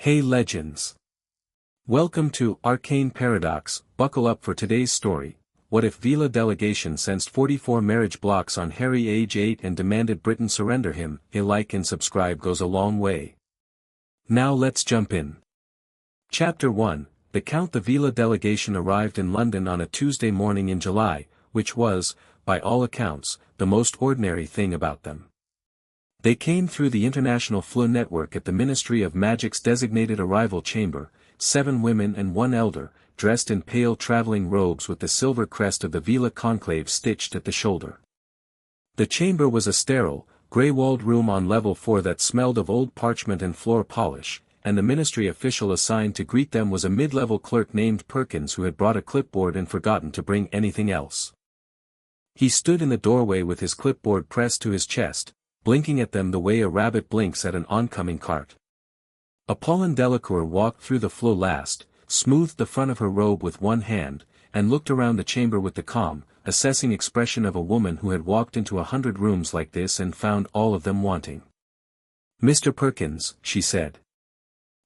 Hey legends! Welcome to Arcane Paradox. Buckle up for today's story. What if Veela Delegation sensed 44 marriage blocks on Harry age 8 and demanded Britain surrender him? A like and subscribe goes a long way. Now let's jump in. Chapter 1, The Veela Delegation arrived in London on a Tuesday morning in July, which was, by all accounts, the most ordinary thing about them. They came through the international Fleur network at the Ministry of Magic's designated arrival chamber, 7 women and 1 elder, dressed in pale traveling robes with the silver crest of the Veela Conclave stitched at the shoulder. The chamber was a sterile, grey-walled room on level 4 that smelled of old parchment and floor polish, and the ministry official assigned to greet them was a mid-level clerk named Perkins who had brought a clipboard and forgotten to bring anything else. He stood in the doorway with his clipboard pressed to his chest, blinking at them the way a rabbit blinks at an oncoming cart. Albus Dumbledore walked through the flow last, smoothed the front of her robe with one hand, and looked around the chamber with the calm, assessing expression of a woman who had walked into 100 rooms like this and found all of them wanting. "Mr. Perkins," she said.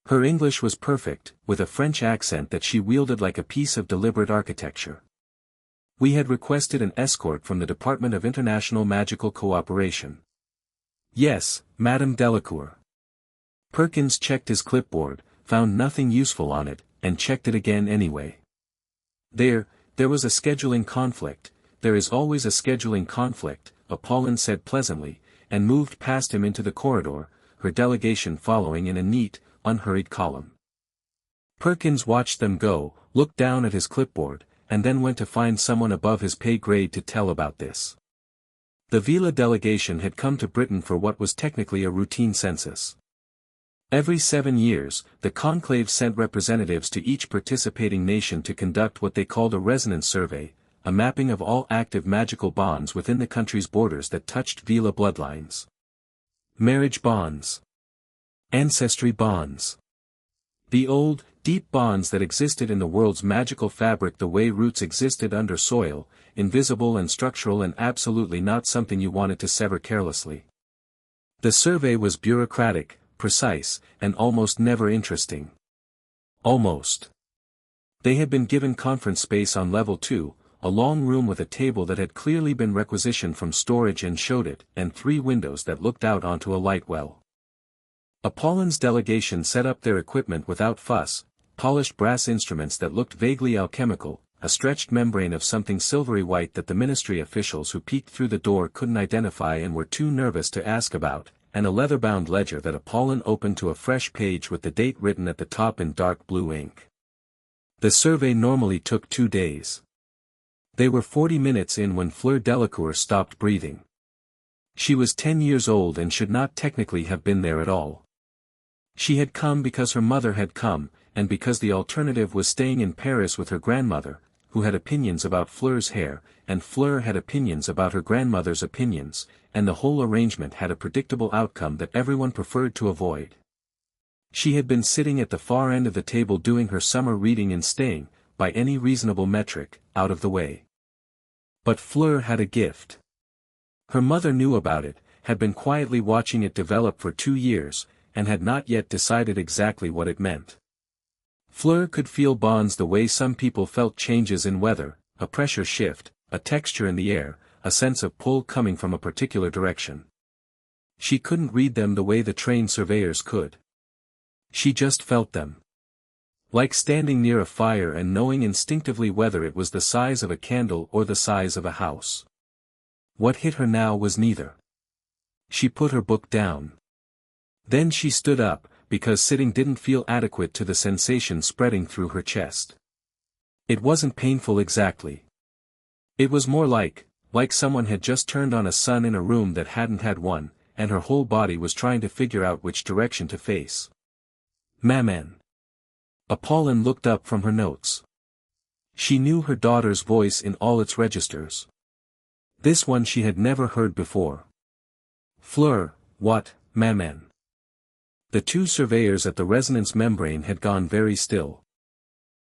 Her English was perfect, with a French accent that she wielded like a piece of deliberate architecture. "We had requested an escort from the Department of International Magical Cooperation." "Yes, Madame Delacour." Perkins checked his clipboard, found nothing useful on it, and checked it again anyway. There was a scheduling conflict. "There is always a scheduling conflict," Albus said pleasantly, and moved past him into the corridor, her delegation following in a neat, unhurried column. Perkins watched them go, looked down at his clipboard, and then went to find someone above his pay grade to tell about this. The Veela delegation had come to Britain for what was technically a routine census. Every 7 years, the conclave sent representatives to each participating nation to conduct what they called a resonance survey, a mapping of all active magical bonds within the country's borders that touched Veela bloodlines. Marriage bonds. Ancestry bonds. The old, deep bonds that existed in the world's magical fabric the way roots existed under soil, invisible and structural and absolutely not something you wanted to sever carelessly. The survey was bureaucratic, precise, and almost never interesting. Almost. They had been given conference space on level 2, a long room with a table that had clearly been requisitioned from storage and showed it, and 3 windows that looked out onto a light well. Albus's delegation set up their equipment without fuss, polished brass instruments that looked vaguely alchemical, a stretched membrane of something silvery white that the ministry officials who peeked through the door couldn't identify and were too nervous to ask about, and a leather-bound ledger that Albus opened to a fresh page with the date written at the top in dark blue ink. The survey normally took 2 days. They were 40 minutes in when Fleur Delacour stopped breathing. She was 10 years old and should not technically have been there at all. She had come because her mother had come, and because the alternative was staying in Paris with her grandmother, who had opinions about Fleur's hair, and Fleur had opinions about her grandmother's opinions, and the whole arrangement had a predictable outcome that everyone preferred to avoid. She had been sitting at the far end of the table doing her summer reading and staying, by any reasonable metric, out of the way. But Fleur had a gift. Her mother knew about it, had been quietly watching it develop for 2 years, and had not yet decided exactly what it meant. Fleur could feel bonds the way some people felt changes in weather, a pressure shift, a texture in the air, a sense of pull coming from a particular direction. She couldn't read them the way the trained surveyors could. She just felt them. Like standing near a fire and knowing instinctively whether it was the size of a candle or the size of a house. What hit her now was neither. She put her book down. Then she stood up, because sitting didn't feel adequate to the sensation spreading through her chest. It wasn't painful exactly. It was more like someone had just turned on a sun in a room that hadn't had one, and her whole body was trying to figure out which direction to face. "Maman." Albus looked up from her notes. She knew her daughter's voice in all its registers. This one she had never heard before. "Fleur, what, maman?" The 2 surveyors at the resonance membrane had gone very still.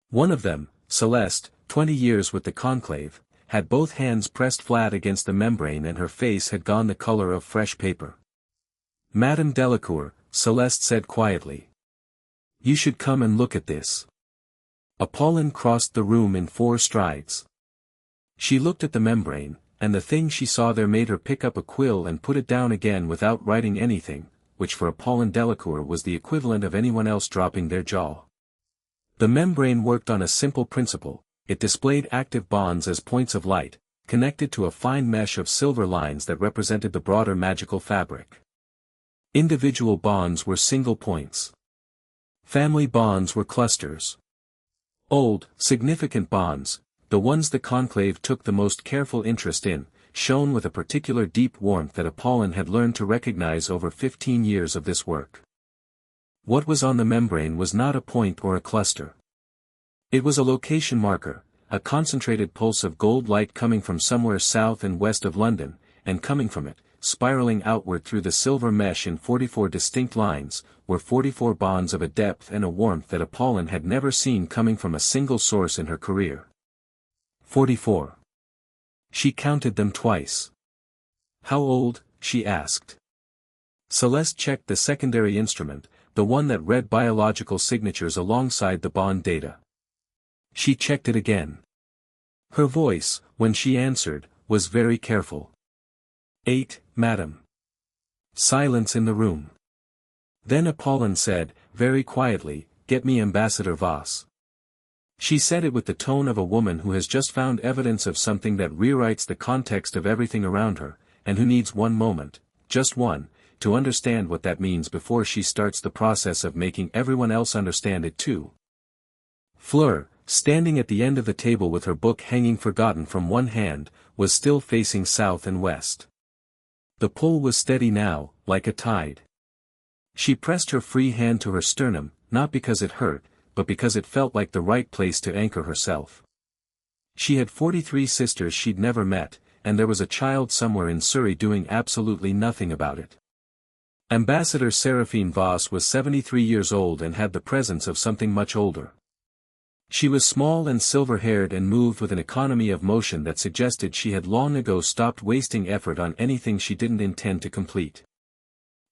One of them, Celeste, 20 years with the conclave, had both hands pressed flat against the membrane and her face had gone the color of fresh paper. "Madame Delacour," Celeste said quietly. You should come and look at this. Apollon crossed the room in 4 strides. She looked at the membrane, and the thing she saw there made her pick up a quill and put it down again without writing anything, which for Apollon Delacour was the equivalent of anyone else dropping their jaw. The membrane worked on a simple principle: it displayed active bonds as points of light, connected to a fine mesh of silver lines that represented the broader magical fabric. Individual bonds were single points. Family bonds were clusters. Old, significant bonds, the ones the conclave took the most careful interest in, shone with a particular deep warmth that Apollon had learned to recognize over 15 years of this work. What was on the membrane was not a point or a cluster. It was a location marker, a concentrated pulse of gold light coming from somewhere south and west of London, and coming from it, spiraling outward through the silver mesh in 44 distinct lines, were 44 bonds of a depth and a warmth that Apollon had never seen coming from a single source in her career. 44. She counted them twice. How old? She asked. Celeste checked the secondary instrument, the one that read biological signatures alongside the bond data. She checked it again. Her voice, when she answered, was very careful. 8, madam. Silence in the room. Then Apollon said, very quietly, "Get me Ambassador Voss." She said it with the tone of a woman who has just found evidence of something that rewrites the context of everything around her, and who needs one moment, just one, to understand what that means before she starts the process of making everyone else understand it too. Fleur, standing at the end of the table with her book hanging forgotten from one hand, was still facing south and west. The pull was steady now, like a tide. She pressed her free hand to her sternum, not because it hurt, but because it felt like the right place to anchor herself. She had 43 sisters she'd never met, and there was a child somewhere in Surrey doing absolutely nothing about it. Ambassador Seraphine Voss was 73 years old and had the presence of something much older. She was small and silver-haired and moved with an economy of motion that suggested she had long ago stopped wasting effort on anything she didn't intend to complete.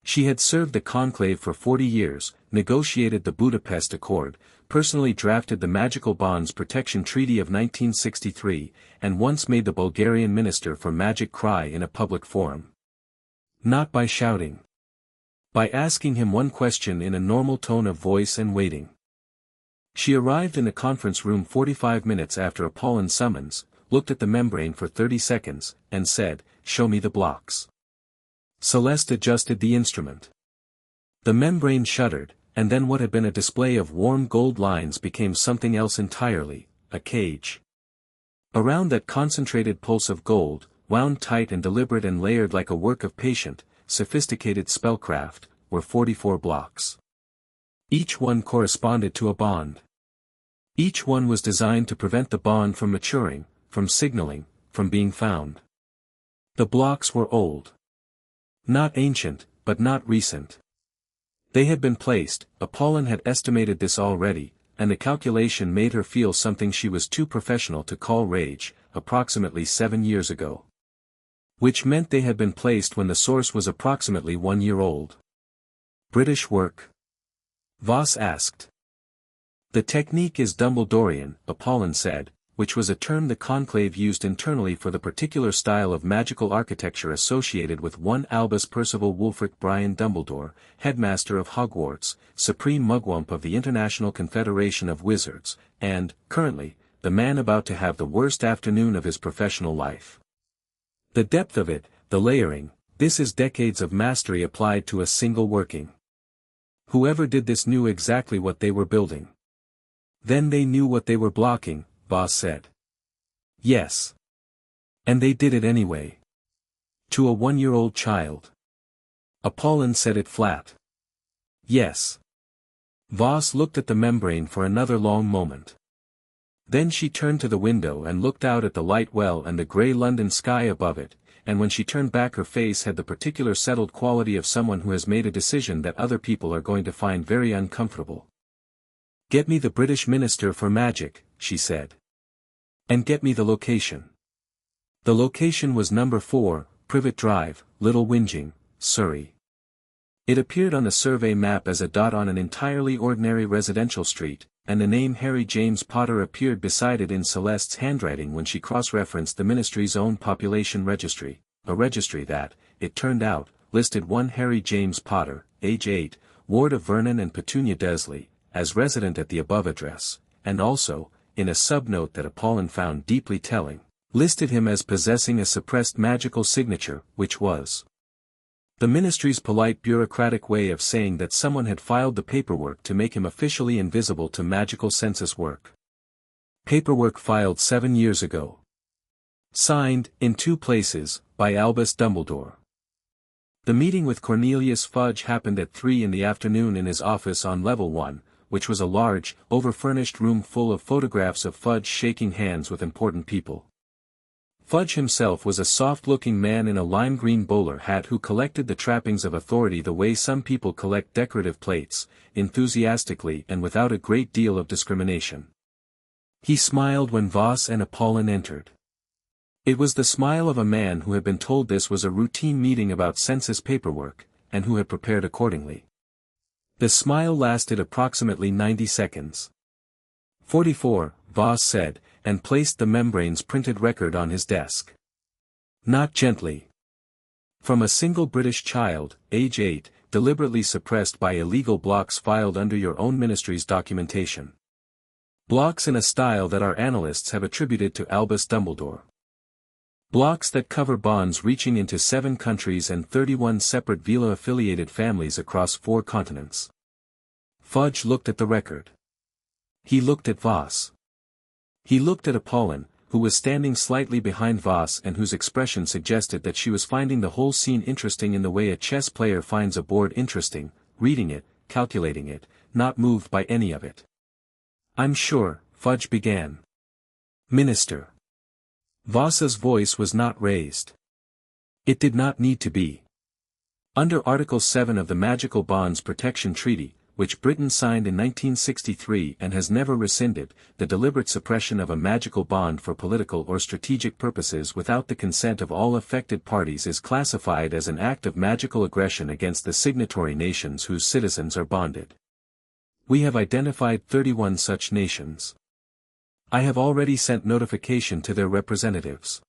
She had served the conclave for 40 years, negotiated the Budapest Accord, personally drafted the Magical Bonds Protection Treaty of 1963, and once made the Bulgarian minister for magic cry in a public forum. Not by shouting. By asking him one question in a normal tone of voice and waiting. She arrived in the conference room 45 minutes after Apollon's summons, looked at the membrane for 30 seconds, and said, "Show me the blocks." Celeste adjusted the instrument. The membrane shuddered, and then what had been a display of warm gold lines became something else entirely, a cage. Around that concentrated pulse of gold, wound tight and deliberate and layered like a work of patient, sophisticated spellcraft, were 44 blocks. Each one corresponded to a bond. Each one was designed to prevent the bond from maturing, from signaling, from being found. The blocks were old. Not ancient, but not recent. They had been placed, Apollon had estimated this already, and the calculation made her feel something she was too professional to call rage, approximately 7 years ago. Which meant they had been placed when the source was approximately 1 year old. British work? Voss asked. The technique is Dumbledorian, Apollon said, which was a term the conclave used internally for the particular style of magical architecture associated with one Albus Percival Wulfric Brian Dumbledore, headmaster of Hogwarts, supreme mugwump of the International Confederation of Wizards, and, currently, the man about to have the worst afternoon of his professional life. The depth of it, the layering, this is decades of mastery applied to a single working. Whoever did this knew exactly what they were building. Then they knew what they were blocking, Voss said. Yes. And they did it anyway. To a 1-year-old child. Apollon said it flat. Yes. Voss looked at the membrane for another long moment. Then she turned to the window and looked out at the light well and the grey London sky above it, and when she turned back her face had the particular settled quality of someone who has made a decision that other people are going to find very uncomfortable. "Get me the British Minister for Magic," she said. "And get me the location." The location was Number 4, Privet Drive, Little Whinging, Surrey. It appeared on the survey map as a dot on an entirely ordinary residential street, and the name Harry James Potter appeared beside it in Celeste's handwriting when she cross-referenced the ministry's own population registry, a registry that, it turned out, listed one Harry James Potter, age 8, ward of Vernon and Petunia Desley, as resident at the above address, and also, in a sub-note that Apollon found deeply telling, listed him as possessing a suppressed magical signature, which was the ministry's polite bureaucratic way of saying that someone had filed the paperwork to make him officially invisible to magical census work. Paperwork filed 7 years ago. Signed, in 2 places, by Albus Dumbledore. The meeting with Cornelius Fudge happened at 3 in the afternoon in his office on level 1, which was a large, over-furnished room full of photographs of Fudge shaking hands with important people. Fudge himself was a soft-looking man in a lime-green bowler hat who collected the trappings of authority the way some people collect decorative plates, enthusiastically and without a great deal of discrimination. He smiled when Voss and Apollon entered. It was the smile of a man who had been told this was a routine meeting about census paperwork, and who had prepared accordingly. The smile lasted approximately 90 seconds. 44, Voss said, and placed the membrane's printed record on his desk. Not gently. From a single British child, age 8, deliberately suppressed by illegal blocks filed under your own ministry's documentation. Blocks in a style that our analysts have attributed to Albus Dumbledore. Blocks that cover bonds reaching into 7 countries and 31 separate Veela-affiliated families across 4 continents. Fudge looked at the record. He looked at Voss. He looked at Apollon, who was standing slightly behind Voss and whose expression suggested that she was finding the whole scene interesting in the way a chess player finds a board interesting, reading it, calculating it, not moved by any of it. "I'm sure," Fudge began. "Minister." Voss's voice was not raised. It did not need to be. Under Article 7 of the Magical Bonds Protection Treaty, which Britain signed in 1963 and has never rescinded, the deliberate suppression of a magical bond for political or strategic purposes without the consent of all affected parties is classified as an act of magical aggression against the signatory nations whose citizens are bonded. We have identified 31 such nations. I have already sent notification to their representatives.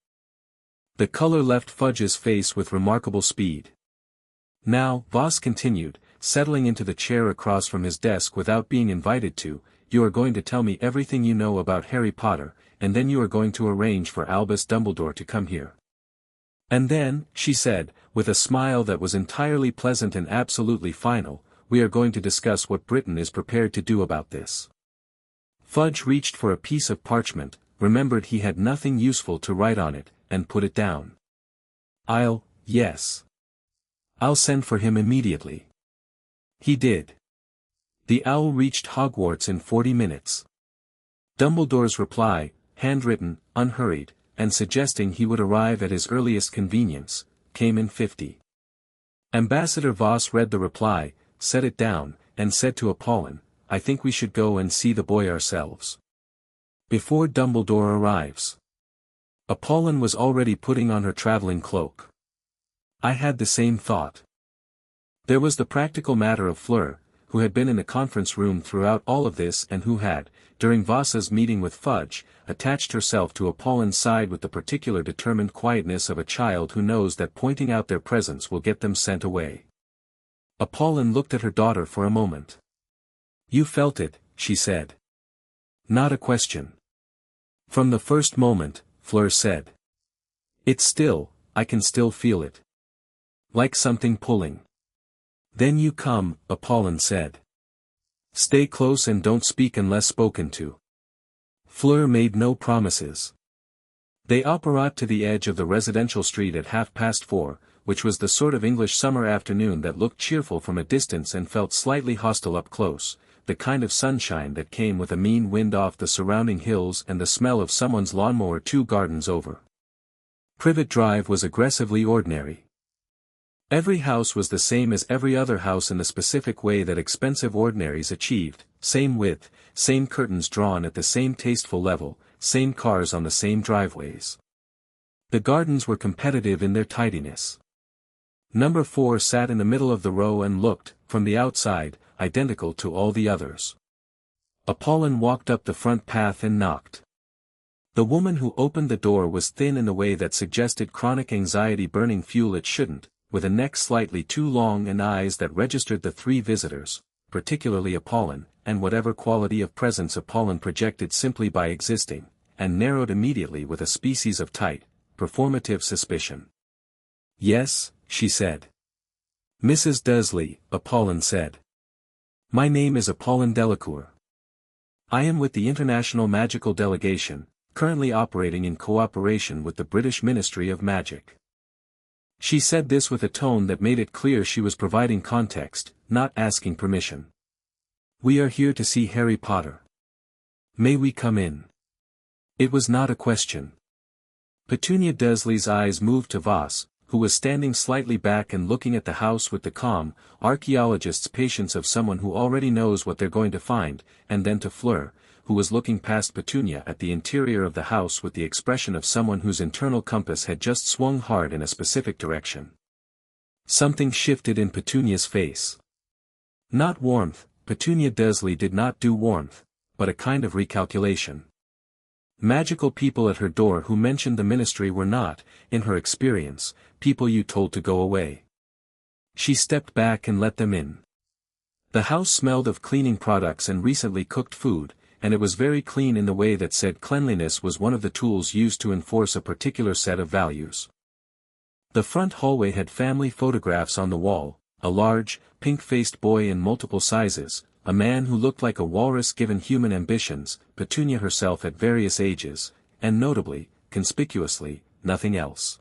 The color left Fudge's face with remarkable speed. Now, Voss continued, settling into the chair across from his desk without being invited to, you are going to tell me everything you know about Harry Potter, and then you are going to arrange for Albus Dumbledore to come here. And then, she said, with a smile that was entirely pleasant and absolutely final, we are going to discuss what Britain is prepared to do about this. Fudge reached for a piece of parchment, remembered he had nothing useful to write on it, and put it down. Yes. I'll send for him immediately. He did. The owl reached Hogwarts in 40 minutes. Dumbledore's reply, handwritten, unhurried, and suggesting he would arrive at his earliest convenience, came in 50. Ambassador Voss read the reply, set it down, and said to Apollon, I think we should go and see the boy ourselves. Before Dumbledore arrives. Apollon was already putting on her traveling cloak. I had the same thought. There was the practical matter of Fleur, who had been in the conference room throughout all of this and who had, during Voss's meeting with Fudge, attached herself to Apollon's side with the particular determined quietness of a child who knows that pointing out their presence will get them sent away. Apollon looked at her daughter for a moment. You felt it, she said. Not a question. From the first moment, Fleur said. I can still feel it. Like something pulling. Then you come, Apollon said. Stay close and don't speak unless spoken to. Fleur made no promises. They apparat to the edge of the residential street at 4:30, which was the sort of English summer afternoon that looked cheerful from a distance and felt slightly hostile up close, the kind of sunshine that came with a mean wind off the surrounding hills and the smell of someone's lawnmower 2 gardens over. Privet Drive was aggressively ordinary. Every house was the same as every other house in the specific way that expensive ordinaries achieved, same width, same curtains drawn at the same tasteful level, same cars on the same driveways. The gardens were competitive in their tidiness. Number 4 sat in the middle of the row and looked, from the outside, identical to all the others. Apollon walked up the front path and knocked. The woman who opened the door was thin in a way that suggested chronic anxiety burning fuel it shouldn't, with a neck slightly too long and eyes that registered the three visitors, particularly Apollon, and whatever quality of presence Apollon projected simply by existing, and narrowed immediately with a species of tight, performative suspicion. "Yes," she said. "Mrs. Dursley," Apollon said. "My name is Apollon Delacour. I am with the International Magical Delegation, currently operating in cooperation with the British Ministry of Magic." She said this with a tone that made it clear she was providing context, not asking permission. "We are here to see Harry Potter. May we come in?" It was not a question. Petunia Dursley's eyes moved to Voss, who was standing slightly back and looking at the house with the calm, archaeologist's patience of someone who already knows what they're going to find, and then to Fleur, who was looking past Petunia at the interior of the house with the expression of someone whose internal compass had just swung hard in a specific direction. Something shifted in Petunia's face. Not warmth, Petunia Dursley did not do warmth, but a kind of recalculation. Magical people at her door who mentioned the ministry were not, in her experience, people you told to go away. She stepped back and let them in. The house smelled of cleaning products and recently cooked food, and it was very clean in the way that said cleanliness was one of the tools used to enforce a particular set of values. The front hallway had family photographs on the wall, a large, pink-faced boy in multiple sizes, a man who looked like a walrus given human ambitions, Petunia herself at various ages, and notably, conspicuously, nothing else.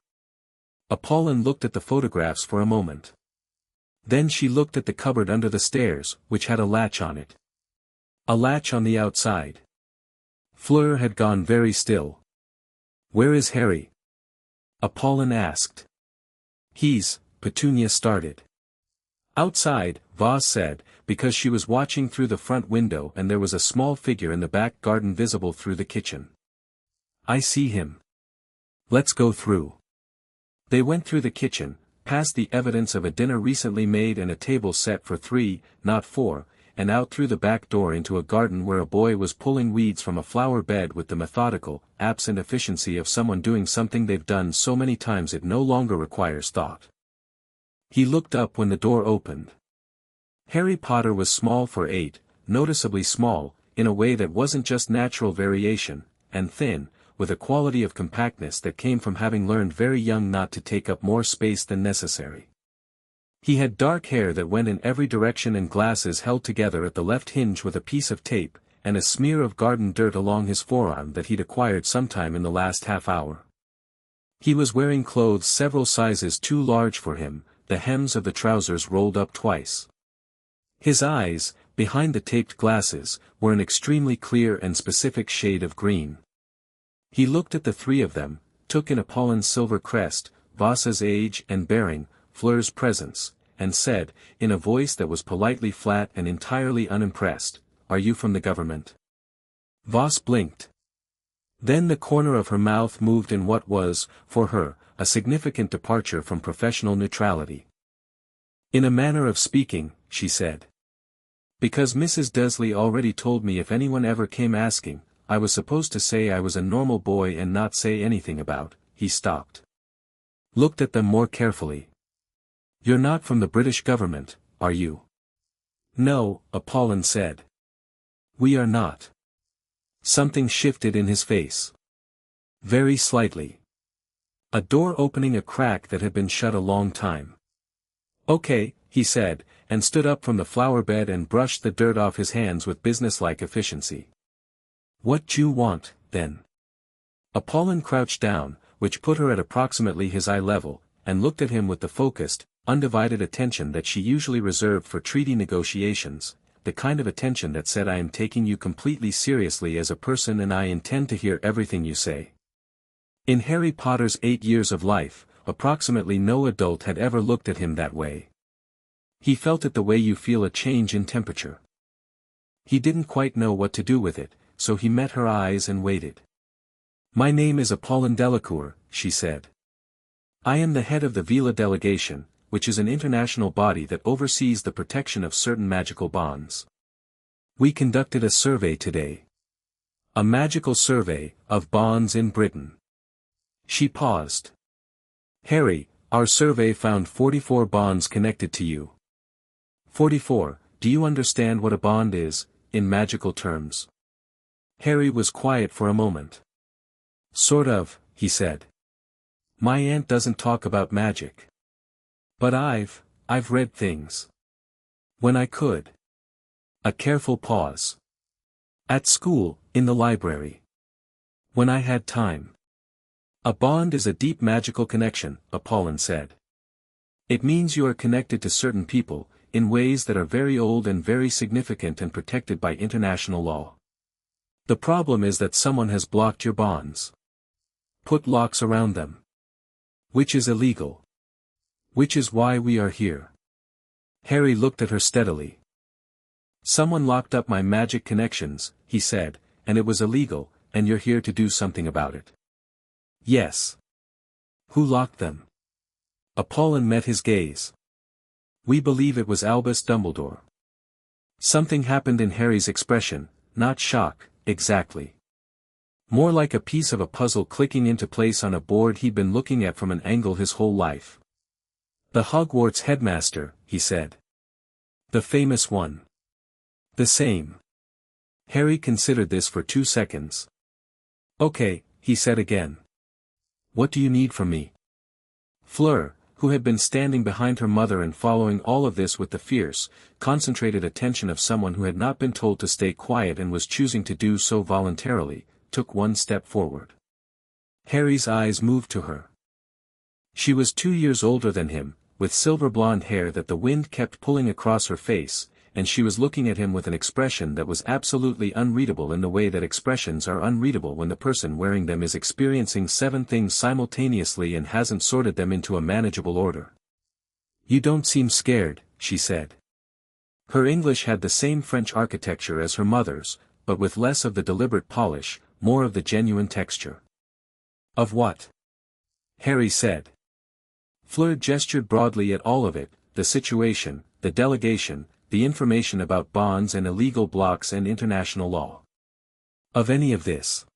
Apollon looked at the photographs for a moment. Then she looked at the cupboard under the stairs, which had a latch on it. A latch on the outside. Fleur had gone very still. "Where is Harry?" Apollon asked. Petunia started. "Outside," Voss said, because she was watching through the front window and there was a small figure in the back garden visible through the kitchen. "I see him. Let's go through." They went through the kitchen, past the evidence of a dinner recently made and a table set for 3, not 4, and out through the back door into a garden where a boy was pulling weeds from a flower bed with the methodical, absent efficiency of someone doing something they've done so many times it no longer requires thought. He looked up when the door opened. Harry Potter was small for 8, noticeably small, in a way that wasn't just natural variation, and thin, with a quality of compactness that came from having learned very young not to take up more space than necessary. He had dark hair that went in every direction and glasses held together at the left hinge with a piece of tape, and a smear of garden dirt along his forearm that he'd acquired sometime in the last half hour. He was wearing clothes several sizes too large for him, the hems of the trousers rolled up twice. His eyes, behind the taped glasses, were an extremely clear and specific shade of green. He looked at the three of them, took in Apollon's silver crest, Voss's age and bearing, Fleur's presence, and said, in a voice that was politely flat and entirely unimpressed, "Are you from the government?" Voss blinked. Then the corner of her mouth moved in what was, for her, a significant departure from professional neutrality. "In a manner of speaking," she said. "Because Mrs. Dursley already told me if anyone ever came asking, I was supposed to say I was a normal boy and not say anything about." He stopped. Looked at them more carefully. "You're not from the British government, are you?" "No," Apollon said. "We are not." Something shifted in his face. Very slightly. A door opening a crack that had been shut a long time. "Okay," he said, and stood up from the flower bed and brushed the dirt off his hands with businesslike efficiency. "What d'you want, then?" Apollon crouched down, which put her at approximately his eye level, and looked at him with the focused, undivided attention that she usually reserved for treaty negotiations, the kind of attention that said I am taking you completely seriously as a person and I intend to hear everything you say. In Harry Potter's 8 years of life, approximately no adult had ever looked at him that way. He felt it the way you feel a change in temperature. He didn't quite know what to do with it, so he met her eyes and waited. "My name is Apollon Delacour," she said. "I am the head of the Veela Delegation, which is an international body that oversees the protection of certain magical bonds. We conducted a survey today. A magical survey of bonds in Britain. She paused. Harry, our survey found 44 bonds connected to you. 44, do you understand what a bond is, in magical terms? Harry was quiet for a moment. Sort of, he said. My aunt doesn't talk about magic. But I've read things. When I could. A careful pause. At school, in the library. When I had time. A bond is a deep magical connection, Apollon said. It means you are connected to certain people, in ways that are very old and very significant and protected by international law. The problem is that someone has blocked your bonds. Put locks around them. Which is illegal. Which is why we are here. Harry looked at her steadily. Someone locked up my magic connections, he said, and it was illegal, and you're here to do something about it. Yes. Who locked them? Apollon met his gaze. We believe it was Albus Dumbledore. Something happened in Harry's expression, not shock, exactly. More like a piece of a puzzle clicking into place on a board he'd been looking at from an angle his whole life. The Hogwarts headmaster, he said. The famous one. The same. Harry considered this for 2 seconds. Okay, he said again. What do you need from me? Fleur, who had been standing behind her mother and following all of this with the fierce, concentrated attention of someone who had not been told to stay quiet and was choosing to do so voluntarily, took one step forward. Harry's eyes moved to her. She was 2 years older than him, with silver blonde hair that the wind kept pulling across her face, and she was looking at him with an expression that was absolutely unreadable in the way that expressions are unreadable when the person wearing them is experiencing 7 things simultaneously and hasn't sorted them into a manageable order. You don't seem scared, she said. Her English had the same French architecture as her mother's, but with less of the deliberate polish, more of the genuine texture. Of what? Harry said. Fleur gestured broadly at all of it, the situation, the delegation, the information about bonds and illegal blocks and international law. Of any of this.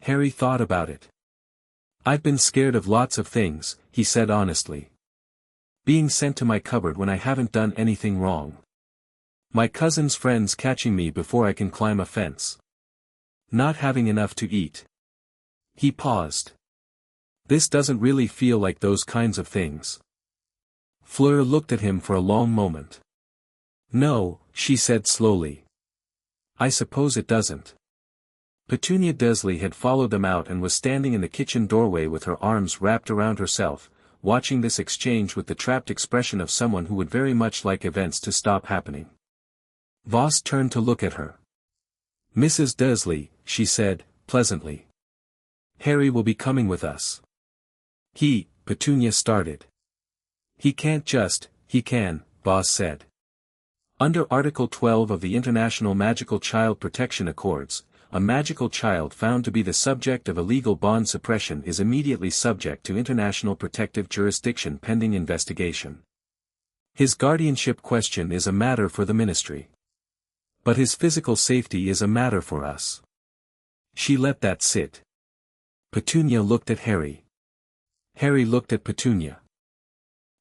Harry thought about it. I've been scared of lots of things, he said honestly. Being sent to my cupboard when I haven't done anything wrong. My cousin's friends catching me before I can climb a fence. Not having enough to eat. He paused. This doesn't really feel like those kinds of things. Fleur looked at him for a long moment. No, she said slowly. I suppose it doesn't. Petunia Dursley had followed them out and was standing in the kitchen doorway with her arms wrapped around herself, watching this exchange with the trapped expression of someone who would very much like events to stop happening. Voss turned to look at her. Mrs. Dursley, she said, pleasantly. Harry will be coming with us. Petunia started. He can't just, he can, Voss said. Under Article 12 of the International Magical Child Protection Accords, a magical child found to be the subject of illegal bond suppression is immediately subject to international protective jurisdiction pending investigation. His guardianship question is a matter for the ministry. But his physical safety is a matter for us. She let that sit. Petunia looked at Harry. Harry looked at Petunia.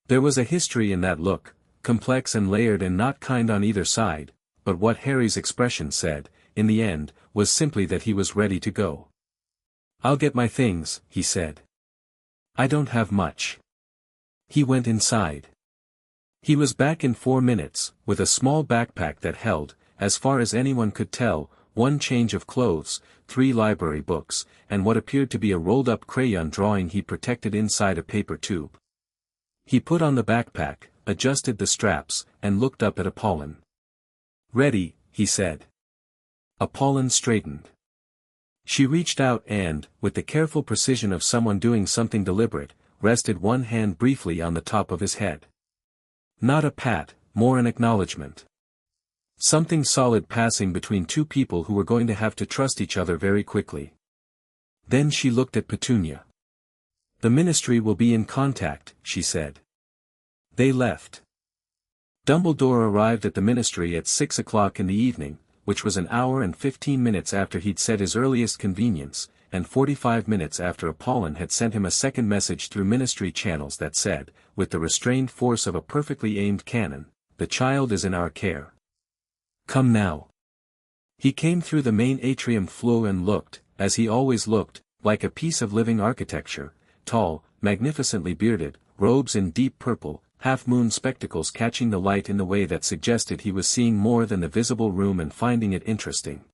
There was a history in that look, complex and layered and not kind on either side, but what Harry's expression said, in the end, was simply that he was ready to go. I'll get my things, he said. I don't have much. He went inside. He was back in 4 minutes, with a small backpack that held, as far as anyone could tell, 1 change of clothes, 3 library books, and what appeared to be a rolled-up crayon drawing he protected inside a paper tube. He put on the backpack, adjusted the straps, and looked up at Apollon. Ready, he said. Apollon straightened. She reached out and, with the careful precision of someone doing something deliberate, rested one hand briefly on the top of his head. Not a pat, more an acknowledgement. Something solid passing between 2 people who were going to have to trust each other very quickly. Then she looked at Petunia. The ministry will be in contact, she said. They left. Dumbledore arrived at the ministry at 6 o'clock in the evening, which was an hour and 15 minutes after he'd set his earliest convenience, and 45 minutes after Apollon had sent him a second message through ministry channels that said, with the restrained force of a perfectly aimed cannon, "The child is in our care. Come now." He came through the main atrium floor and looked, as he always looked, like a piece of living architecture, tall, magnificently bearded, robes in deep purple, half-moon spectacles catching the light in the way that suggested he was seeing more than the visible room and finding it interesting.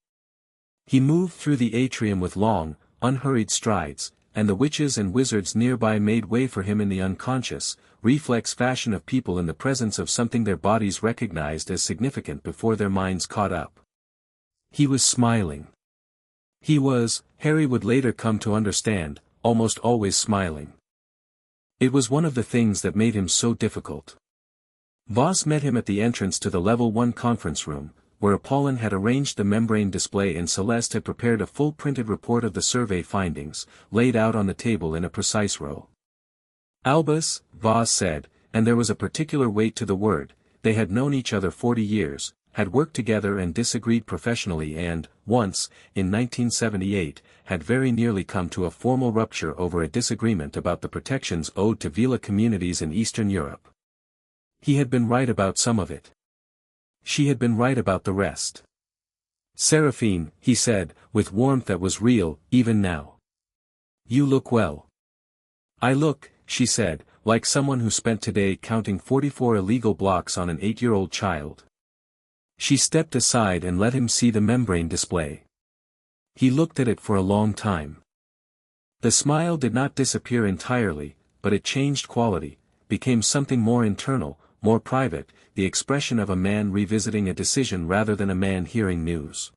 He moved through the atrium with long, unhurried strides, and the witches and wizards nearby made way for him in the unconscious, reflex fashion of people in the presence of something their bodies recognized as significant before their minds caught up. He was smiling. He was, Harry would later come to understand, almost always smiling. It was one of the things that made him so difficult. Voss met him at the entrance to the Level 1 conference room, where Apollon had arranged the membrane display and Celeste had prepared a full printed report of the survey findings, laid out on the table in a precise row. Albus, Voss said, and there was a particular weight to the word, they had known each other 40 years, had worked together and disagreed professionally and, once, in 1978, had very nearly come to a formal rupture over a disagreement about the protections owed to Veela communities in Eastern Europe. He had been right about some of it. She had been right about the rest. "Seraphine," he said, with warmth that was real, even now. "You look well." "I look," she said, "like someone who spent today counting 44 illegal blocks on an 8-year-old child." She stepped aside and let him see the membrane display. He looked at it for a long time. The smile did not disappear entirely, but it changed quality, became something more internal, more private, the expression of a man revisiting a decision rather than a man hearing news.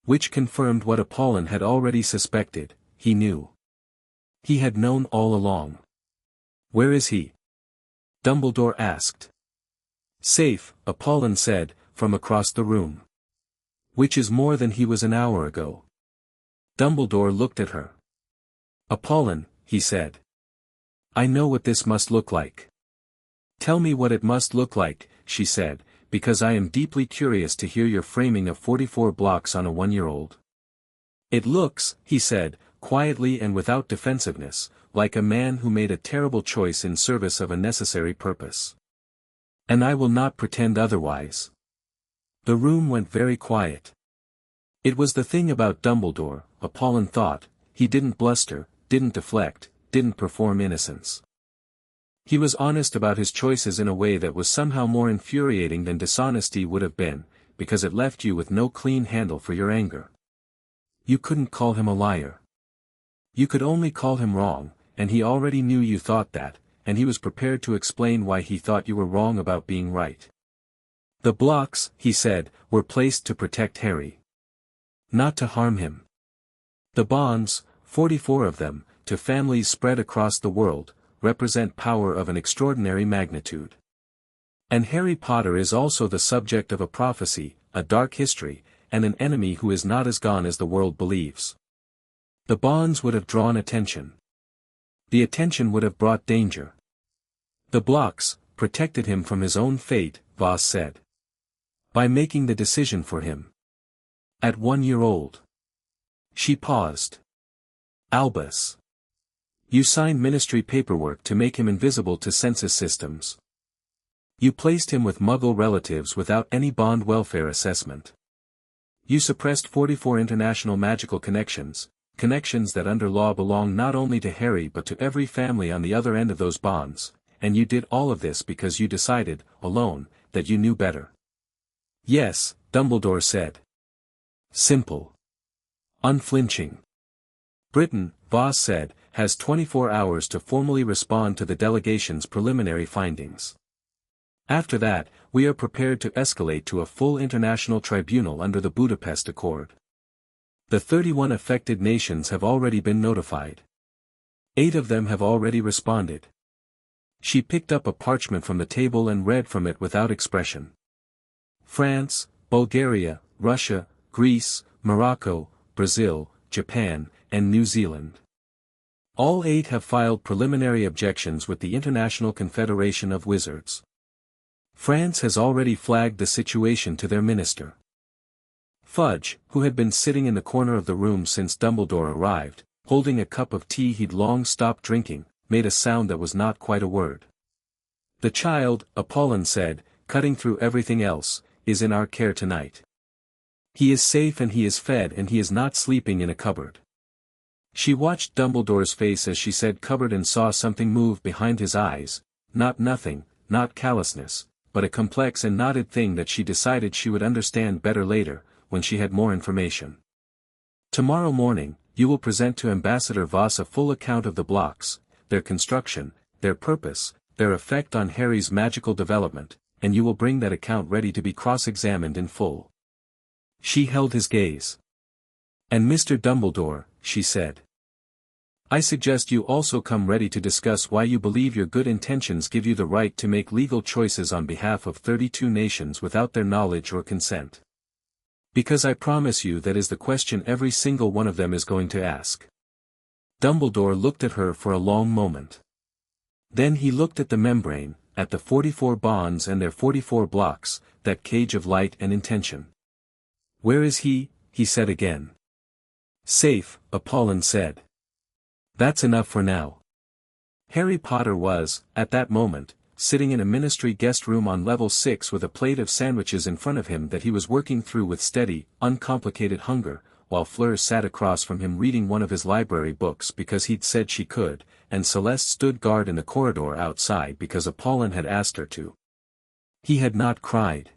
Which confirmed what Apollon had already suspected, he knew. He had known all along. "Where is he?" Dumbledore asked. "Safe," Apollon said, from across the room. "Which is more than he was an hour ago." Dumbledore looked at her. "Apollon," he said. "I know what this must look like." "Tell me what it must look like," she said, "because I am deeply curious to hear your framing of 44 blocks on a 1-year-old. "It looks," he said, quietly and without defensiveness, like a man who made a terrible choice in service of a necessary purpose. "And I will not pretend otherwise." The room went very quiet. It was the thing about Dumbledore, Apollon thought, he didn't bluster, didn't deflect, didn't perform innocence. He was honest about his choices in a way that was somehow more infuriating than dishonesty would have been, because it left you with no clean handle for your anger. You couldn't call him a liar. You could only call him wrong, and he already knew you thought that, and he was prepared to explain why he thought you were wrong about being right. "The blocks," he said, "were placed to protect Harry. Not to harm him. The bonds, 44 of them, to families spread across the world, represent power of an extraordinary magnitude. And Harry Potter is also the subject of a prophecy, a dark history, and an enemy who is not as gone as the world believes. The bonds would have drawn attention. The attention would have brought danger. The blocks protected him from his own fate," Voss said. "By making the decision for him. At 1-year-old. She paused. "Albus. You signed ministry paperwork to make him invisible to census systems. You placed him with Muggle relatives without any bond welfare assessment. You suppressed 44 international magical connections, connections that under law belong not only to Harry but to every family on the other end of those bonds, and you did all of this because you decided, alone, that you knew better." "Yes," Dumbledore said. "Simple. Unflinching. Britain," Voss said, "has 24 hours to formally respond to the delegation's preliminary findings. After that, we are prepared to escalate to a full international tribunal under the Budapest Accord. The 31 affected nations have already been notified. 8 of them have already responded." She picked up a parchment from the table and read from it without expression. "France, Bulgaria, Russia, Greece, Morocco, Brazil, Japan, and New Zealand. All 8 have filed preliminary objections with the International Confederation of Wizards. France has already flagged the situation to their minister. Fudge, who had been sitting in the corner of the room since Dumbledore arrived, holding a cup of tea he'd long stopped drinking, made a sound that was not quite a word. "The child," Apollon said, cutting through everything else, "is in our care tonight. He is safe and he is fed and he is not sleeping in a cupboard." She watched Dumbledore's face as she said cupboard and saw something move behind his eyes, nothing, not callousness, but a complex and knotted thing that she decided she would understand better later, when she had more information. "Tomorrow morning, you will present to Ambassador Voss a full account of the blocks, their construction, their purpose, their effect on Harry's magical development, and you will bring that account ready to be cross-examined in full." She held his gaze. "And Mr. Dumbledore," she said, "I suggest you also come ready to discuss why you believe your good intentions give you the right to make legal choices on behalf of 32 nations without their knowledge or consent. Because I promise you that is the question every single one of them is going to ask." Dumbledore looked at her for a long moment. Then he looked at the membrane, at the 44 bonds and their 44 blocks, that cage of light and intention. "Where is he?" he said again. "Safe," Apollon said. "That's enough for now." Harry Potter was, at that moment, sitting in a ministry guest room on level 6 with a plate of sandwiches in front of him that he was working through with steady, uncomplicated hunger, while Fleur sat across from him reading one of his library books because he'd said she could, and Celeste stood guard in the corridor outside because Apollon had asked her to. He had not cried.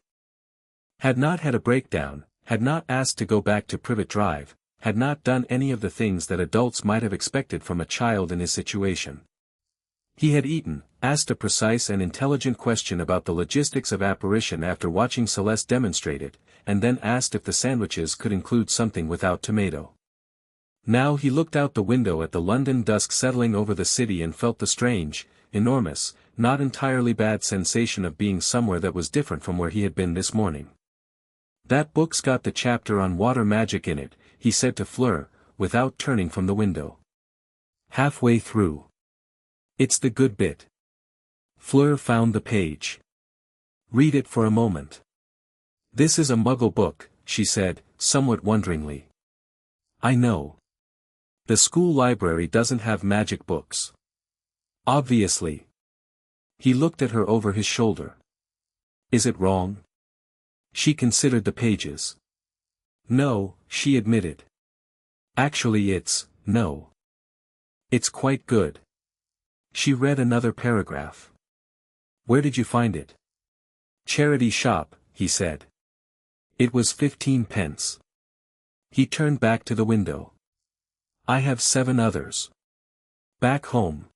Had not had a breakdown, had not asked to go back to Privet Drive, had not done any of the things that adults might have expected from a child in his situation. He had eaten, asked a precise and intelligent question about the logistics of apparition after watching Celeste demonstrate it, and then asked if the sandwiches could include something without tomato. Now he looked out the window at the London dusk settling over the city and felt the strange, enormous, not entirely bad sensation of being somewhere that was different from where he had been this morning. "That book's got the chapter on water magic in it," he said to Fleur, without turning from the window. "Halfway through. It's the good bit." Fleur found the page. "Read it for a moment." "This is a Muggle book," she said, somewhat wonderingly. "I know. The school library doesn't have magic books. Obviously." He looked at her over his shoulder. "Is it wrong?" She considered the pages. "No," she admitted. "Actually no. It's quite good." She read another paragraph. "Where did you find it?" "Charity shop," he said. "It was 15 pence. He turned back to the window. "I have 7 others. Back home."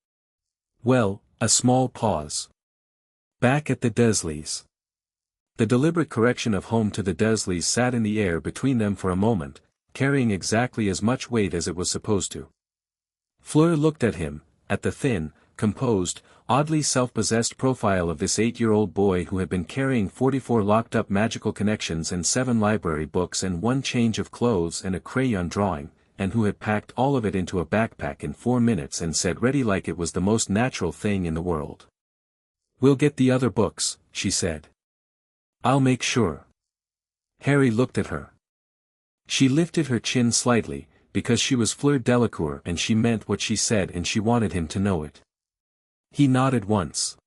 "Well," a small pause. "Back at the Dursleys." The deliberate correction of home to the Dursleys sat in the air between them for a moment, carrying exactly as much weight as it was supposed to. Fleur looked at him, at the thin, composed, oddly self-possessed profile of this 8-year-old boy who had been carrying 44 locked-up magical connections and 7 library books and 1 change of clothes and a crayon drawing, and who had packed all of it into a backpack in 4 minutes and said ready like it was the most natural thing in the world. "We'll get the other books," she said. "I'll make sure." Harry looked at her. She lifted her chin slightly, because she was Fleur Delacour and she meant what she said and she wanted him to know it. He nodded once.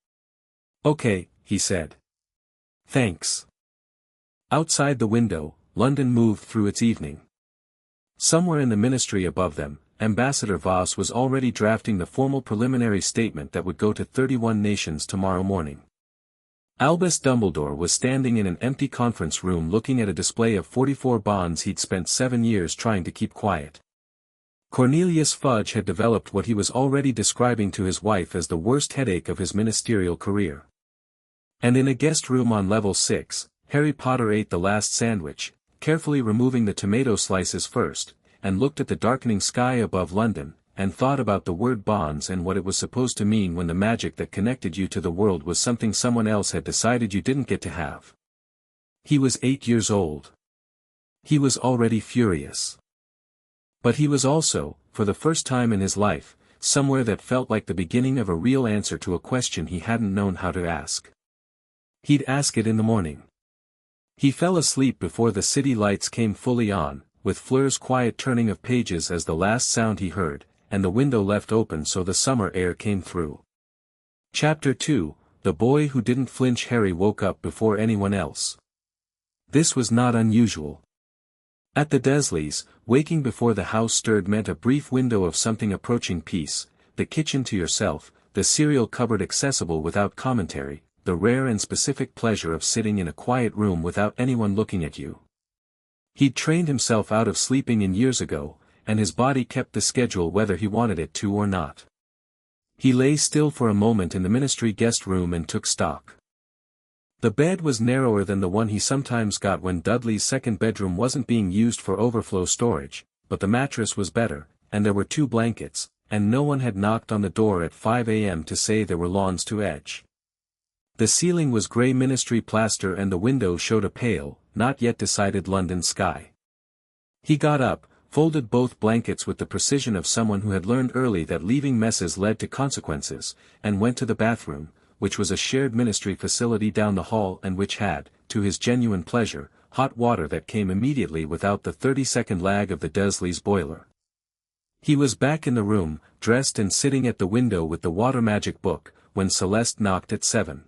"Okay," he said. "Thanks." Outside the window, London moved through its evening. Somewhere in the ministry above them, Ambassador Voss was already drafting the formal preliminary statement that would go to 31 nations tomorrow morning. Albus Dumbledore was standing in an empty conference room looking at a display of 44 bonds he'd spent 7 years trying to keep quiet. Cornelius Fudge had developed what he was already describing to his wife as the worst headache of his ministerial career. And in a guest room on level 6, Harry Potter ate the last sandwich, carefully removing the tomato slices first, and looked at the darkening sky above London, and thought about the word bonds and what it was supposed to mean when the magic that connected you to the world was something someone else had decided you didn't get to have. He was 8 years old. He was already furious. But he was also, for the first time in his life, somewhere that felt like the beginning of a real answer to a question he hadn't known how to ask. He'd ask it in the morning. He fell asleep before the city lights came fully on, with Fleur's quiet turning of pages as the last sound he heard, and the window left open so the summer air came through. Chapter 2, The Boy Who Didn't Flinch. Harry woke up before anyone else. This was not unusual. At the Dursleys, waking before the house stirred meant a brief window of something approaching peace, the kitchen to yourself, the cereal cupboard accessible without commentary, the rare and specific pleasure of sitting in a quiet room without anyone looking at you. He'd trained himself out of sleeping in years ago, and his body kept the schedule whether he wanted it to or not. He lay still for a moment in the ministry guest room and took stock. The bed was narrower than the one he sometimes got when Dudley's second bedroom wasn't being used for overflow storage, but the mattress was better, and there were 2 blankets, and no one had knocked on the door at 5 a.m. to say there were lawns to edge. The ceiling was grey ministry plaster and the window showed a pale, not yet decided London sky. He got up, folded both blankets with the precision of someone who had learned early that leaving messes led to consequences, and went to the bathroom, which was a shared ministry facility down the hall and which had, to his genuine pleasure, hot water that came immediately without the 30-second lag of the Dursleys' boiler. He was back in the room, dressed and sitting at the window with the water magic book, when Celeste knocked at 7.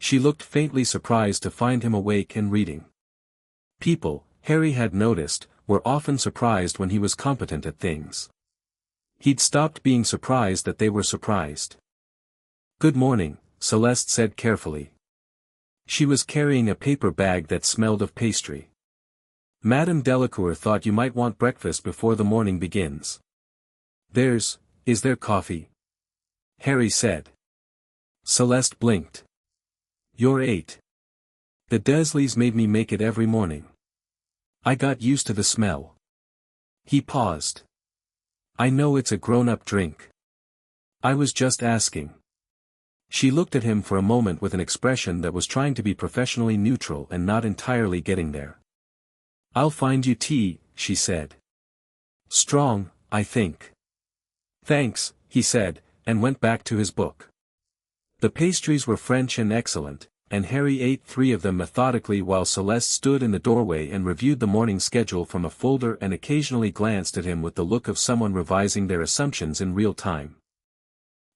She looked faintly surprised to find him awake and reading. People, Harry had noticed, were often surprised when he was competent at things. He'd stopped being surprised that they were surprised. "Good morning," Celeste said carefully. She was carrying a paper bag that smelled of pastry. "Madame Delacour thought you might want breakfast before the morning begins." Is there coffee?" Harry said. Celeste blinked. "You're 8. The Dursleys made me make it every morning. I got used to the smell." He paused. "I know it's a grown-up drink. I was just asking." She looked at him for a moment with an expression that was trying to be professionally neutral and not entirely getting there. "I'll find you tea," she said. "Strong, I think." "Thanks," he said, and went back to his book. The pastries were French and excellent, and Harry ate 3 of them methodically while Celeste stood in the doorway and reviewed the morning schedule from a folder and occasionally glanced at him with the look of someone revising their assumptions in real time.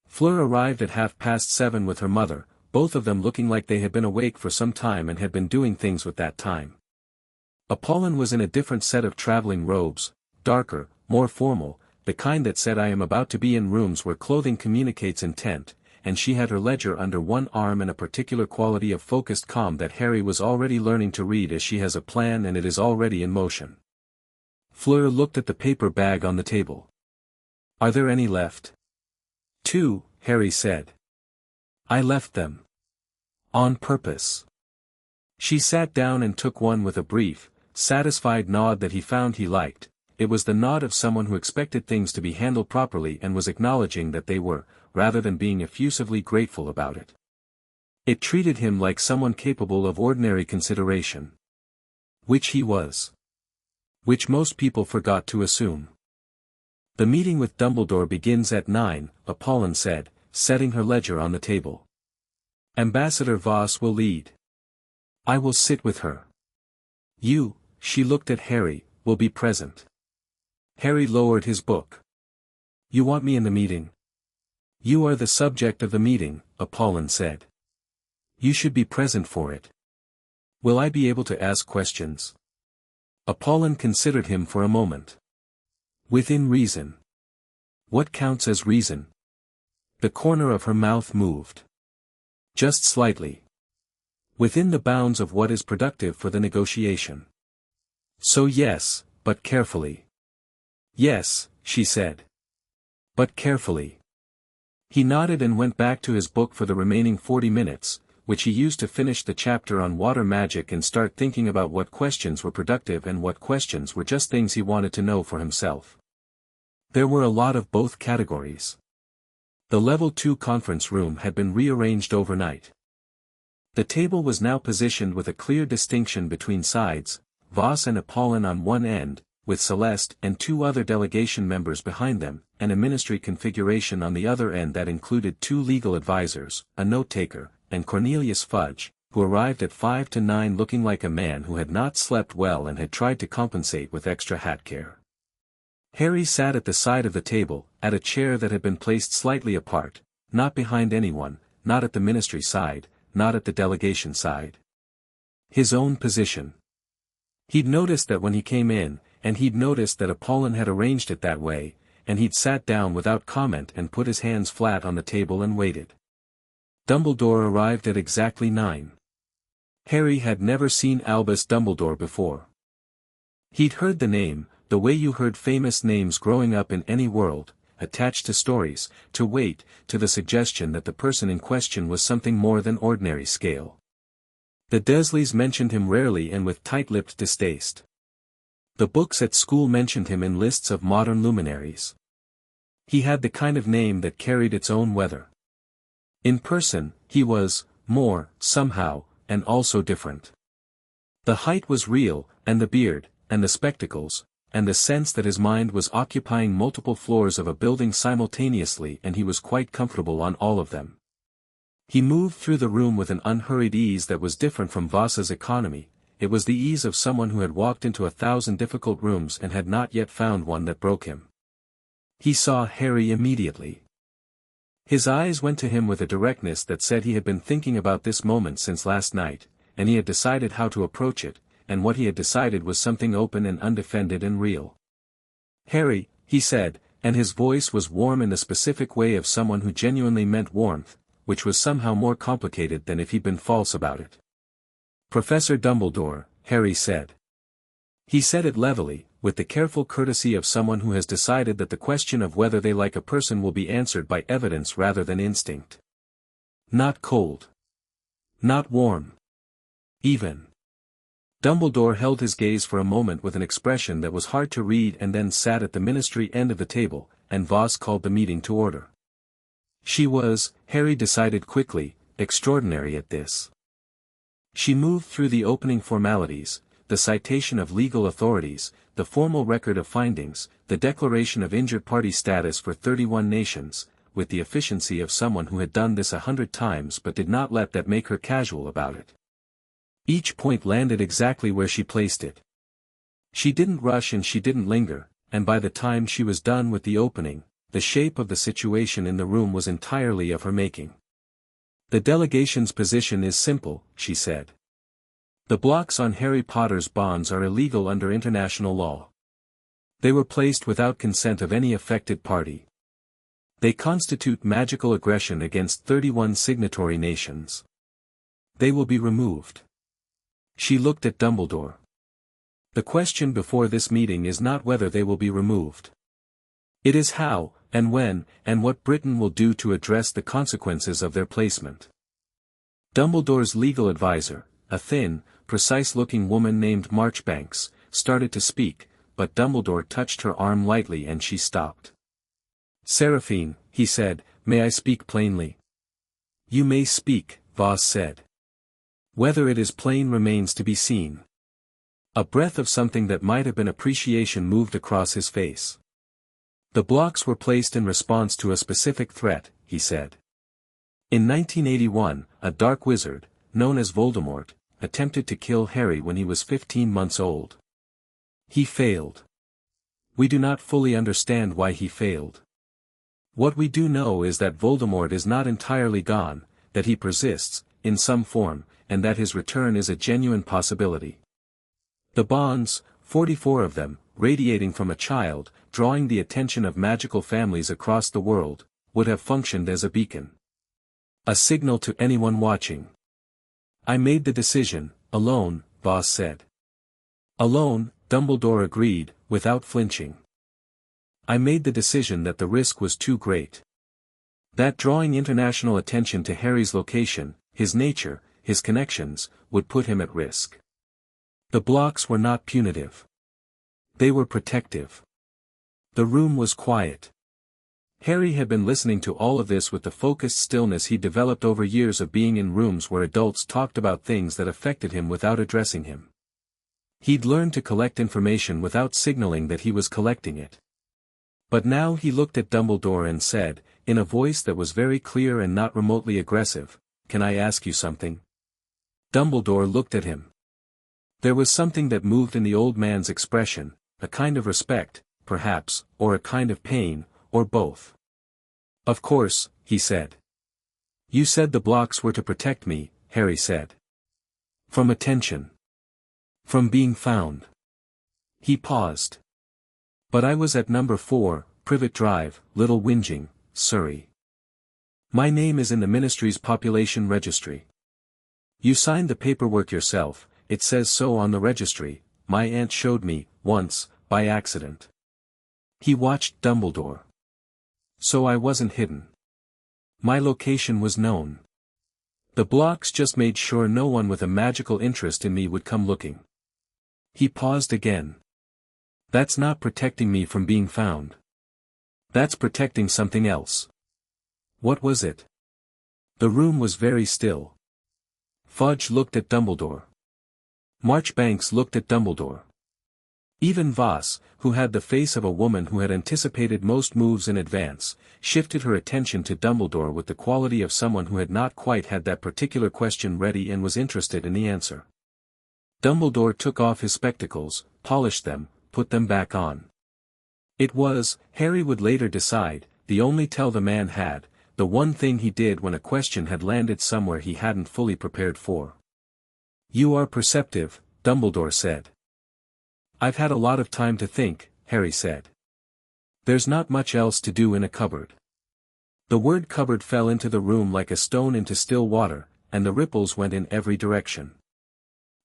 Fleur arrived at 7:30 with her mother, both of them looking like they had been awake for some time and had been doing things with that time. Apollon was in a different set of traveling robes, darker, more formal, the kind that said "I am about to be in rooms where clothing communicates intent," and she had her ledger under one arm and a particular quality of focused calm that Harry was already learning to read as she has a plan and it is already in motion. Fleur looked at the paper bag on the table. "Are there any left?" "2, Harry said. "I left them. On purpose." She sat down and took one with a brief, satisfied nod that he found he liked. It was the nod of someone who expected things to be handled properly and was acknowledging that they were, rather than being effusively grateful about it. It treated him like someone capable of ordinary consideration. Which he was. Which most people forgot to assume. "The meeting with Dumbledore begins at 9, Apollon said, setting her ledger on the table. "Ambassador Voss will lead. I will sit with her. You," she looked at Harry, "will be present." Harry lowered his book. "You want me in the meeting?" "You are the subject of the meeting," Apollon said. "You should be present for it." "Will I be able to ask questions?" Apollon considered him for a moment. "Within reason." "What counts as reason?" The corner of her mouth moved. "Just slightly. Within the bounds of what is productive for the negotiation." "So yes, but carefully." "Yes," she said. "But carefully." He nodded and went back to his book for the remaining 40 minutes, which he used to finish the chapter on water magic and start thinking about what questions were productive and what questions were just things he wanted to know for himself. There were a lot of both categories. The Level 2 conference room had been rearranged overnight. The table was now positioned with a clear distinction between sides, Voss and Apollon on one end, with Celeste and two other delegation members behind them, and a ministry configuration on the other end that included two legal advisors, a note-taker, and Cornelius Fudge, who arrived at 5 to 9 looking like a man who had not slept well and had tried to compensate with extra hat care. Harry sat at the side of the table, at a chair that had been placed slightly apart, not behind anyone, not at the ministry side, not at the delegation side. His own position. He'd noticed that when he came in, and he'd noticed that Apollon had arranged it that way, and he'd sat down without comment and put his hands flat on the table and waited. Dumbledore arrived at exactly 9. Harry had never seen Albus Dumbledore before. He'd heard the name, the way you heard famous names growing up in any world, attached to stories, to weight, to the suggestion that the person in question was something more than ordinary scale. The Dursleys mentioned him rarely and with tight-lipped distaste. The books at school mentioned him in lists of modern luminaries. He had the kind of name that carried its own weather. In person, he was, more, somehow, and also different. The height was real, and the beard, and the spectacles, and the sense that his mind was occupying multiple floors of a building simultaneously, and he was quite comfortable on all of them. He moved through the room with an unhurried ease that was different from Voss's economy. It was the ease of someone who had walked into 1,000 difficult rooms and had not yet found one that broke him. He saw Harry immediately. His eyes went to him with a directness that said he had been thinking about this moment since last night, and he had decided how to approach it, and what he had decided was something open and undefended and real. "Harry," he said, and his voice was warm in the specific way of someone who genuinely meant warmth, which was somehow more complicated than if he'd been false about it. "Professor Dumbledore," Harry said. He said it levelly, with the careful courtesy of someone who has decided that the question of whether they like a person will be answered by evidence rather than instinct. Not cold. Not warm. Even. Dumbledore held his gaze for a moment with an expression that was hard to read and then sat at the ministry end of the table, and Voss called the meeting to order. She was, Harry decided quickly, extraordinary at this. She moved through the opening formalities, the citation of legal authorities, the formal record of findings, the declaration of injured party status for 31 nations, with the efficiency of someone who had done this 100 times but did not let that make her casual about it. Each point landed exactly where she placed it. She didn't rush and she didn't linger, and by the time she was done with the opening, the shape of the situation in the room was entirely of her making. "The delegation's position is simple," she said. "The blocks on Harry Potter's bonds are illegal under international law. They were placed without consent of any affected party. They constitute magical aggression against 31 signatory nations. They will be removed." She looked at Dumbledore. "The question before this meeting is not whether they will be removed. It is how, and when, and what Britain will do to address the consequences of their placement." Dumbledore's legal advisor, a thin, precise-looking woman named Marchbanks, started to speak, but Dumbledore touched her arm lightly and she stopped. "Seraphine," he said, "may I speak plainly?" "You may speak," Voss said. "Whether it is plain remains to be seen." A breath of something that might have been appreciation moved across his face. "The blocks were placed in response to a specific threat," he said. "In 1981, a dark wizard, known as Voldemort, attempted to kill Harry when he was 15 months old. He failed. We do not fully understand why he failed. What we do know is that Voldemort is not entirely gone, that he persists, in some form, and that his return is a genuine possibility. The bonds, 44 of them, radiating from a child, drawing the attention of magical families across the world, would have functioned as a beacon. A signal to anyone watching. I made the decision, alone," Voss said. "Alone," Dumbledore agreed, without flinching. "I made the decision that the risk was too great. That drawing international attention to Harry's location, his nature, his connections, would put him at risk. The blocks were not punitive. They were protective." The room was quiet. Harry had been listening to all of this with the focused stillness he developed over years of being in rooms where adults talked about things that affected him without addressing him. He'd learned to collect information without signaling that he was collecting it. But now he looked at Dumbledore and said, in a voice that was very clear and not remotely aggressive, "Can I ask you something?" Dumbledore looked at him. There was something that moved in the old man's expression, a kind of respect, perhaps, or a kind of pain, or both. "Of course," he said. "You said the blocks were to protect me," Harry said. "From attention. From being found." He paused. "But I was at Number 4, Privet Drive, Little Whinging, Surrey. My name is in the Ministry's population registry. You signed the paperwork yourself, it says so on the registry, my aunt showed me, once, by accident." He watched Dumbledore. "So I wasn't hidden. My location was known. The blocks just made sure no one with a magical interest in me would come looking." He paused again. "That's not protecting me from being found. That's protecting something else." "What was it?" The room was very still. Fudge looked at Dumbledore. Marchbanks looked at Dumbledore. Even Voss, who had the face of a woman who had anticipated most moves in advance, shifted her attention to Dumbledore with the quality of someone who had not quite had that particular question ready and was interested in the answer. Dumbledore took off his spectacles, polished them, put them back on. It was, Harry would later decide, the only tell the man had, the one thing he did when a question had landed somewhere he hadn't fully prepared for. "You are perceptive," Dumbledore said. "I've had a lot of time to think," Harry said. "There's not much else to do in a cupboard." The word cupboard fell into the room like a stone into still water, and the ripples went in every direction.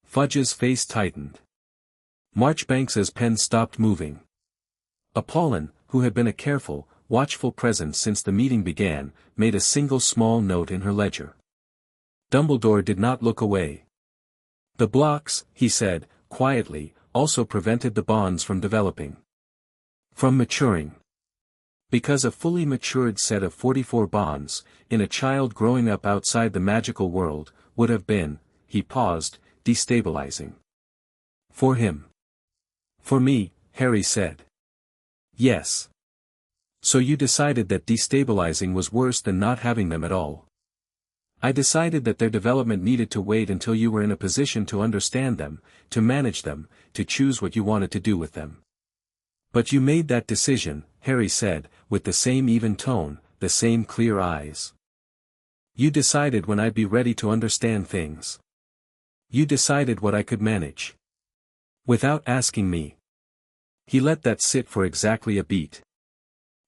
Fudge's face tightened. Marchbanks's pen stopped moving. Apollon, who had been a careful, watchful presence since the meeting began, made a single small note in her ledger. Dumbledore did not look away. "The blocks," he said, quietly, "also prevented the bonds from developing. From maturing. Because a fully matured set of 44 bonds, in a child growing up outside the magical world, would have been," he paused, "destabilizing. For him." "For me," Harry said. "Yes. So you decided that destabilizing was worse than not having them at all." "I decided that their development needed to wait until you were in a position to understand them, to manage them, to choose what you wanted to do with them." "But you made that decision," Harry said, with the same even tone, the same clear eyes. "You decided when I'd be ready to understand things. You decided what I could manage. Without asking me." He let that sit for exactly a beat.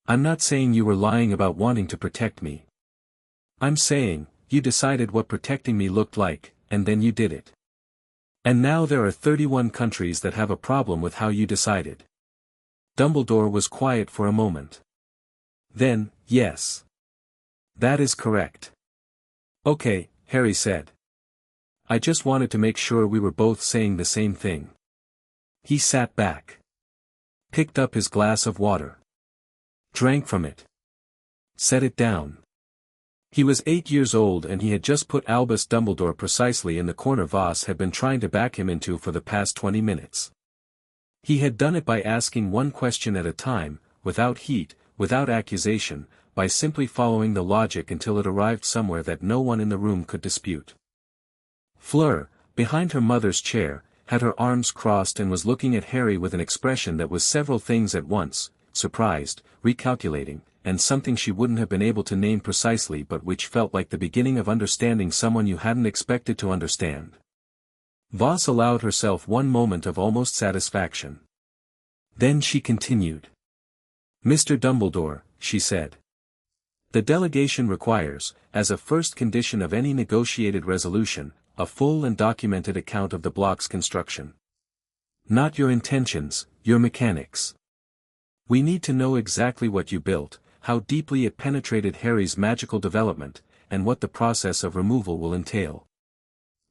"I'm not saying you were lying about wanting to protect me. I'm saying, you decided what protecting me looked like, and then you did it. And now there are 31 countries that have a problem with how you decided." Dumbledore was quiet for a moment. Then, "Yes. That is correct." "Okay," Harry said. "I just wanted to make sure we were both saying the same thing." He sat back. Picked up his glass of water. Drank from it. Set it down. He was 8 years old and he had just put Albus Dumbledore precisely in the corner Voss had been trying to back him into for the past 20 minutes. He had done it by asking one question at a time, without heat, without accusation, by simply following the logic until it arrived somewhere that no one in the room could dispute. Fleur, behind her mother's chair, had her arms crossed and was looking at Harry with an expression that was several things at once, surprised, recalculating, and something she wouldn't have been able to name precisely but which felt like the beginning of understanding someone you hadn't expected to understand. Voss allowed herself one moment of almost satisfaction. Then she continued. "Mr. Dumbledore," she said. "The delegation requires, as a first condition of any negotiated resolution, a full and documented account of the block's construction. Not your intentions, your mechanics. We need to know exactly what you built, how deeply it penetrated Harry's magical development, and what the process of removal will entail."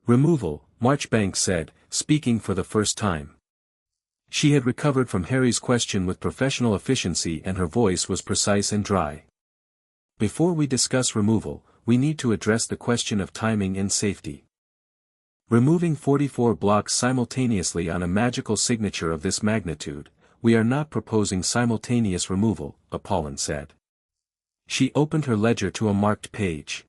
"Removal," Marchbanks said, speaking for the first time. She had recovered from Harry's question with professional efficiency and her voice was precise and dry. "Before we discuss removal, we need to address the question of timing and safety. Removing 44 blocks simultaneously on a magical signature of this magnitude, we are not proposing simultaneous removal, Apollon said. She opened her ledger to a marked page.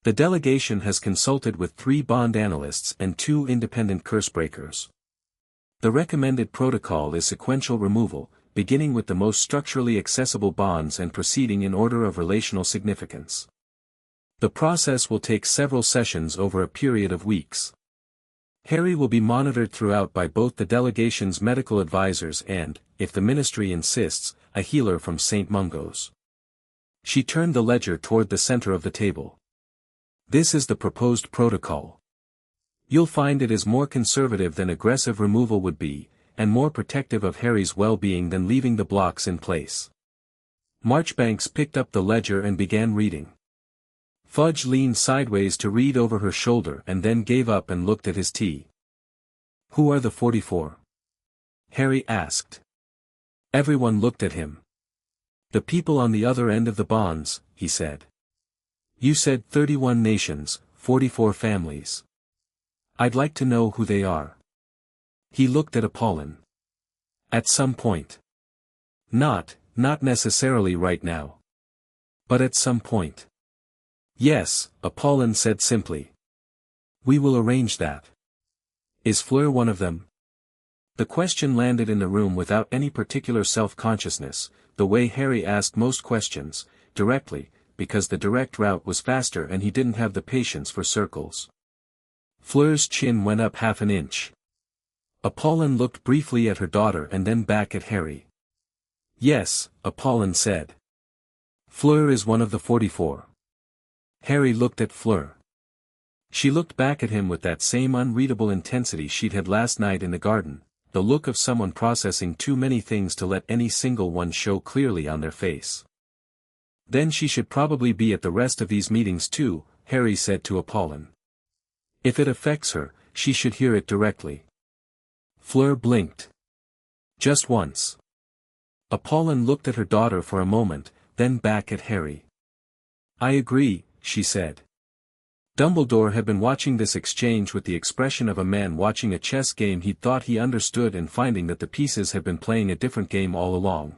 The delegation has consulted with 3 bond analysts and 2 independent curse breakers. The recommended protocol is sequential removal, beginning with the most structurally accessible bonds and proceeding in order of relational significance. The process will take several sessions over a period of weeks. Harry will be monitored throughout by both the delegation's medical advisors and, if the ministry insists, a healer from St. Mungo's. She turned the ledger toward the center of the table. This is the proposed protocol. You'll find it is more conservative than aggressive removal would be, and more protective of Harry's well-being than leaving the blocks in place. Marchbanks picked up the ledger and began reading. Fudge leaned sideways to read over her shoulder and then gave up and looked at his tea. Who are the 44? Harry asked. Everyone looked at him. The people on the other end of the bonds, he said. You said 31 nations, 44 families. I'd like to know who they are. He looked at Apollon. At some point. Not necessarily right now. But at some point. Yes, Apollon said simply. We will arrange that. Is Fleur one of them? The question landed in the room without any particular self-consciousness, the way Harry asked most questions, directly, because the direct route was faster and he didn't have the patience for circles. Fleur's chin went up half an inch. Apollon looked briefly at her daughter and then back at Harry. Yes, Apollon said. Fleur is one of the 44. Harry looked at Fleur. She looked back at him with that same unreadable intensity she'd had last night in the garden, the look of someone processing too many things to let any single one show clearly on their face. Then she should probably be at the rest of these meetings too, Harry said to Apollon. If it affects her, she should hear it directly. Fleur blinked. Just once. Apollon looked at her daughter for a moment, then back at Harry. I agree, she said. Dumbledore had been watching this exchange with the expression of a man watching a chess game he'd thought he understood and finding that the pieces had been playing a different game all along.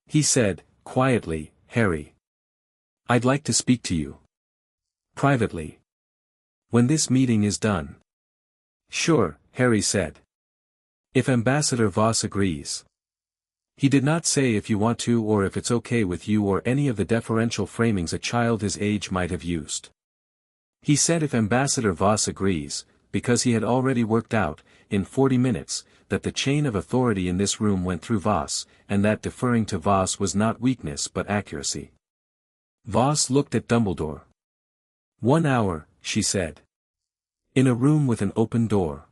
He said, quietly, Harry. I'd like to speak to you. Privately. When this meeting is done. Sure, Harry said. If Ambassador Voss agrees. He did not say if you want to or if it's okay with you or any of the deferential framings a child his age might have used. He said if Ambassador Voss agrees, because he had already worked out, in 40 minutes, that the chain of authority in this room went through Voss, and that deferring to Voss was not weakness but accuracy. Voss looked at Dumbledore. 1 hour, she said. In a room with an open door.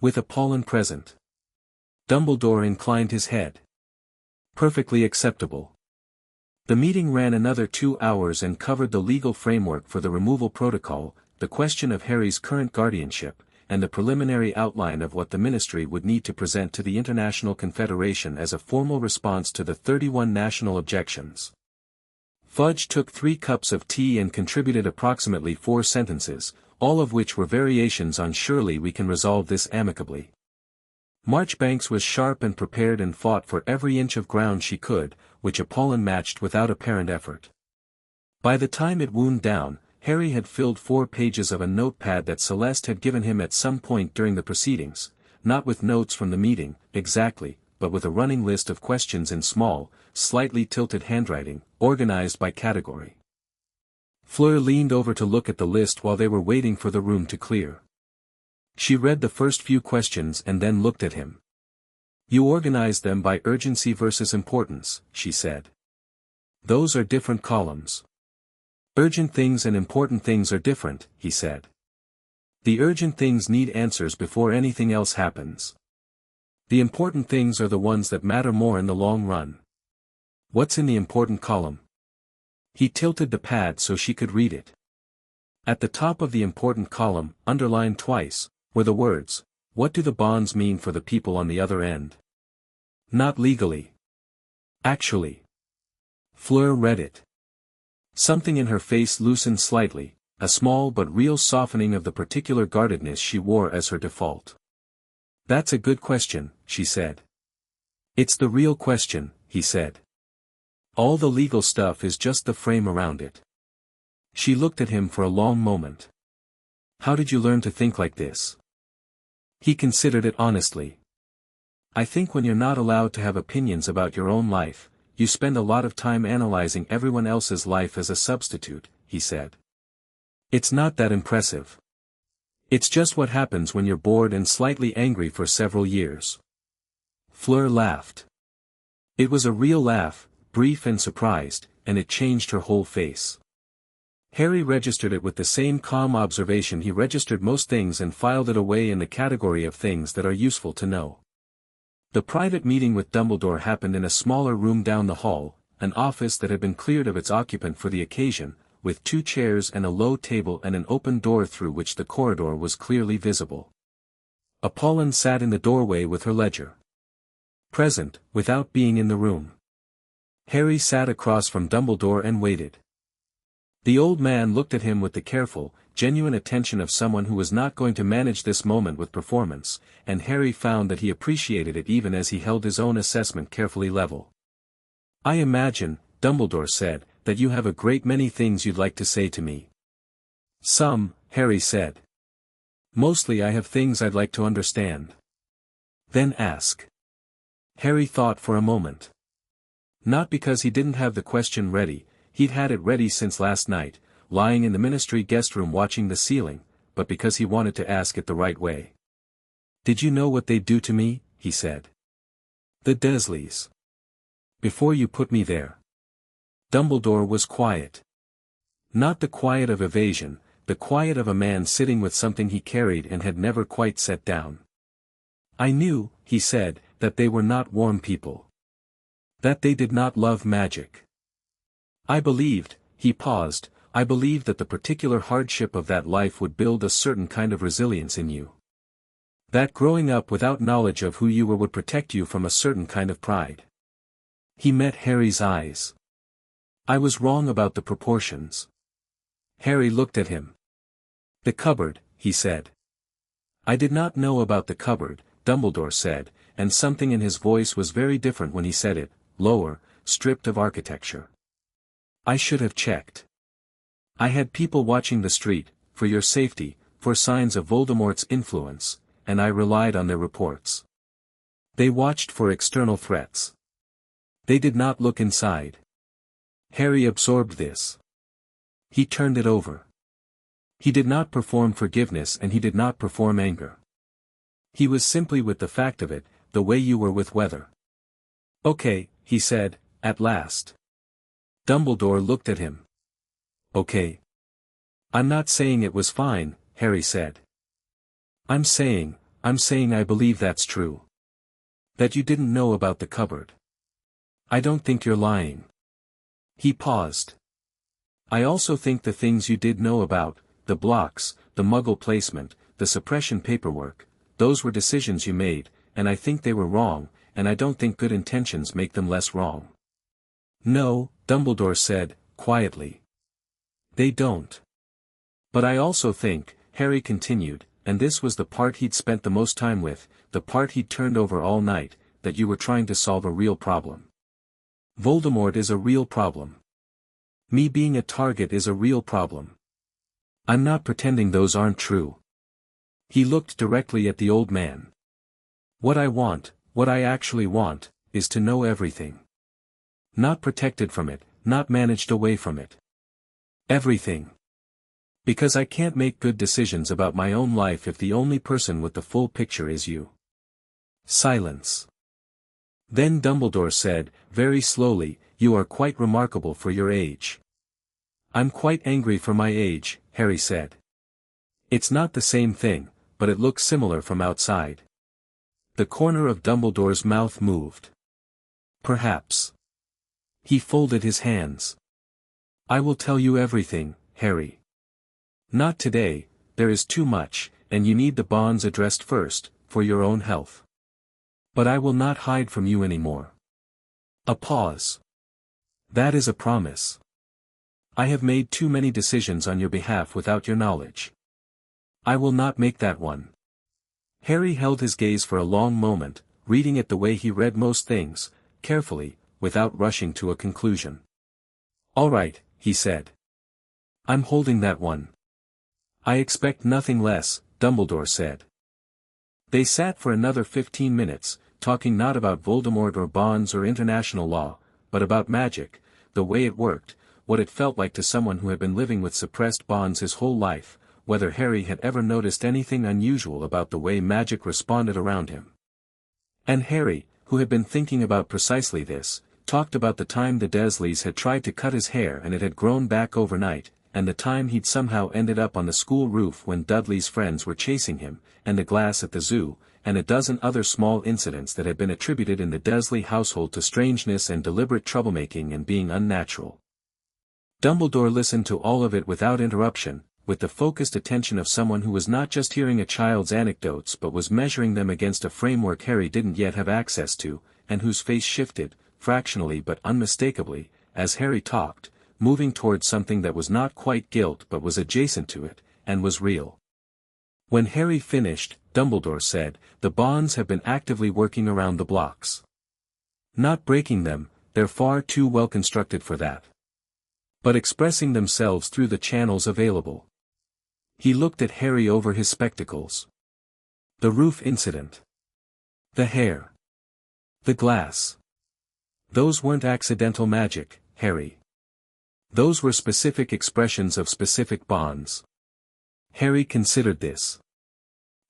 With Apollon present. Dumbledore inclined his head. Perfectly acceptable. The meeting ran another 2 hours and covered the legal framework for the removal protocol, the question of Harry's current guardianship, and the preliminary outline of what the ministry would need to present to the International Confederation as a formal response to the 31 national objections. Fudge took 3 cups of tea and contributed approximately 4 sentences, all of which were variations on surely we can resolve this amicably. Marchbanks was sharp and prepared and fought for every inch of ground she could, which Apollon matched without apparent effort. By the time it wound down, Harry had filled 4 pages of a notepad that Celeste had given him at some point during the proceedings, not with notes from the meeting, exactly, but with a running list of questions in small, slightly tilted handwriting, organized by category. Fleur leaned over to look at the list while they were waiting for the room to clear. She read the first few questions and then looked at him. You organized them by urgency versus importance, she said. Those are different columns. Urgent things and important things are different, he said. The urgent things need answers before anything else happens. The important things are the ones that matter more in the long run. What's in the important column? He tilted the pad so she could read it. At the top of the important column, underlined twice, were the words, what do the bonds mean for the people on the other end? Not legally. Actually. Fleur read it. Something in her face loosened slightly, a small but real softening of the particular guardedness she wore as her default. "That's a good question," she said. "It's the real question," he said. "All the legal stuff is just the frame around it." She looked at him for a long moment. "How did you learn to think like this?" He considered it honestly. "I think when you're not allowed to have opinions about your own life, you spend a lot of time analyzing everyone else's life as a substitute," he said. "It's not that impressive. It's just what happens when you're bored and slightly angry for several years." Fleur laughed. It was a real laugh, brief and surprised, and it changed her whole face. Harry registered it with the same calm observation he registered most things and filed it away in the category of things that are useful to know. The private meeting with Dumbledore happened in a smaller room down the hall, an office that had been cleared of its occupant for the occasion, with 2 chairs and a low table and an open door through which the corridor was clearly visible. Apollon sat in the doorway with her ledger. Present, without being in the room. Harry sat across from Dumbledore and waited. The old man looked at him with the careful, genuine attention of someone who was not going to manage this moment with performance, and Harry found that he appreciated it even as he held his own assessment carefully level. "I imagine," Dumbledore said, "that you have a great many things you'd like to say to me." "Some," Harry said. "Mostly I have things I'd like to understand." "Then ask." Harry thought for a moment. Not because he didn't have the question ready, he'd had it ready since last night, lying in the ministry guest room watching the ceiling, but because he wanted to ask it the right way. "Did you know what they'd do to me?" he said. "The Dursleys. Before you put me there." Dumbledore was quiet. Not the quiet of evasion, the quiet of a man sitting with something he carried and had never quite set down. "I knew," he said, "that they were not warm people. That they did not love magic. I believed," he paused, "I believed that the particular hardship of that life would build a certain kind of resilience in you. That growing up without knowledge of who you were would protect you from a certain kind of pride." He met Harry's eyes. "I was wrong about the proportions." Harry looked at him. "The cupboard," he said. "I did not know about the cupboard," Dumbledore said, and something in his voice was very different when he said it, lower, stripped of architecture. "I should have checked. I had people watching the street, for your safety, for signs of Voldemort's influence, and I relied on their reports. They watched for external threats. They did not look inside." Harry absorbed this. He turned it over. He did not perform forgiveness and he did not perform anger. He was simply with the fact of it, the way you were with weather. "Okay," he said, at last. Dumbledore looked at him. "Okay. I'm not saying it was fine," Harry said. I'm saying I believe that's true. That you didn't know about the cupboard. I don't think you're lying." He paused. "I also think the things you did know about, the blocks, the muggle placement, the suppression paperwork, those were decisions you made, and I think they were wrong, and I don't think good intentions make them less wrong." "No," Dumbledore said, quietly. "They don't. But I also think," Harry continued, and this was the part he'd spent the most time with, the part he'd turned over all night, "that you were trying to solve a real problem. Voldemort is a real problem. Me being a target is a real problem. I'm not pretending those aren't true." He looked directly at the old man. What I actually want, is to know everything. Not protected from it, not managed away from it. Everything. Because I can't make good decisions about my own life if the only person with the full picture is you." Silence. Then Dumbledore said, very slowly, "You are quite remarkable for your age." "I'm quite angry for my age," Harry said. "It's not the same thing, but it looks similar from outside." The corner of Dumbledore's mouth moved. "Perhaps." He folded his hands. "I will tell you everything, Harry. Not today, there is too much, and you need the bonds addressed first, for your own health. But I will not hide from you anymore." A pause. "That is a promise." I have made too many decisions on your behalf without your knowledge. I will not make that one. Harry held his gaze for a long moment, reading it the way he read most things, carefully, without rushing to a conclusion. All right, he said. I'm holding that one. I expect nothing less, Dumbledore said. They sat for another 15 minutes, talking not about Voldemort or bonds or international law, but about magic, the way it worked, what it felt like to someone who had been living with suppressed bonds his whole life, whether Harry had ever noticed anything unusual about the way magic responded around him. And Harry, who had been thinking about precisely this, talked about the time the Dursleys had tried to cut his hair and it had grown back overnight, and the time he'd somehow ended up on the school roof when Dudley's friends were chasing him, and the glass at the zoo, and a dozen other small incidents that had been attributed in the Dursley household to strangeness and deliberate troublemaking and being unnatural. Dumbledore listened to all of it without interruption, with the focused attention of someone who was not just hearing a child's anecdotes but was measuring them against a framework Harry didn't yet have access to, and whose face shifted, fractionally but unmistakably, as Harry talked, moving towards something that was not quite guilt but was adjacent to it, and was real. When Harry finished, Dumbledore said, the bonds have been actively working around the blocks. Not breaking them, they're far too well constructed for that. But expressing themselves through the channels available. He looked at Harry over his spectacles. The roof incident. The hair. The glass. Those weren't accidental magic, Harry. Those were specific expressions of specific bonds. Harry considered this.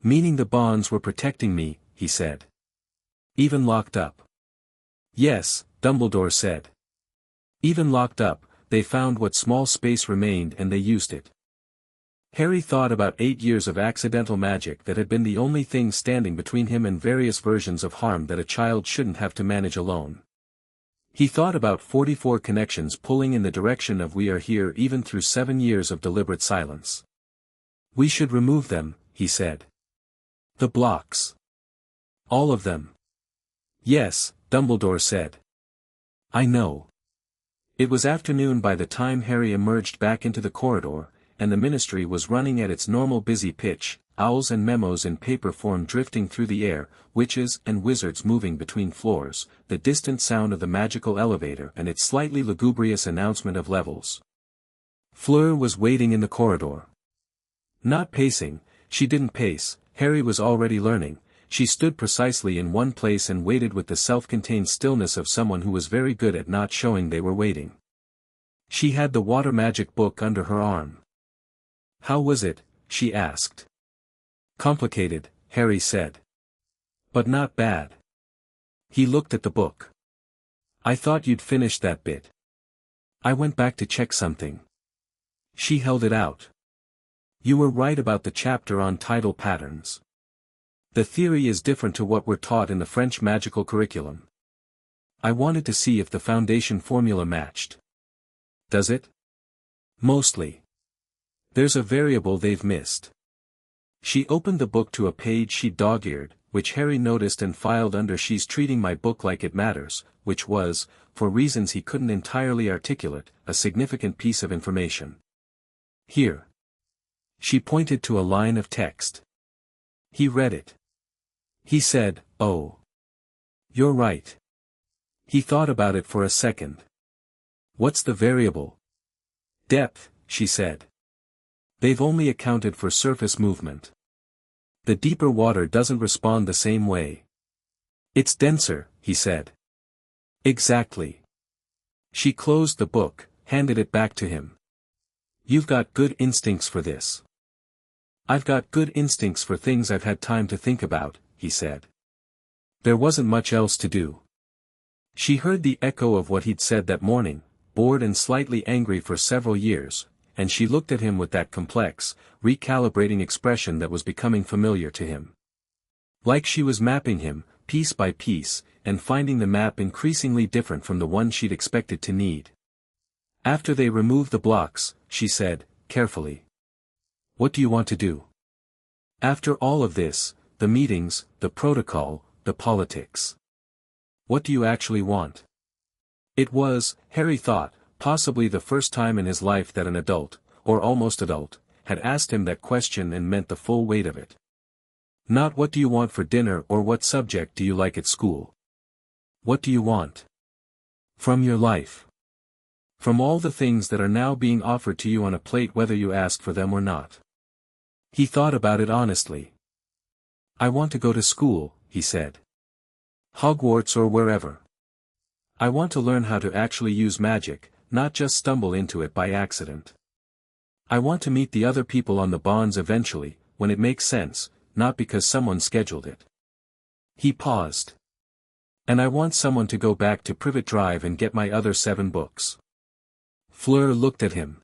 Meaning the bonds were protecting me, he said. Even locked up. Yes, Dumbledore said. Even locked up, they found what small space remained and they used it. Harry thought about 8 years of accidental magic that had been the only thing standing between him and various versions of harm that a child shouldn't have to manage alone. He thought about 44 connections pulling in the direction of we are here even through 7 years of deliberate silence. We should remove them, he said. The blocks. All of them. Yes, Dumbledore said. I know. It was afternoon by the time Harry emerged back into the corridor, and the ministry was running at its normal busy pitch, owls and memos in paper form drifting through the air, witches and wizards moving between floors, the distant sound of the magical elevator and its slightly lugubrious announcement of levels. Fleur was waiting in the corridor. Not pacing, she didn't pace, Harry was already learning, she stood precisely in one place and waited with the self-contained stillness of someone who was very good at not showing they were waiting. She had the water magic book under her arm. How was it? She asked. Complicated, Harry said. But not bad. He looked at the book. I thought you'd finished that bit. I went back to check something. She held it out. You were right about the chapter on tidal patterns. The theory is different to what we're taught in the French magical curriculum. I wanted to see if the foundation formula matched. Does it? Mostly. There's a variable they've missed. She opened the book to a page she'd dog-eared, which Harry noticed and filed under "She's treating my book like it matters," which was, for reasons he couldn't entirely articulate, a significant piece of information. Here. She pointed to a line of text. He read it. He said, "Oh. You're right." He thought about it for a second. What's the variable? Depth, she said. They've only accounted for surface movement. The deeper water doesn't respond the same way. It's denser, he said. Exactly. She closed the book, handed it back to him. You've got good instincts for this. I've got good instincts for things I've had time to think about, he said. There wasn't much else to do. She heard the echo of what he'd said that morning, bored and slightly angry for several years, and she looked at him with that complex, recalibrating expression that was becoming familiar to him. Like she was mapping him, piece by piece, and finding the map increasingly different from the one she'd expected to need. After they removed the blocks, she said, carefully. What do you want to do? After all of this, the meetings, the protocol, the politics. What do you actually want? It was, Harry thought, possibly the first time in his life that an adult, or almost adult, had asked him that question and meant the full weight of it. Not what do you want for dinner or what subject do you like at school. What do you want? From your life. From all the things that are now being offered to you on a plate whether you ask for them or not. He thought about it honestly. I want to go to school, he said. Hogwarts or wherever. I want to learn how to actually use magic, not just stumble into it by accident. I want to meet the other people on the bonds eventually, when it makes sense, not because someone scheduled it. He paused. And I want someone to go back to Privet Drive and get my other 7 books. Fleur looked at him.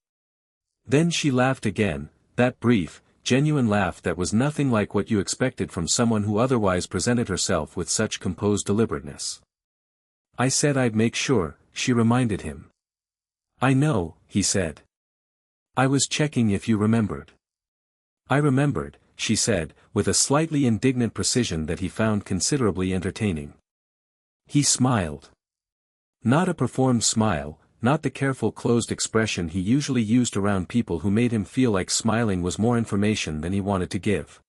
Then she laughed again, that brief, genuine laugh that was nothing like what you expected from someone who otherwise presented herself with such composed deliberateness. I said I'd make sure, she reminded him. I know, he said. I was checking if you remembered. I remembered, she said, with a slightly indignant precision that he found considerably entertaining. He smiled. Not a performed smile, not the careful closed expression he usually used around people who made him feel like smiling was more information than he wanted to give.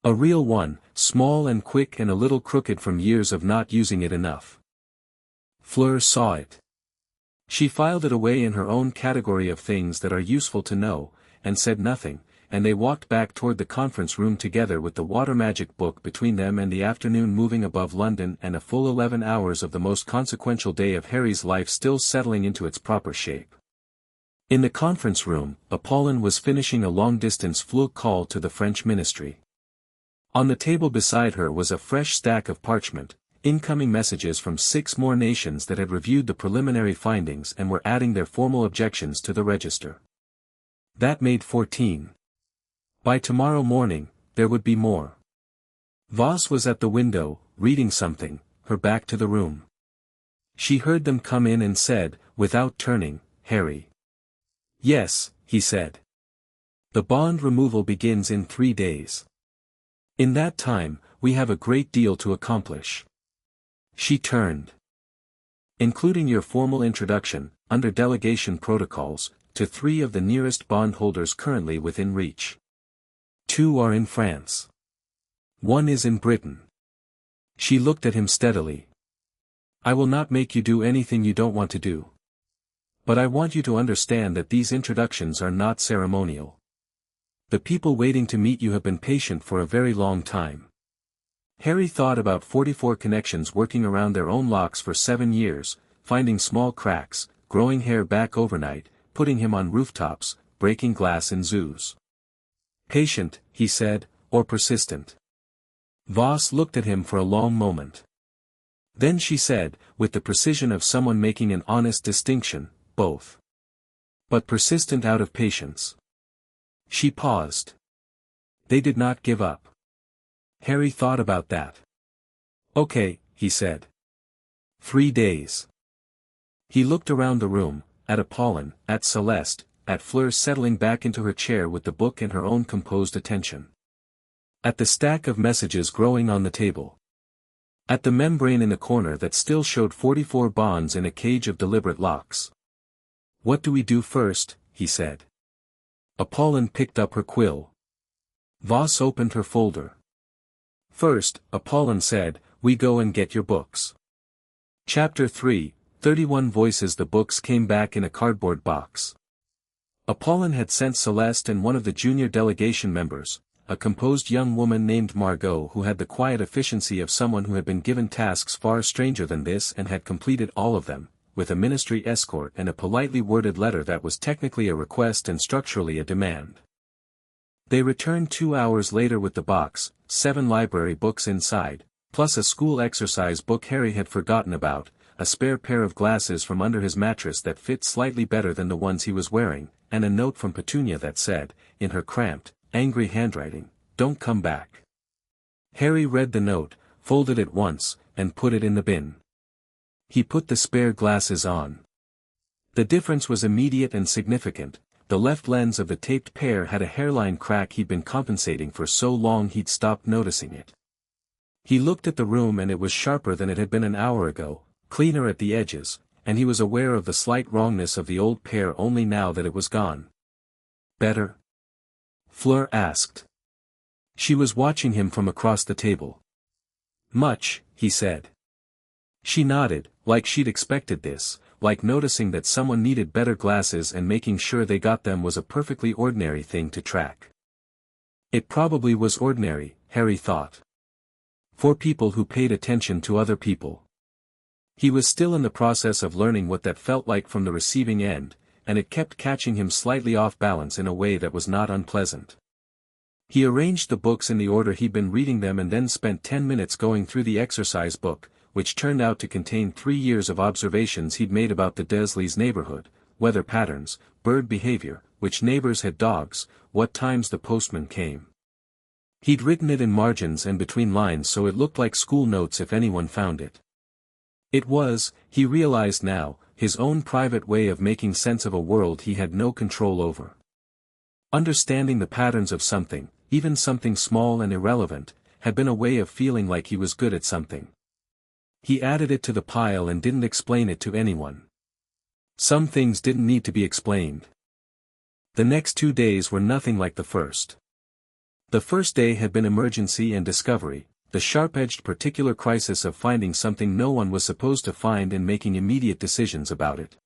A real one, small and quick and a little crooked from years of not using it enough. Fleur saw it. She filed it away in her own category of things that are useful to know, and said nothing, and they walked back toward the conference room together with the water magic book between them and the afternoon moving above London and a full 11 hours of the most consequential day of Harry's life still settling into its proper shape. In the conference room, Apollon was finishing a long-distance fleur call to the French ministry. On the table beside her was a fresh stack of parchment, incoming messages from 6 more nations that had reviewed the preliminary findings and were adding their formal objections to the register. That made 14. By tomorrow morning, there would be more. Voss was at the window, reading something, her back to the room. She heard them come in and said, without turning, Harry. Yes, he said. The bond removal begins in 3 days. In that time, we have a great deal to accomplish. She turned. Including your formal introduction, under delegation protocols, to 3 of the nearest bondholders currently within reach. 2 are in France. 1 is in Britain. She looked at him steadily. I will not make you do anything you don't want to do. But I want you to understand that these introductions are not ceremonial. The people waiting to meet you have been patient for a very long time. Harry thought about 44 connections working around their own locks for 7 years, finding small cracks, growing hair back overnight, putting him on rooftops, breaking glass in zoos. Patient, he said, or persistent? Voss looked at him for a long moment. Then she said, with the precision of someone making an honest distinction, both. But persistent out of patience. She paused. They did not give up. Harry thought about that. Okay, he said. 3 days. He looked around the room, at Apollon, at Celeste, at Fleur settling back into her chair with the book and her own composed attention. At the stack of messages growing on the table. At the membrane in the corner that still showed 44 bonds in a cage of deliberate locks. What do we do first, he said. Apollon picked up her quill. Voss opened her folder. First, Apollon said, we go and get your books. Chapter 3, 31 Voices. The books came back in a cardboard box. Apollon had sent Celeste and one of the junior delegation members, a composed young woman named Margot who had the quiet efficiency of someone who had been given tasks far stranger than this and had completed all of them, with a ministry escort and a politely worded letter that was technically a request and structurally a demand. They returned 2 hours later with the box, 7 library books inside, plus a school exercise book Harry had forgotten about, a spare pair of glasses from under his mattress that fit slightly better than the ones he was wearing, and a note from Petunia that said, in her cramped, angry handwriting, "Don't come back." Harry read the note, folded it once, and put it in the bin. He put the spare glasses on. The difference was immediate and significant. The left lens of the taped pair had a hairline crack he'd been compensating for so long he'd stopped noticing it. He looked at the room and it was sharper than it had been an hour ago, cleaner at the edges, and he was aware of the slight wrongness of the old pair only now that it was gone. "Better?" Fleur asked. She was watching him from across the table. "Much," he said. She nodded, like she'd expected this, like noticing that someone needed better glasses and making sure they got them was a perfectly ordinary thing to track. It probably was ordinary, Harry thought. For people who paid attention to other people. He was still in the process of learning what that felt like from the receiving end, and it kept catching him slightly off balance in a way that was not unpleasant. He arranged the books in the order he'd been reading them and then spent 10 minutes going through the exercise book, which turned out to contain 3 years of observations he'd made about the Dursleys' neighborhood, weather patterns, bird behavior, which neighbors had dogs, what times the postman came. He'd written it in margins and between lines so it looked like school notes if anyone found it. It was, he realized now, his own private way of making sense of a world he had no control over. Understanding the patterns of something, even something small and irrelevant, had been a way of feeling like he was good at something. He added it to the pile and didn't explain it to anyone. Some things didn't need to be explained. The next 2 days were nothing like the first. The first day had been emergency and discovery, the sharp-edged particular crisis of finding something no one was supposed to find and making immediate decisions about it.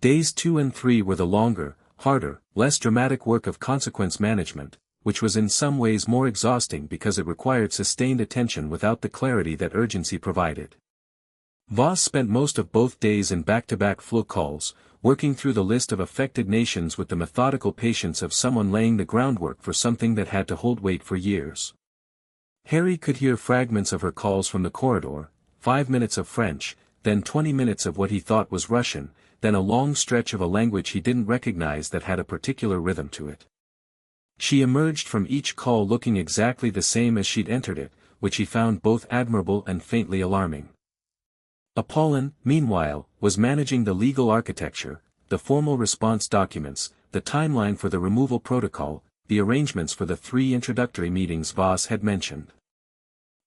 Days 2 and 3 were the longer, harder, less dramatic work of consequence management, which was in some ways more exhausting because it required sustained attention without the clarity that urgency provided. Voss spent most of both days in back-to-back Fleur calls, working through the list of affected nations with the methodical patience of someone laying the groundwork for something that had to hold weight for years. Harry could hear fragments of her calls from the corridor, 5 minutes of French, then 20 minutes of what he thought was Russian, then a long stretch of a language he didn't recognize that had a particular rhythm to it. She emerged from each call looking exactly the same as she'd entered it, which he found both admirable and faintly alarming. Apollon, meanwhile, was managing the legal architecture, the formal response documents, the timeline for the removal protocol, the arrangements for the 3 introductory meetings Voss had mentioned.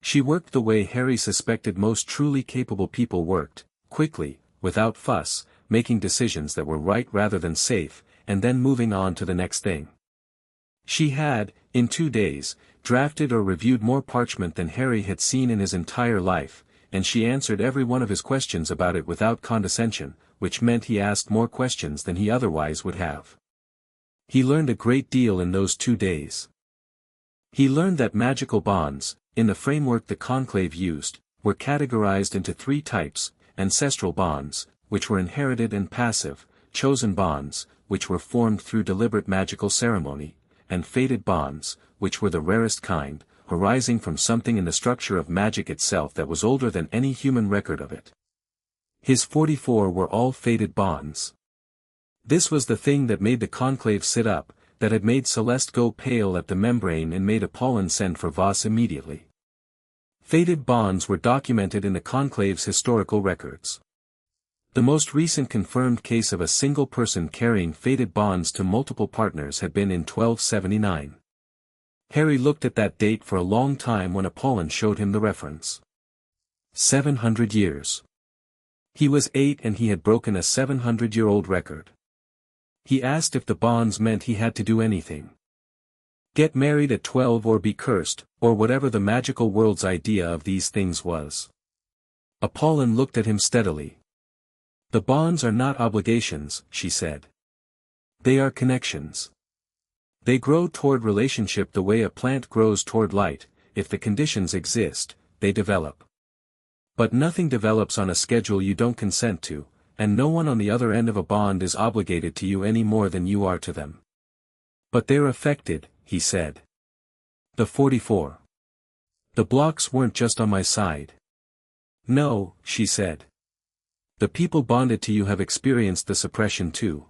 She worked the way Harry suspected most truly capable people worked, quickly, without fuss, making decisions that were right rather than safe, and then moving on to the next thing. She had, in 2 days, drafted or reviewed more parchment than Harry had seen in his entire life, and she answered every one of his questions about it without condescension, which meant he asked more questions than he otherwise would have. He learned a great deal in those 2 days. He learned that magical bonds, in the framework the Conclave used, were categorized into 3 types: ancestral bonds, which were inherited and passive, chosen bonds, which were formed through deliberate magical ceremony, and fated bonds, which were the rarest kind, arising from something in the structure of magic itself that was older than any human record of it. His 44 were all fated bonds. This was the thing that made the Conclave sit up, that had made Celeste go pale at the membrane and made Apollon send for Voss immediately. Fated bonds were documented in the Conclave's historical records. The most recent confirmed case of a single person carrying fated bonds to multiple partners had been in 1279. Harry looked at that date for a long time when Apollon showed him the reference. 700 years. He was 8 and he had broken a 700-year-old record. He asked if the bonds meant he had to do anything. Get married at 12 or be cursed, or whatever the magical world's idea of these things was. Apollon looked at him steadily. The bonds are not obligations, she said. They are connections. They grow toward relationship the way a plant grows toward light. If the conditions exist, they develop. But nothing develops on a schedule you don't consent to, and no one on the other end of a bond is obligated to you any more than you are to them. But they're affected, he said. The 44. The blocks weren't just on my side. No, she said. The people bonded to you have experienced the suppression too.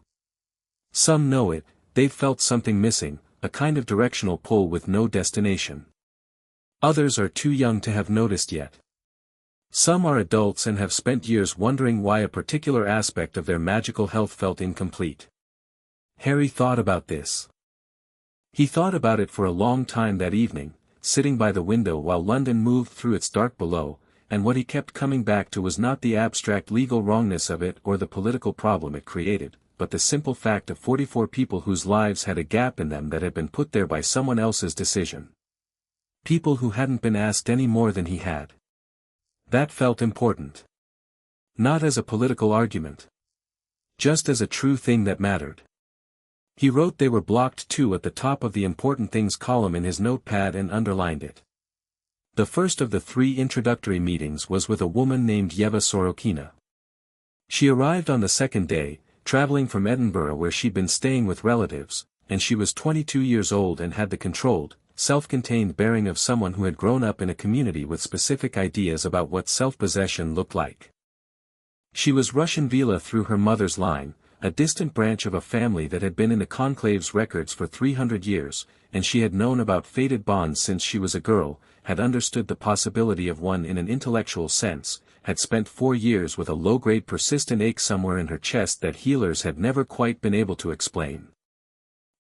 Some know it, they've felt something missing, a kind of directional pull with no destination. Others are too young to have noticed yet. Some are adults and have spent years wondering why a particular aspect of their magical health felt incomplete. Harry thought about this. He thought about it for a long time that evening, sitting by the window while London moved through its dark below, and what he kept coming back to was not the abstract legal wrongness of it or the political problem it created, but the simple fact of 44 people whose lives had a gap in them that had been put there by someone else's decision. People who hadn't been asked any more than he had. That felt important. Not as a political argument. Just as a true thing that mattered. He wrote they were blocked too at the top of the important things column in his notepad and underlined it. The first of the 3 introductory meetings was with a woman named Veela Sorokina. She arrived on the second day, traveling from Edinburgh where she'd been staying with relatives, and she was 22 years old and had the controlled, self-contained bearing of someone who had grown up in a community with specific ideas about what self-possession looked like. She was Russian Veela through her mother's line, a distant branch of a family that had been in the Conclave's records for 300 years, and she had known about fated bonds since she was a girl, had understood the possibility of one in an intellectual sense, had spent 4 years with a low-grade persistent ache somewhere in her chest that healers had never quite been able to explain.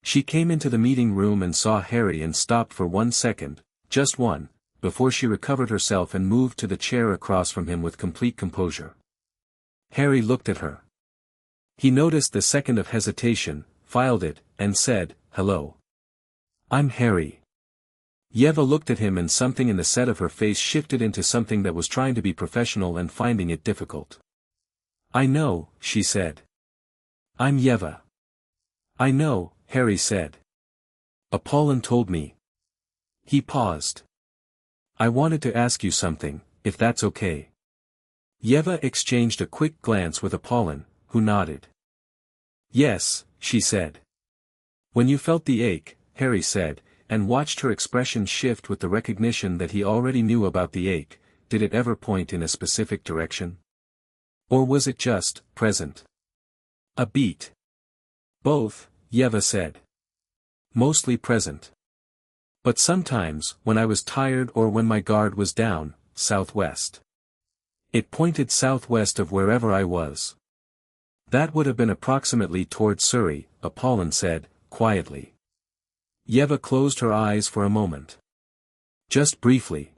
She came into the meeting room and saw Harry and stopped for 1 second, just one, before she recovered herself and moved to the chair across from him with complete composure. Harry looked at her. He noticed the second of hesitation, filed it, and said, "Hello. I'm Harry." Veela looked at him and something in the set of her face shifted into something that was trying to be professional and finding it difficult. "I know," she said. "I'm Veela." "I know," Harry said. "Apollon told me." He paused. "I wanted to ask you something, if that's okay." Veela exchanged a quick glance with Apollon, who nodded. "Yes," she said. "When you felt the ache," Harry said, and watched her expression shift with the recognition that he already knew about the ache, did it ever point in a specific direction? Or was it just, present? A beat? Both, Veela said. Mostly present. But sometimes, when I was tired or when my guard was down, southwest. It pointed southwest of wherever I was. That would have been approximately towards Surrey, Apollon said, quietly. Veela closed her eyes for a moment. Just briefly.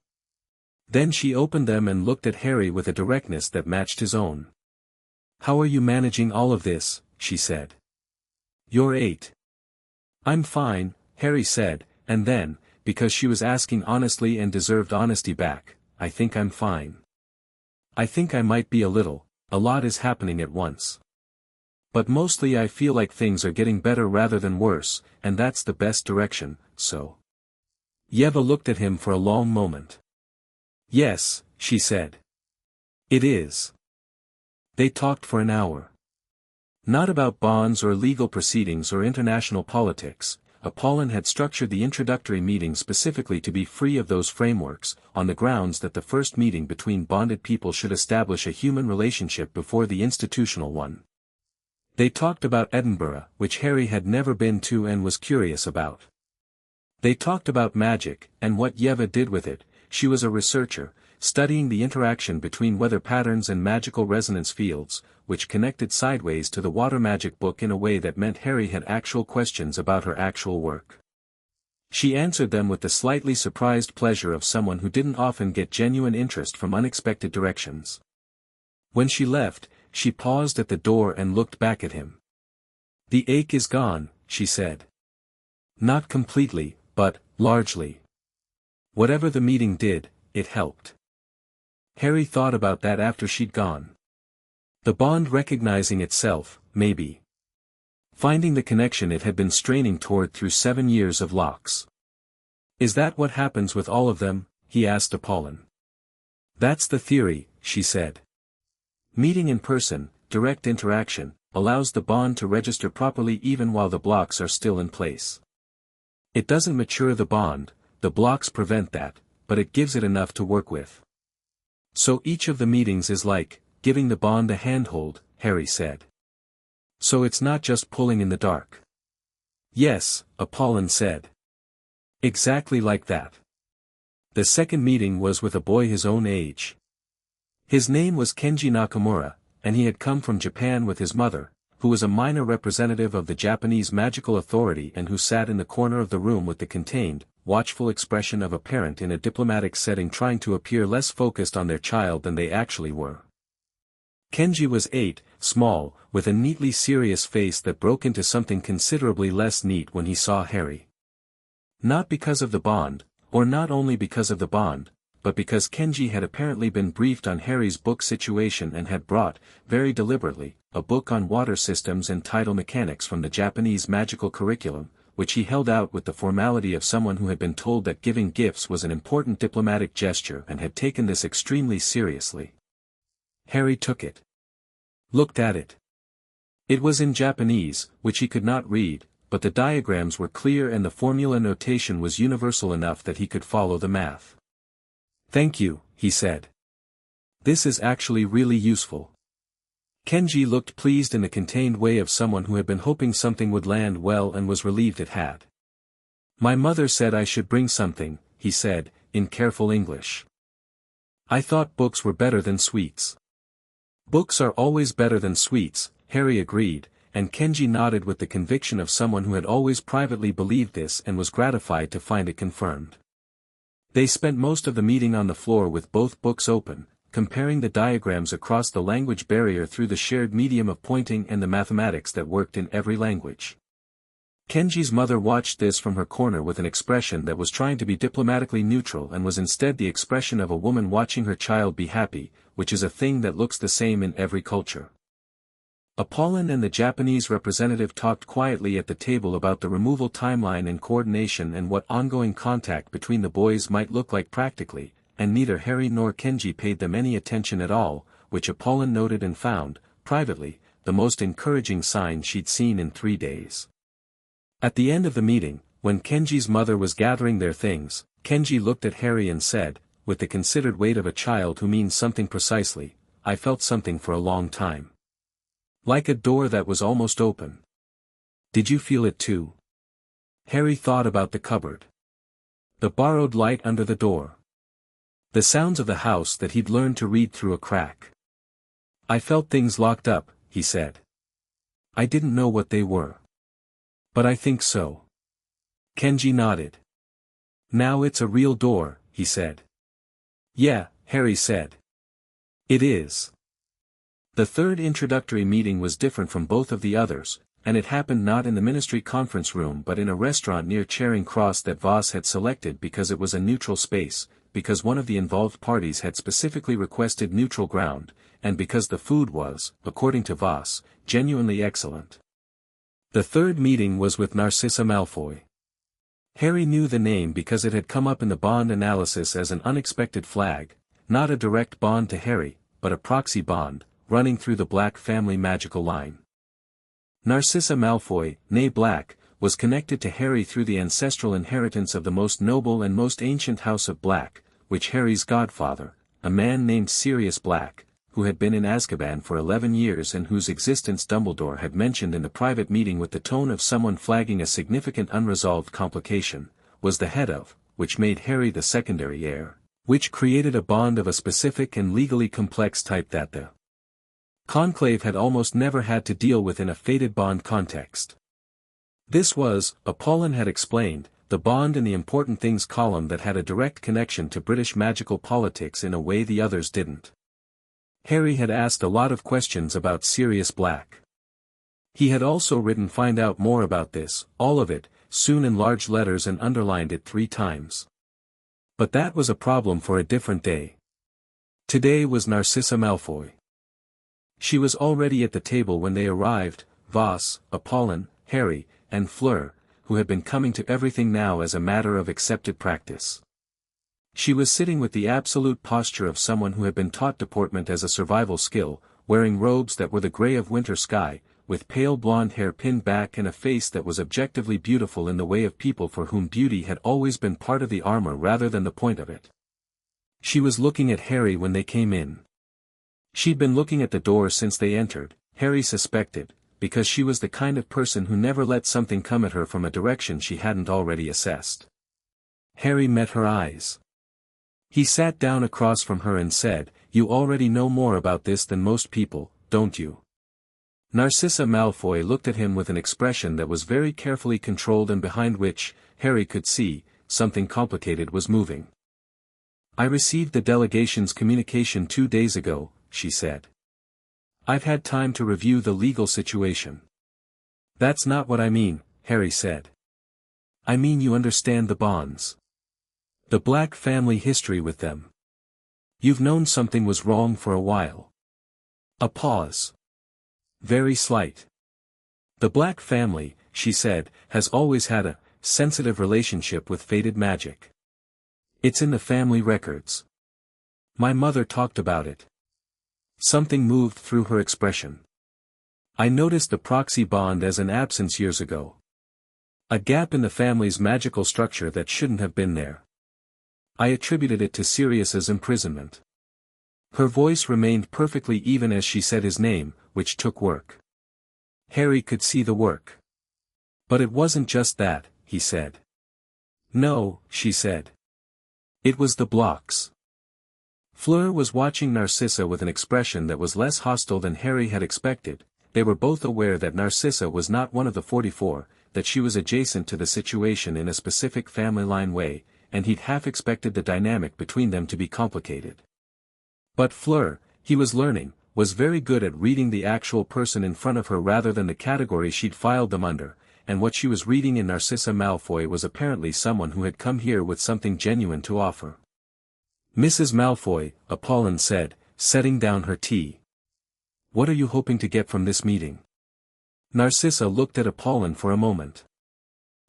Then she opened them and looked at Harry with a directness that matched his own. "How are you managing all of this?" she said. "You're 8. "I'm fine," Harry said, and then, because she was asking honestly and deserved honesty back, "I think I'm fine. I think I might be a lot is happening at once. But mostly I feel like things are getting better rather than worse, and that's the best direction, so." Veela looked at him for a long moment. "Yes," she said. "It is." They talked for an hour. Not about bonds or legal proceedings or international politics. Apollon had structured the introductory meeting specifically to be free of those frameworks, on the grounds that the first meeting between bonded people should establish a human relationship before the institutional one. They talked about Edinburgh, which Harry had never been to and was curious about. They talked about magic, and what Veela did with it. She was a researcher, studying the interaction between weather patterns and magical resonance fields, which connected sideways to the water magic book in a way that meant Harry had actual questions about her actual work. She answered them with the slightly surprised pleasure of someone who didn't often get genuine interest from unexpected directions. When she left, she paused at the door and looked back at him. "The ache is gone," she said. "Not completely, but, largely. Whatever the meeting did, it helped." Harry thought about that after she'd gone. The bond recognizing itself, maybe. Finding the connection it had been straining toward through 7 years of locks. "Is that what happens with all of them?" he asked Apollon. "That's the theory," she said. Meeting in person, direct interaction, allows the bond to register properly even while the blocks are still in place. It doesn't mature the bond, the blocks prevent that, but it gives it enough to work with. "So each of the meetings is like giving the bond a handhold," Harry said. "So it's not just pulling in the dark." "Yes," Apollon said. "Exactly like that." The second meeting was with a boy his own age. His name was Kenji Nakamura, and he had come from Japan with his mother, who was a minor representative of the Japanese magical authority and who sat in the corner of the room with the contained, watchful expression of a parent in a diplomatic setting trying to appear less focused on their child than they actually were. Kenji was 8, small, with a neatly serious face that broke into something considerably less neat when he saw Harry. Not because of the bond, or not only because of the bond, but because Kenji had apparently been briefed on Harry's book situation and had brought, very deliberately, a book on water systems and tidal mechanics from the Japanese magical curriculum, which he held out with the formality of someone who had been told that giving gifts was an important diplomatic gesture and had taken this extremely seriously. Harry took it. Looked at it. It was in Japanese, which he could not read, but the diagrams were clear and the formula notation was universal enough that he could follow the math. "Thank you," he said. "This is actually really useful." Kenji looked pleased in the contained way of someone who had been hoping something would land well and was relieved it had. "My mother said I should bring something," he said, in careful English. "I thought books were better than sweets." "Books are always better than sweets," Harry agreed, and Kenji nodded with the conviction of someone who had always privately believed this and was gratified to find it confirmed. They spent most of the meeting on the floor with both books open, comparing the diagrams across the language barrier through the shared medium of pointing and the mathematics that worked in every language. Kenji's mother watched this from her corner with an expression that was trying to be diplomatically neutral and was instead the expression of a woman watching her child be happy, which is a thing that looks the same in every culture. Apollon and the Japanese representative talked quietly at the table about the removal timeline and coordination and what ongoing contact between the boys might look like practically, and neither Harry nor Kenji paid them any attention at all, which Apollon noted and found, privately, the most encouraging sign she'd seen in 3 days. At the end of the meeting, when Kenji's mother was gathering their things, Kenji looked at Harry and said, with the considered weight of a child who means something precisely, "I felt something for a long time. Like a door that was almost open." "Did you feel it too?" Harry thought about the cupboard. The borrowed light under the door. The sounds of the house that he'd learned to read through a crack. "I felt things locked up," he said. "I didn't know what they were. But I think so." Kenji nodded. "Now it's a real door," he said. "Yeah," Harry said. "It is." The third introductory meeting was different from both of the others, and it happened not in the ministry conference room but in a restaurant near Charing Cross that Voss had selected because it was a neutral space, because one of the involved parties had specifically requested neutral ground, and because the food was, according to Voss, genuinely excellent. The third meeting was with Narcissa Malfoy. Harry knew the name because it had come up in the bond analysis as an unexpected flag, not a direct bond to Harry, but a proxy bond, running through the Black family magical line. Narcissa Malfoy, née Black, was connected to Harry through the ancestral inheritance of the most noble and most ancient house of Black, which Harry's godfather, a man named Sirius Black, who had been in Azkaban for 11 years and whose existence Dumbledore had mentioned in the private meeting with the tone of someone flagging a significant unresolved complication, was the head of, which made Harry the secondary heir, which created a bond of a specific and legally complex type that the Conclave had almost never had to deal with in a fated bond context. This was, Apollon had explained, the bond in the important things column that had a direct connection to British magical politics in a way the others didn't. Harry had asked a lot of questions about Sirius Black. He had also written find out more about this, all of it, soon in large letters and underlined it 3 times. But that was a problem for a different day. Today was Narcissa Malfoy. She was already at the table when they arrived, Voss, Apollon, Harry, and Fleur, who had been coming to everything now as a matter of accepted practice. She was sitting with the absolute posture of someone who had been taught deportment as a survival skill, wearing robes that were the grey of winter sky, with pale blonde hair pinned back and a face that was objectively beautiful in the way of people for whom beauty had always been part of the armor rather than the point of it. She was looking at Harry when they came in. She'd been looking at the door since they entered, Harry suspected, because she was the kind of person who never let something come at her from a direction she hadn't already assessed. Harry met her eyes. He sat down across from her and said, "You already know more about this than most people, don't you?" Narcissa Malfoy looked at him with an expression that was very carefully controlled and behind which, Harry could see, something complicated was moving. "I received the delegation's communication 2 days ago," she said. "I've had time to review the legal situation." "That's not what I mean," Harry said. "I mean you understand the bonds. The Black family history with them. You've known something was wrong for a while." A pause. Very slight. "The Black family," she said, "has always had a sensitive relationship with fated magic. It's in the family records. My mother talked about it." Something moved through her expression. "I noticed the proxy bond as an absence years ago. A gap in the family's magical structure that shouldn't have been there. I attributed it to Sirius's imprisonment." Her voice remained perfectly even as she said his name, which took work. Harry could see the work. "But it wasn't just that," he said. "No," she said. "It was the blocks." Fleur was watching Narcissa with an expression that was less hostile than Harry had expected. They were both aware that Narcissa was not one of the 44, that she was adjacent to the situation in a specific family line way, and he'd half expected the dynamic between them to be complicated. But Fleur, he was learning, was very good at reading the actual person in front of her rather than the category she'd filed them under, and what she was reading in Narcissa Malfoy was apparently someone who had come here with something genuine to offer. "Mrs. Malfoy," Apollon said, setting down her tea. "What are you hoping to get from this meeting?" Narcissa looked at Apollon for a moment.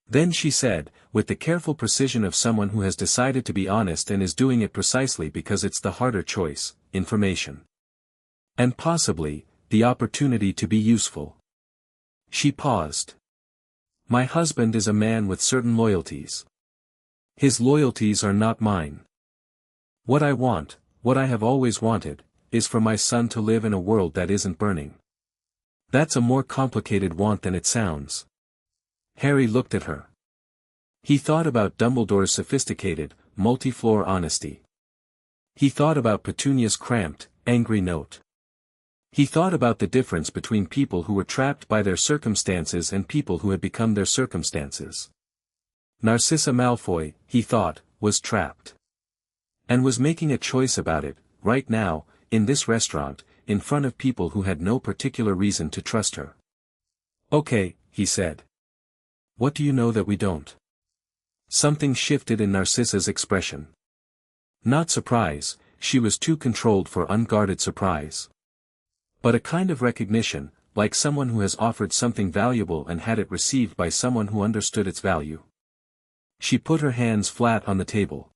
Then she said, with the careful precision of someone who has decided to be honest and is doing it precisely because it's the harder choice, "Information. And possibly, the opportunity to be useful." She paused. "My husband is a man with certain loyalties. His loyalties are not mine. What I want, what I have always wanted, is for my son to live in a world that isn't burning. That's a more complicated want than it sounds." Harry looked at her. He thought about Dumbledore's sophisticated, multi-floor honesty. He thought about Petunia's cramped, angry note. He thought about the difference between people who were trapped by their circumstances and people who had become their circumstances. Narcissa Malfoy, he thought, was trapped. And was making a choice about it, right now, in this restaurant, in front of people who had no particular reason to trust her. "Okay," he said. "What do you know that we don't?" Something shifted in Narcissa's expression. Not surprise, she was too controlled for unguarded surprise. But a kind of recognition, like someone who has offered something valuable and had it received by someone who understood its value. She put her hands flat on the table.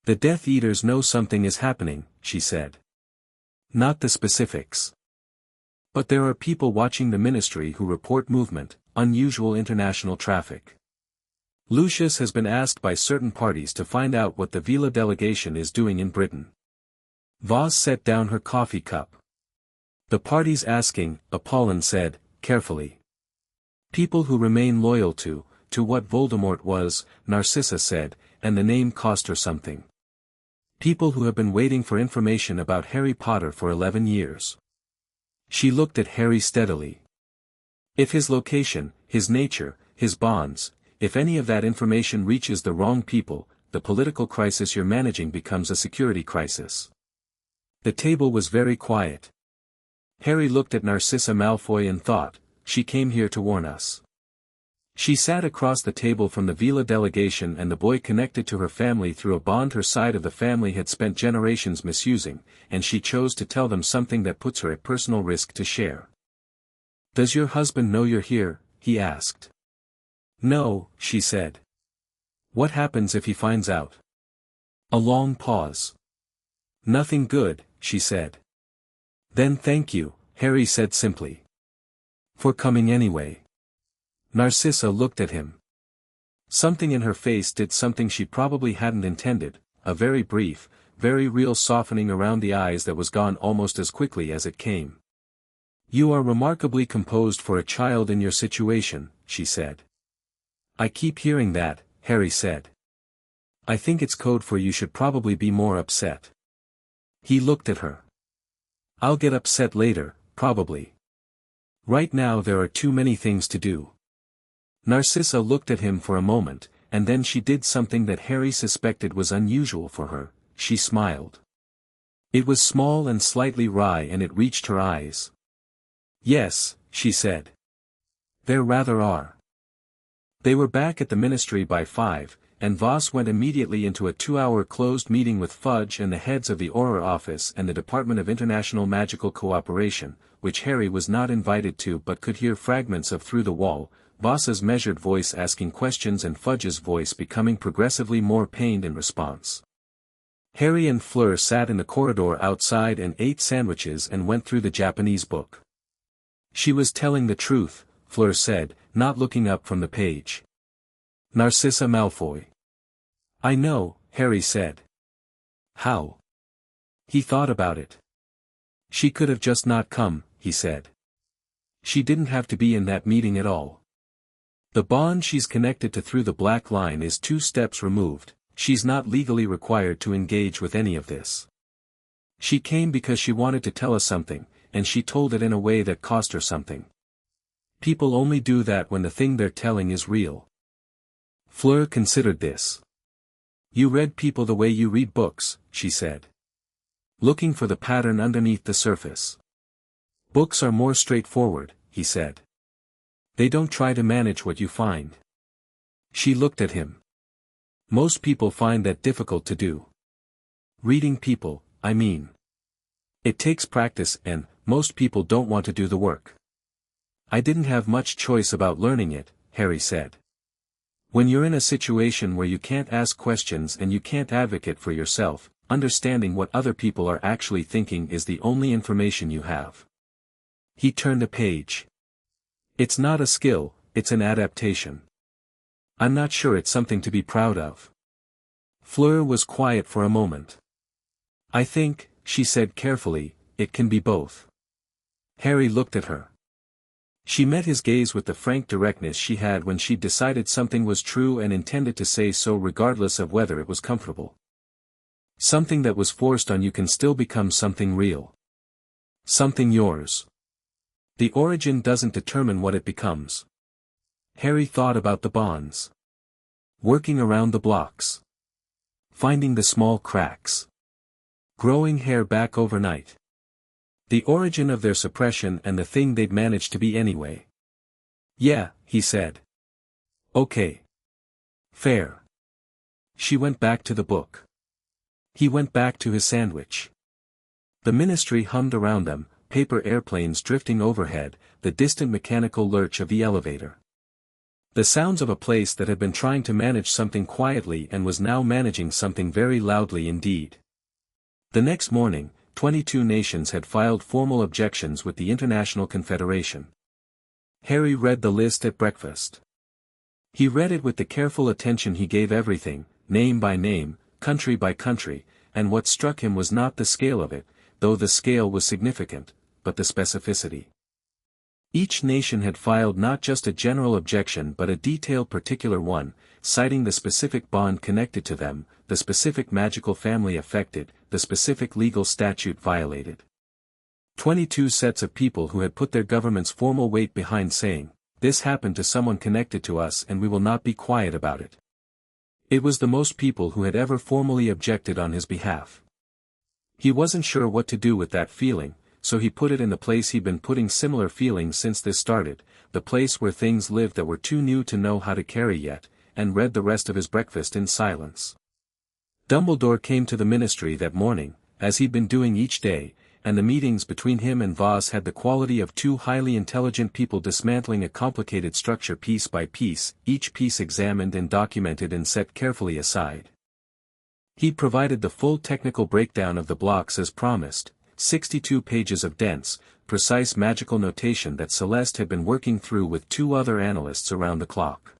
"The Death Eaters know something is happening," she said. "Not the specifics. But there are people watching the ministry who report movement, unusual international traffic. Lucius has been asked by certain parties to find out what the Veela Delegation is doing in Britain." Vaz set down her coffee cup. "The parties asking," Apollon said, carefully. "People who remain loyal to what Voldemort was," Narcissa said, and the name cost her something. "People who have been waiting for information about Harry Potter for 11 years. She looked at Harry steadily. "If his location, his nature, his bonds, if any of that information reaches the wrong people, the political crisis you're managing becomes a security crisis." The table was very quiet. Harry looked at Narcissa Malfoy and thought, she came here to warn us. She sat across the table from the Veela delegation and the boy connected to her family through a bond her side of the family had spent generations misusing, and she chose to tell them something that puts her at personal risk to share. "Does your husband know you're here?" he asked. "No," she said. "What happens if he finds out?" A long pause. "Nothing good," she said. "Then thank you," Harry said simply. "For coming anyway." Narcissa looked at him. Something in her face did something she probably hadn't intended, a very brief, very real softening around the eyes that was gone almost as quickly as it came. "You are remarkably composed for a child in your situation," she said. "I keep hearing that," Harry said. "I think it's code for you should probably be more upset." He looked at her. "I'll get upset later, probably. Right now there are too many things to do. Narcissa looked at him for a moment, and then she did something that Harry suspected was unusual for her. She smiled. It was small and slightly wry and it reached her eyes. Yes, she said. There rather are. They were back at the ministry by 5, and Voss went immediately into a 2-hour closed meeting with Fudge and the heads of the Auror office and the Department of International Magical Cooperation, which Harry was not invited to but could hear fragments of through the wall, Voss's measured voice asking questions and Fudge's voice becoming progressively more pained in response. Harry and Fleur sat in the corridor outside and ate sandwiches and went through the Japanese book. She was telling the truth, Fleur said, not looking up from the page. Narcissa Malfoy. I know, Harry said. How? He thought about it. She could have just not come, he said. She didn't have to be in that meeting at all. The bond she's connected to through the black line is 2 steps removed, she's not legally required to engage with any of this. She came because she wanted to tell us something, and she told it in a way that cost her something. People only do that when the thing they're telling is real. Fleur considered this. You read people the way you read books, she said. Looking for the pattern underneath the surface. Books are more straightforward, he said. They don't try to manage what you find. She looked at him. Most people find that difficult to do. Reading people, I mean. It takes practice and, most people don't want to do the work. I didn't have much choice about learning it, Harry said. When you're in a situation where you can't ask questions and you can't advocate for yourself, understanding what other people are actually thinking is the only information you have. He turned a page. It's not a skill, it's an adaptation. I'm not sure it's something to be proud of. Fleur was quiet for a moment. I think, she said carefully, it can be both. Harry looked at her. She met his gaze with the frank directness she had when she'd decided something was true and intended to say so regardless of whether it was comfortable. Something that was forced on you can still become something real. Something yours. The origin doesn't determine what it becomes. Harry thought about the bonds. Working around the blocks. Finding the small cracks. Growing hair back overnight. The origin of their suppression and the thing they'd managed to be anyway. Yeah, he said. Okay. Fair. She went back to the book. He went back to his sandwich. The ministry hummed around them, paper airplanes drifting overhead, the distant mechanical lurch of the elevator. The sounds of a place that had been trying to manage something quietly and was now managing something very loudly indeed. The next morning, 22 nations had filed formal objections with the International Confederation. Harry read the list at breakfast. He read it with the careful attention he gave everything, name by name, country by country, and what struck him was not the scale of it, though the scale was significant, but the specificity. Each nation had filed not just a general objection but a detailed particular one, citing the specific bond connected to them, the specific magical family affected, the specific legal statute violated. 22 sets of people who had put their government's formal weight behind saying, this happened to someone connected to us and we will not be quiet about it. It was the most people who had ever formally objected on his behalf. He wasn't sure what to do with that feeling, so he put it in the place he'd been putting similar feelings since this started, the place where things lived that were too new to know how to carry yet, and read the rest of his breakfast in silence. Dumbledore came to the ministry that morning, as he'd been doing each day, and the meetings between him and Voss had the quality of two highly intelligent people dismantling a complicated structure piece by piece, each piece examined and documented and set carefully aside. He provided the full technical breakdown of the blocks as promised, 62 pages of dense, precise magical notation that Celeste had been working through with 2 other analysts around the clock.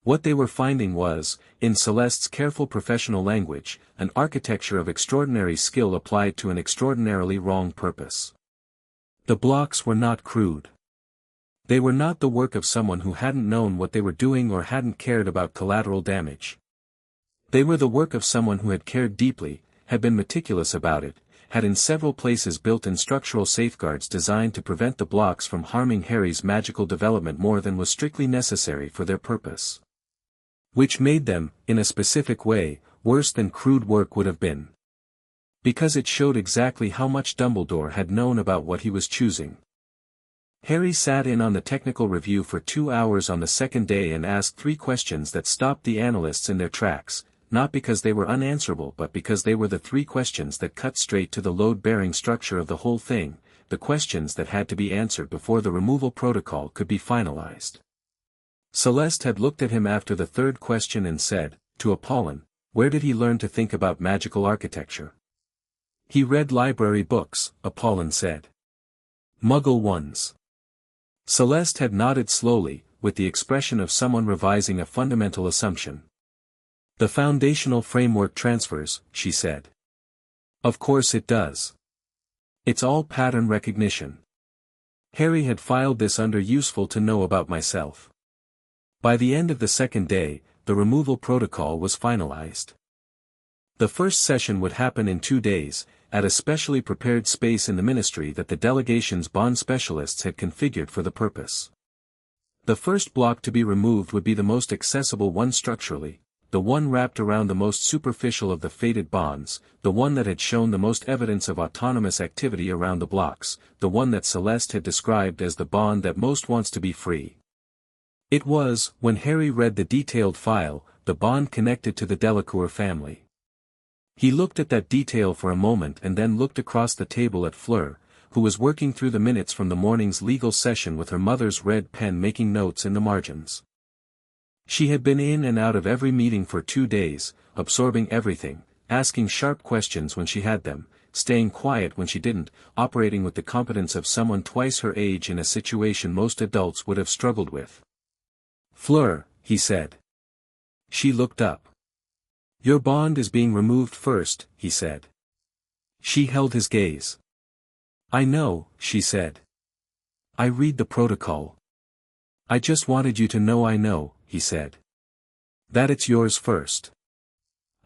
What they were finding was, in Celeste's careful professional language, an architecture of extraordinary skill applied to an extraordinarily wrong purpose. The blocks were not crude. They were not the work of someone who hadn't known what they were doing or hadn't cared about collateral damage. They were the work of someone who had cared deeply, had been meticulous about it, had in several places built-in structural safeguards designed to prevent the blocks from harming Harry's magical development more than was strictly necessary for their purpose. Which made them, in a specific way, worse than crude work would have been. Because it showed exactly how much Dumbledore had known about what he was choosing. Harry sat in on the technical review for 2 hours on the second day and asked 3 questions that stopped the analysts in their tracks, not because they were unanswerable but because they were the 3 questions that cut straight to the load-bearing structure of the whole thing, the questions that had to be answered before the removal protocol could be finalized. Celeste had looked at him after the 3rd question and said, to Apollon, where did he learn to think about magical architecture? He read library books, Apollon said. Muggle ones. Celeste had nodded slowly, with the expression of someone revising a fundamental assumption. The foundational framework transfers, she said. Of course it does. It's all pattern recognition. Harry had filed this under useful to know about myself. By the end of the second day, the removal protocol was finalized. The first session would happen in 2 days, at a specially prepared space in the ministry that the delegation's bond specialists had configured for the purpose. The first block to be removed would be the most accessible one structurally, the one wrapped around the most superficial of the fated bonds, the one that had shown the most evidence of autonomous activity around the blocks, the one that Celeste had described as the bond that most wants to be free. It was, when Harry read the detailed file, the bond connected to the Delacour family. He looked at that detail for a moment and then looked across the table at Fleur, who was working through the minutes from the morning's legal session with her mother's red pen making notes in the margins. She had been in and out of every meeting for 2 days, absorbing everything, asking sharp questions when she had them, staying quiet when she didn't, operating with the competence of someone twice her age in a situation most adults would have struggled with. Fleur, he said. She looked up. Your bond is being removed first, he said. She held his gaze. I know, she said. I read the protocol. I just wanted you to know I know, he said. That it's yours first.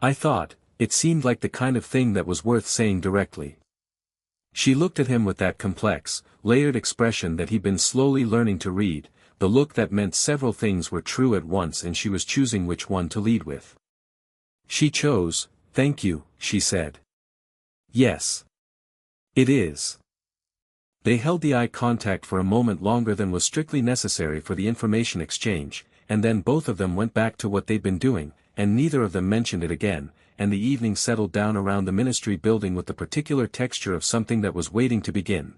I thought, it seemed like the kind of thing that was worth saying directly. She looked at him with that complex, layered expression that he'd been slowly learning to read, the look that meant several things were true at once and she was choosing which one to lead with. She chose, thank you, she said. Yes. It is. They held the eye contact for a moment longer than was strictly necessary for the information exchange, and then both of them went back to what they'd been doing, and neither of them mentioned it again, and the evening settled down around the ministry building with the particular texture of something that was waiting to begin.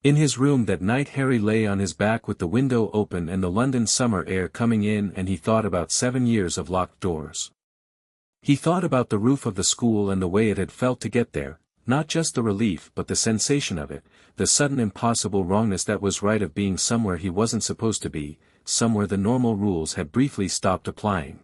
In his room that night Harry lay on his back with the window open and the London summer air coming in, and he thought about 7 years of locked doors. He thought about the roof of the school and the way it had felt to get there, not just the relief but the sensation of it, the sudden impossible wrongness that was right of being somewhere he wasn't supposed to be, somewhere the normal rules had briefly stopped applying.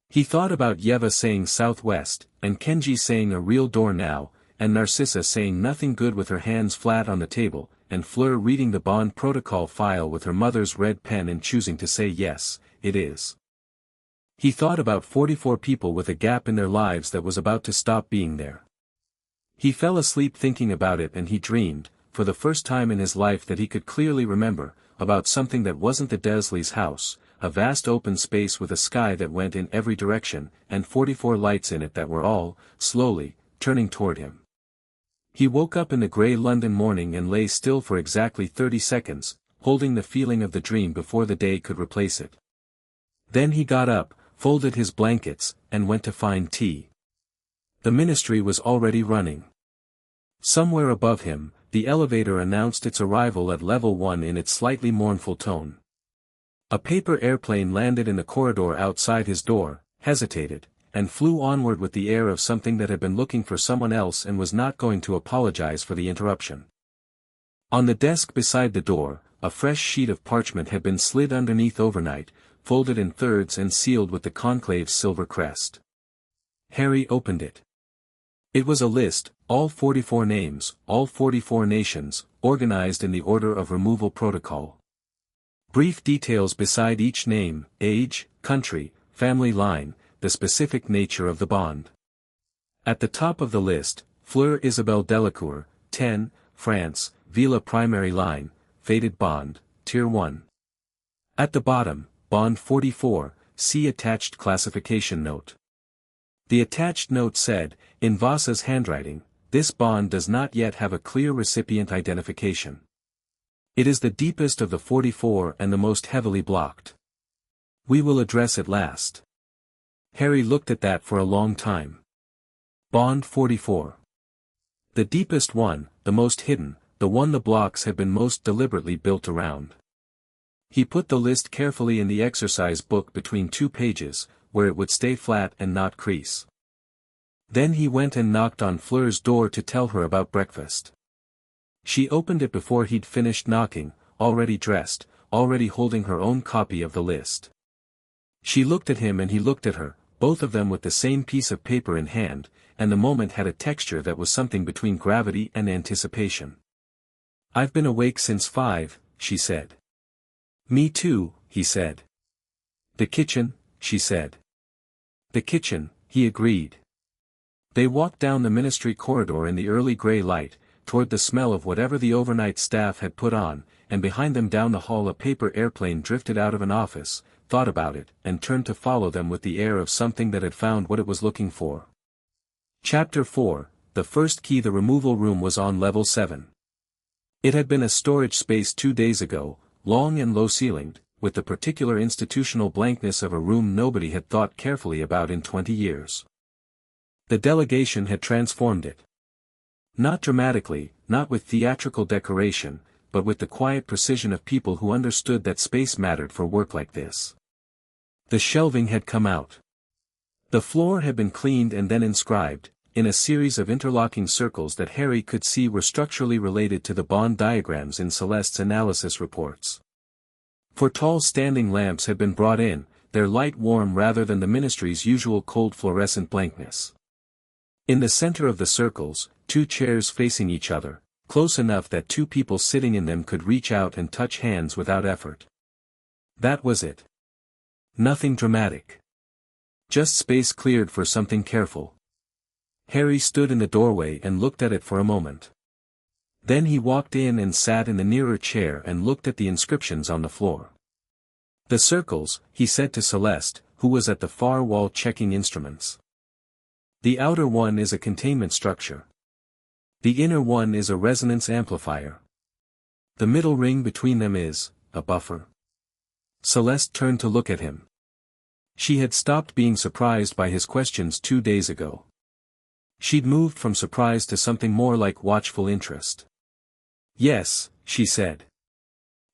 He thought about Yeva saying southwest, and Kenji saying a real door now, and Narcissa saying nothing good with her hands flat on the table, and Fleur reading the bond protocol file with her mother's red pen and choosing to say yes, it is. He thought about 44 people with a gap in their lives that was about to stop being there. He fell asleep thinking about it and he dreamed, for the first time in his life that he could clearly remember, about something that wasn't the Dursleys' house, a vast open space with a sky that went in every direction, and 44 lights in it that were all, slowly, turning toward him. He woke up in the grey London morning and lay still for exactly 30 seconds, holding the feeling of the dream before the day could replace it. Then he got up, folded his blankets, and went to find tea. The ministry was already running. Somewhere above him, the elevator announced its arrival at level 1 in its slightly mournful tone. A paper airplane landed in the corridor outside his door, hesitated, and flew onward with the air of something that had been looking for someone else and was not going to apologize for the interruption. On the desk beside the door, a fresh sheet of parchment had been slid underneath overnight, folded in thirds and sealed with the Conclave's silver crest. Harry opened it. It was a list, all 44 names, all 44 nations, organized in the order of removal protocol. Brief details beside each name, age, country, family line, the specific nature of the bond. At the top of the list, Fleur Delacour, 10, France, Veela Primary Line, Faded Bond, Tier 1. At the bottom, Bond 44, see attached classification note. The attached note said, in Vasa's handwriting, this bond does not yet have a clear recipient identification. It is the deepest of the 44 and the most heavily blocked. We will address it last. Harry looked at that for a long time. Bond 44. The deepest one, the most hidden, the one the blocks had been most deliberately built around. He put the list carefully in the exercise book between two pages, where it would stay flat and not crease. Then he went and knocked on Fleur's door to tell her about breakfast. She opened it before he'd finished knocking, already dressed, already holding her own copy of the list. She looked at him and he looked at her, both of them with the same piece of paper in hand, and the moment had a texture that was something between gravity and anticipation. I've been awake since 5, she said. Me too, he said. The kitchen, she said. The kitchen, he agreed. They walked down the ministry corridor in the early grey light, toward the smell of whatever the overnight staff had put on, and behind them down the hall a paper airplane drifted out of an office, thought about it, and turned to follow them with the air of something that had found what it was looking for. Chapter 4, the first key. The removal room was on level 7. It had been a storage space 2 days ago, long and low-ceilinged, with the particular institutional blankness of a room nobody had thought carefully about in 20 years. The delegation had transformed it. Not dramatically, not with theatrical decoration, but with the quiet precision of people who understood that space mattered for work like this. The shelving had come out. The floor had been cleaned and then inscribed, in a series of interlocking circles that Harry could see were structurally related to the bond diagrams in Celeste's analysis reports. For tall standing lamps had been brought in, their light warm rather than the ministry's usual cold fluorescent blankness. In the center of the circles, 2 chairs facing each other, close enough that 2 people sitting in them could reach out and touch hands without effort. That was it. Nothing dramatic. Just space cleared for something careful. Harry stood in the doorway and looked at it for a moment. Then he walked in and sat in the nearer chair and looked at the inscriptions on the floor. The circles, he said to Celeste, who was at the far wall checking instruments. The outer one is a containment structure. The inner one is a resonance amplifier. The middle ring between them is a buffer. Celeste turned to look at him. She had stopped being surprised by his questions 2 days ago. She'd moved from surprise to something more like watchful interest. Yes, she said.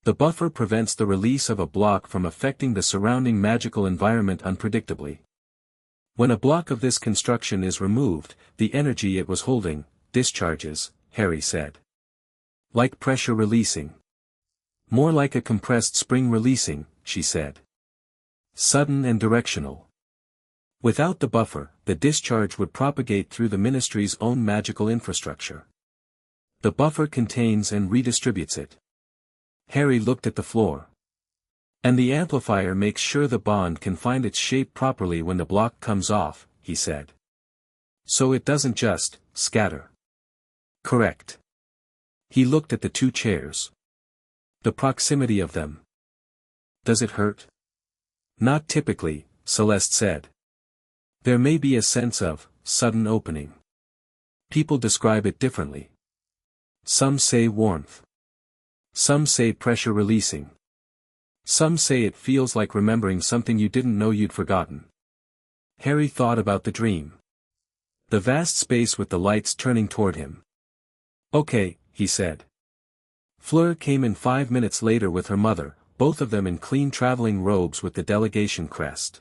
The buffer prevents the release of a block from affecting the surrounding magical environment unpredictably. When a block of this construction is removed, the energy it was holding discharges, Harry said. Like pressure releasing. More like a compressed spring releasing, she said. Sudden and directional. Without the buffer, the discharge would propagate through the ministry's own magical infrastructure. The buffer contains and redistributes it. Harry looked at the floor. And the amplifier makes sure the bond can find its shape properly when the block comes off, he said. So it doesn't just scatter. Correct. He looked at the 2 chairs. The proximity of them. Does it hurt? Not typically, Celeste said. There may be a sense of sudden opening. People describe it differently. Some say warmth. Some say pressure releasing. Some say it feels like remembering something you didn't know you'd forgotten. Harry thought about the dream. The vast space with the lights turning toward him. Okay, he said. Fleur came in 5 minutes later with her mother, both of them in clean traveling robes with the delegation crest.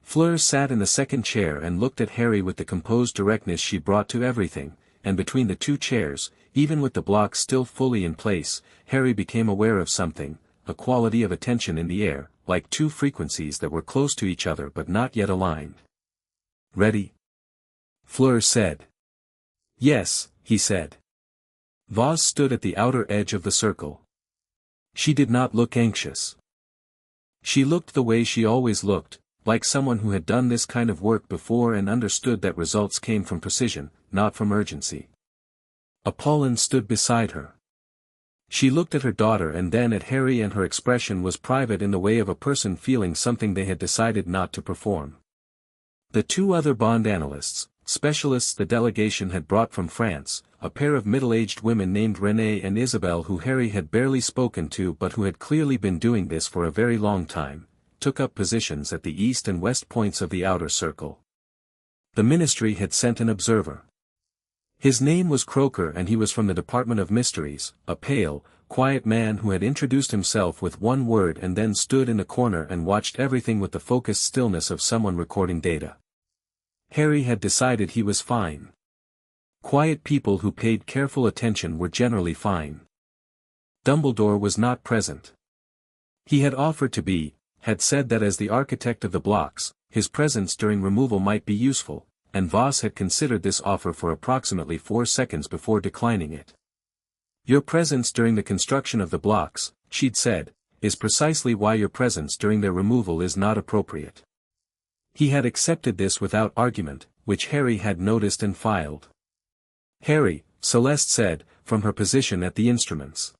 Fleur sat in the second chair and looked at Harry with the composed directness she brought to everything, and between the 2 chairs, even with the block still fully in place, Harry became aware of something, a quality of attention in the air, like 2 frequencies that were close to each other but not yet aligned. Ready? Fleur said. Yes, he said. Vaz stood at the outer edge of the circle. She did not look anxious. She looked the way she always looked, like someone who had done this kind of work before and understood that results came from precision, not from urgency. Apollon stood beside her. She looked at her daughter and then at Harry, and her expression was private in the way of a person feeling something they had decided not to perform. The two other bond analysts, specialists the delegation had brought from France, a pair of middle-aged women named Renée and Isabelle who Harry had barely spoken to but who had clearly been doing this for a very long time, took up positions at the east and west points of the outer circle. The ministry had sent an observer. His name was Croker and he was from the Department of Mysteries, a pale, quiet man who had introduced himself with one word and then stood in the corner and watched everything with the focused stillness of someone recording data. Harry had decided he was fine. Quiet people who paid careful attention were generally fine. Dumbledore was not present. He had offered to be, had said that as the architect of the blocks, his presence during removal might be useful, and Voss had considered this offer for approximately 4 seconds before declining it. Your presence during the construction of the blocks, she'd said, is precisely why your presence during their removal is not appropriate. He had accepted this without argument, which Harry had noticed and filed. Harry, Celeste said, from her position at the instruments.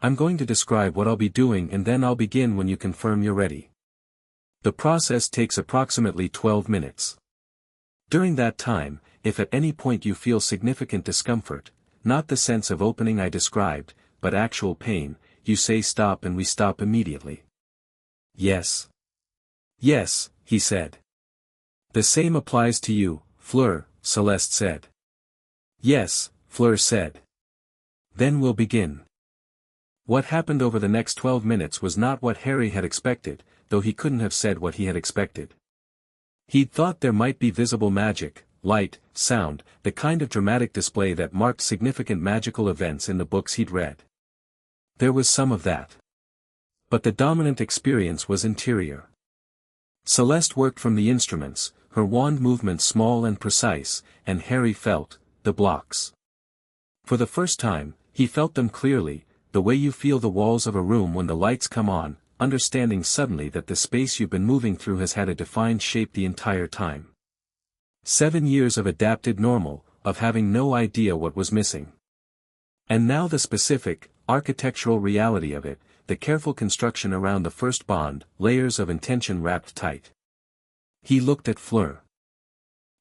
I'm going to describe what I'll be doing and then I'll begin when you confirm you're ready. The process takes approximately 12 minutes. During that time, if at any point you feel significant discomfort, not the sense of opening I described, but actual pain, you say stop and we stop immediately. Yes. Yes, he said. The same applies to you, Fleur, Celeste said. Yes, Fleur said. Then we'll begin. What happened over the next 12 minutes was not what Harry had expected, though he couldn't have said what he had expected. He'd thought there might be visible magic, light, sound, the kind of dramatic display that marked significant magical events in the books he'd read. There was some of that. But the dominant experience was interior. Celeste worked from the instruments, her wand movements small and precise, and Harry felt the blocks. For the first time, he felt them clearly, the way you feel the walls of a room when the lights come on, understanding suddenly that the space you've been moving through has had a defined shape the entire time. 7 years of adapted normal, of having no idea what was missing. And now the specific, architectural reality of it, the careful construction around the first bond, layers of intention wrapped tight. He looked at Fleur.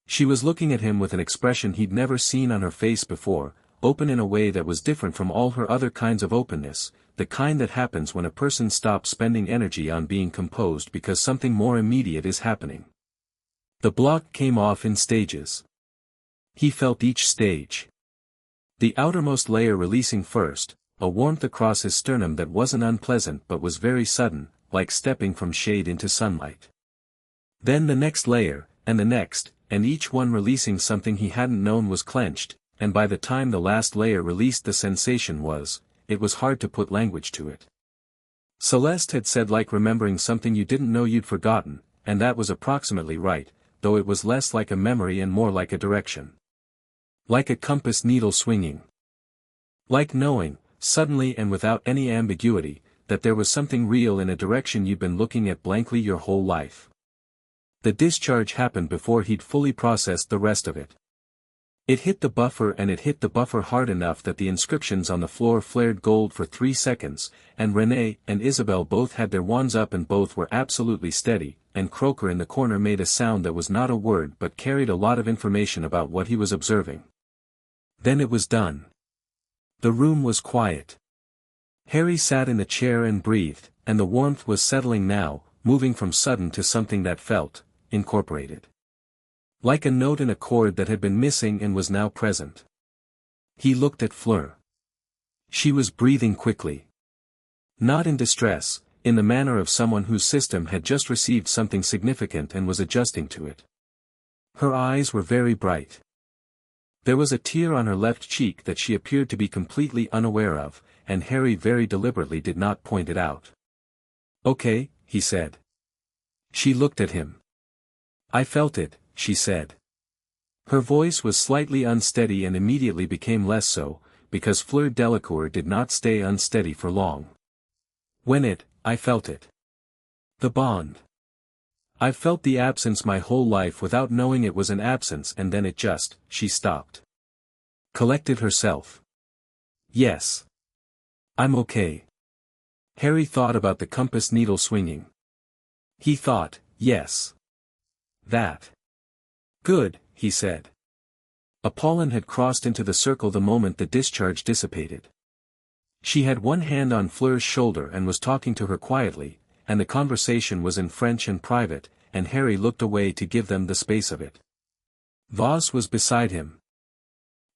She was looking at him with an expression he'd never seen on her face before, open in a way that was different from all her other kinds of openness, the kind that happens when a person stops spending energy on being composed because something more immediate is happening. The block came off in stages. He felt each stage. The outermost layer releasing first, a warmth across his sternum that wasn't unpleasant but was very sudden, like stepping from shade into sunlight. Then the next layer, and the next, and each one releasing something he hadn't known was clenched, and by the time the last layer released the sensation was, it was hard to put language to it. Celeste had said like remembering something you didn't know you'd forgotten, and that was approximately right, though it was less like a memory and more like a direction. Like a compass needle swinging. Like knowing, suddenly and without any ambiguity, that there was something real in a direction you'd been looking at blankly your whole life. The discharge happened before he'd fully processed the rest of it. It hit the buffer and it hit the buffer hard enough that the inscriptions on the floor flared gold for 3 seconds, and Renée and Isabelle both had their wands up and both were absolutely steady, and Croker in the corner made a sound that was not a word but carried a lot of information about what he was observing. Then it was done. The room was quiet. Harry sat in the chair and breathed, and the warmth was settling now, moving from sudden to something that felt incorporated. Like a note in a chord that had been missing and was now present. He looked at Fleur. She was breathing quickly. Not in distress, in the manner of someone whose system had just received something significant and was adjusting to it. Her eyes were very bright. There was a tear on her left cheek that she appeared to be completely unaware of, and Harry very deliberately did not point it out. "Okay," he said. She looked at him. "I felt it," she said. Her voice was slightly unsteady and immediately became less so, because Fleur Delacour did not stay unsteady for long. I felt it. The bond. I've felt the absence my whole life without knowing it was an absence, and then she stopped. Collected herself. Yes. I'm okay. Harry thought about the compass needle swinging. He thought, yes. That. Good, he said. Apollon had crossed into the circle the moment the discharge dissipated. She had one hand on Fleur's shoulder and was talking to her quietly, and the conversation was in French and private, and Harry looked away to give them the space of it. Voss was beside him.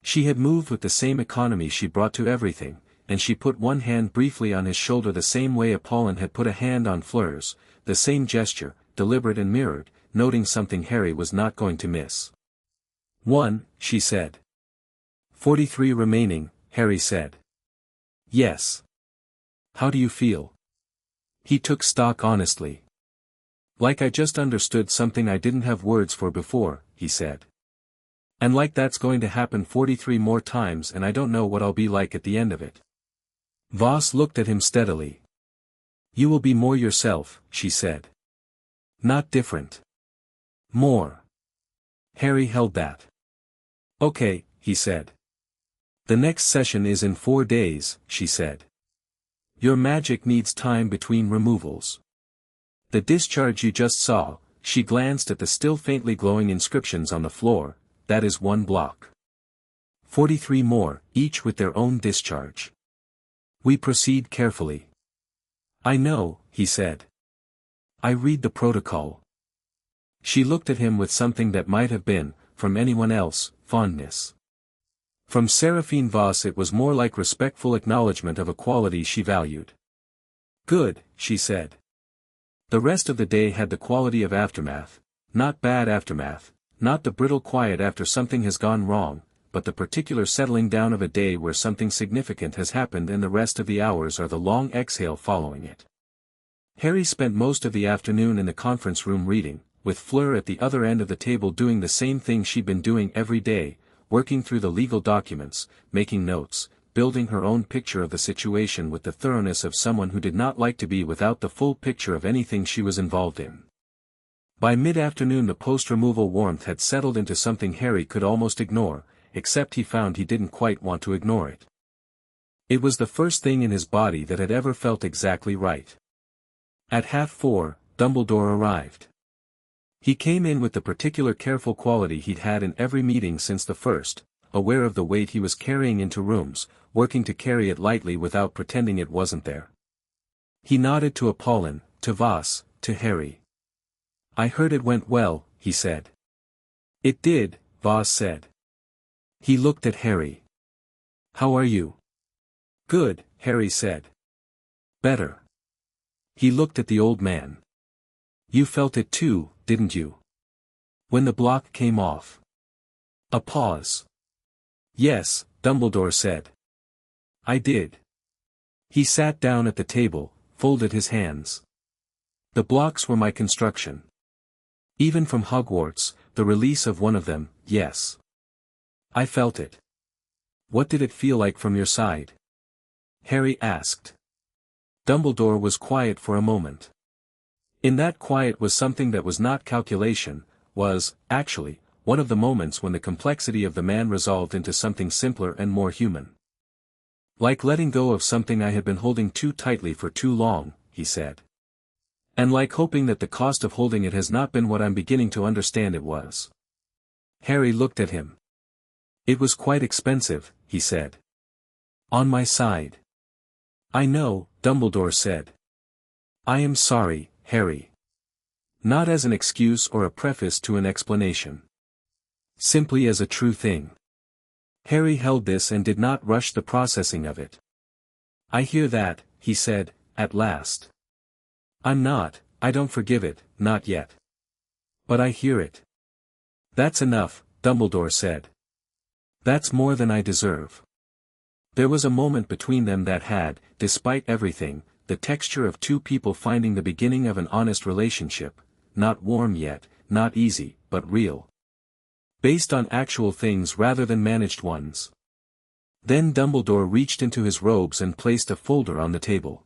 She had moved with the same economy she brought to everything, and she put one hand briefly on his shoulder the same way Apollon had put a hand on Fleur's, the same gesture, deliberate and mirrored, noting something Harry was not going to miss. 1, she said. 43 remaining, Harry said. Yes. How do you feel? He took stock honestly. Like I just understood something I didn't have words for before, he said. And like that's going to happen 43 more times, and I don't know what I'll be like at the end of it. Voss looked at him steadily. You will be more yourself, she said. Not different. More. Harry held that. Okay, he said. The next session is in 4 days, she said. Your magic needs time between removals. The discharge you just saw, she glanced at the still faintly glowing inscriptions on the floor, that is 1 block. 43 more, each with their own discharge. We proceed carefully. I know, he said. I read the protocol. She looked at him with something that might have been, from anyone else, fondness. From Seraphine Voss it was more like respectful acknowledgement of a quality she valued. Good, she said. The rest of the day had the quality of aftermath, not bad aftermath, not the brittle quiet after something has gone wrong, but the particular settling down of a day where something significant has happened, and the rest of the hours are the long exhale following it. Harry spent most of the afternoon in the conference room reading, with Fleur at the other end of the table doing the same thing she'd been doing every day, working through the legal documents, making notes, building her own picture of the situation with the thoroughness of someone who did not like to be without the full picture of anything she was involved in. By mid-afternoon the post-removal warmth had settled into something Harry could almost ignore, except he found he didn't quite want to ignore it. It was the first thing in his body that had ever felt exactly right. At 4:30, Dumbledore arrived. He came in with the particular careful quality he'd had in every meeting since the first, aware of the weight he was carrying into rooms, working to carry it lightly without pretending it wasn't there. He nodded to Apollon, to Voss, to Harry. I heard it went well, he said. It did, Voss said. He looked at Harry. How are you? Good, Harry said. Better. He looked at the old man. You felt it too, didn't you? When the block came off. A pause. Yes, Dumbledore said. I did. He sat down at the table, folded his hands. The blocks were my construction. Even from Hogwarts, the release of one of them, yes. I felt it. What did it feel like from your side? Harry asked. Dumbledore was quiet for a moment. In that quiet was something that was not calculation, was, actually, one of the moments when the complexity of the man resolved into something simpler and more human. Like letting go of something I had been holding too tightly for too long, he said. And like hoping that the cost of holding it has not been what I'm beginning to understand it was. Harry looked at him. It was quite expensive, he said. On my side. I know, Dumbledore said. I am sorry, Harry. Not as an excuse or a preface to an explanation. Simply as a true thing. Harry held this and did not rush the processing of it. I hear that, he said, at last. I don't forgive it, not yet. But I hear it. That's enough, Dumbledore said. That's more than I deserve. There was a moment between them that had, despite everything, the texture of two people finding the beginning of an honest relationship, not warm yet, not easy, but real. Based on actual things rather than managed ones. Then Dumbledore reached into his robes and placed a folder on the table.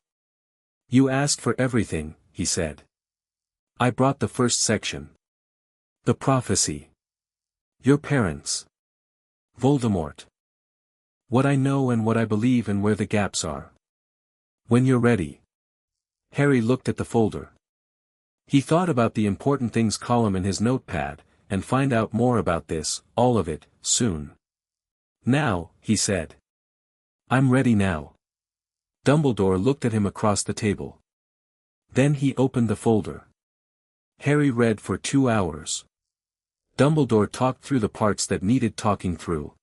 You asked for everything, he said. I brought the first section. The prophecy. Your parents. Voldemort. What I know and what I believe and where the gaps are. When you're ready. Harry looked at the folder. He thought about the important things column in his notepad, and find out more about this, all of it, soon. Now, he said. I'm ready now. Dumbledore looked at him across the table. Then he opened the folder. Harry read for 2 hours. Dumbledore talked through the parts that needed talking through.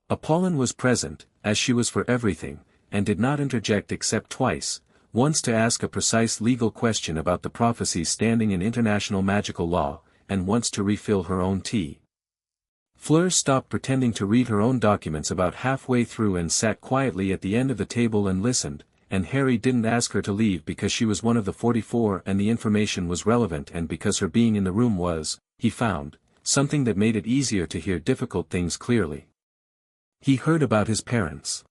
Apollon was present, as she was for everything, and did not interject except twice, once to ask a precise legal question about the prophecies standing in international magical law, and once to refill her own tea. Fleur stopped pretending to read her own documents about halfway through and sat quietly at the end of the table and listened, and Harry didn't ask her to leave because she was one of the 44 and the information was relevant and because her being in the room was, he found, something that made it easier to hear difficult things clearly. He heard about his parents.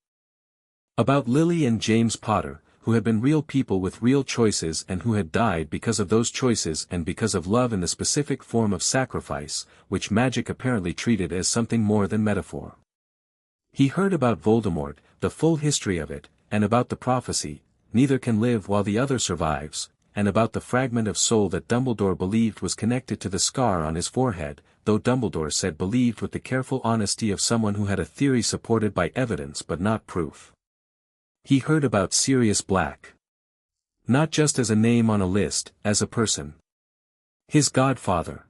About Lily and James Potter, who had been real people with real choices and who had died because of those choices and because of love in the specific form of sacrifice, which magic apparently treated as something more than metaphor. He heard about Voldemort, the full history of it, and about the prophecy, neither can live while the other survives, and about the fragment of soul that Dumbledore believed was connected to the scar on his forehead, though Dumbledore said believed with the careful honesty of someone who had a theory supported by evidence but not proof. He heard about Sirius Black. Not just as a name on a list, as a person. His godfather.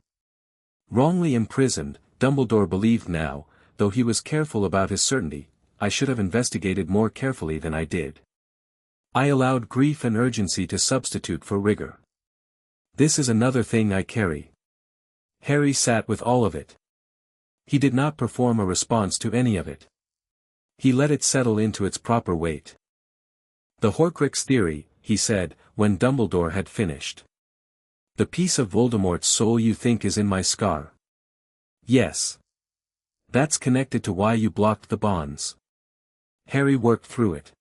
Wrongly imprisoned, Dumbledore believed now, though he was careful about his certainty, I should have investigated more carefully than I did. I allowed grief and urgency to substitute for rigor. This is another thing I carry. Harry sat with all of it. He did not perform a response to any of it. He let it settle into its proper weight. The Horcrux theory, he said, when Dumbledore had finished. The piece of Voldemort's soul you think is in my scar. Yes. That's connected to why you blocked the bonds. Harry worked through it.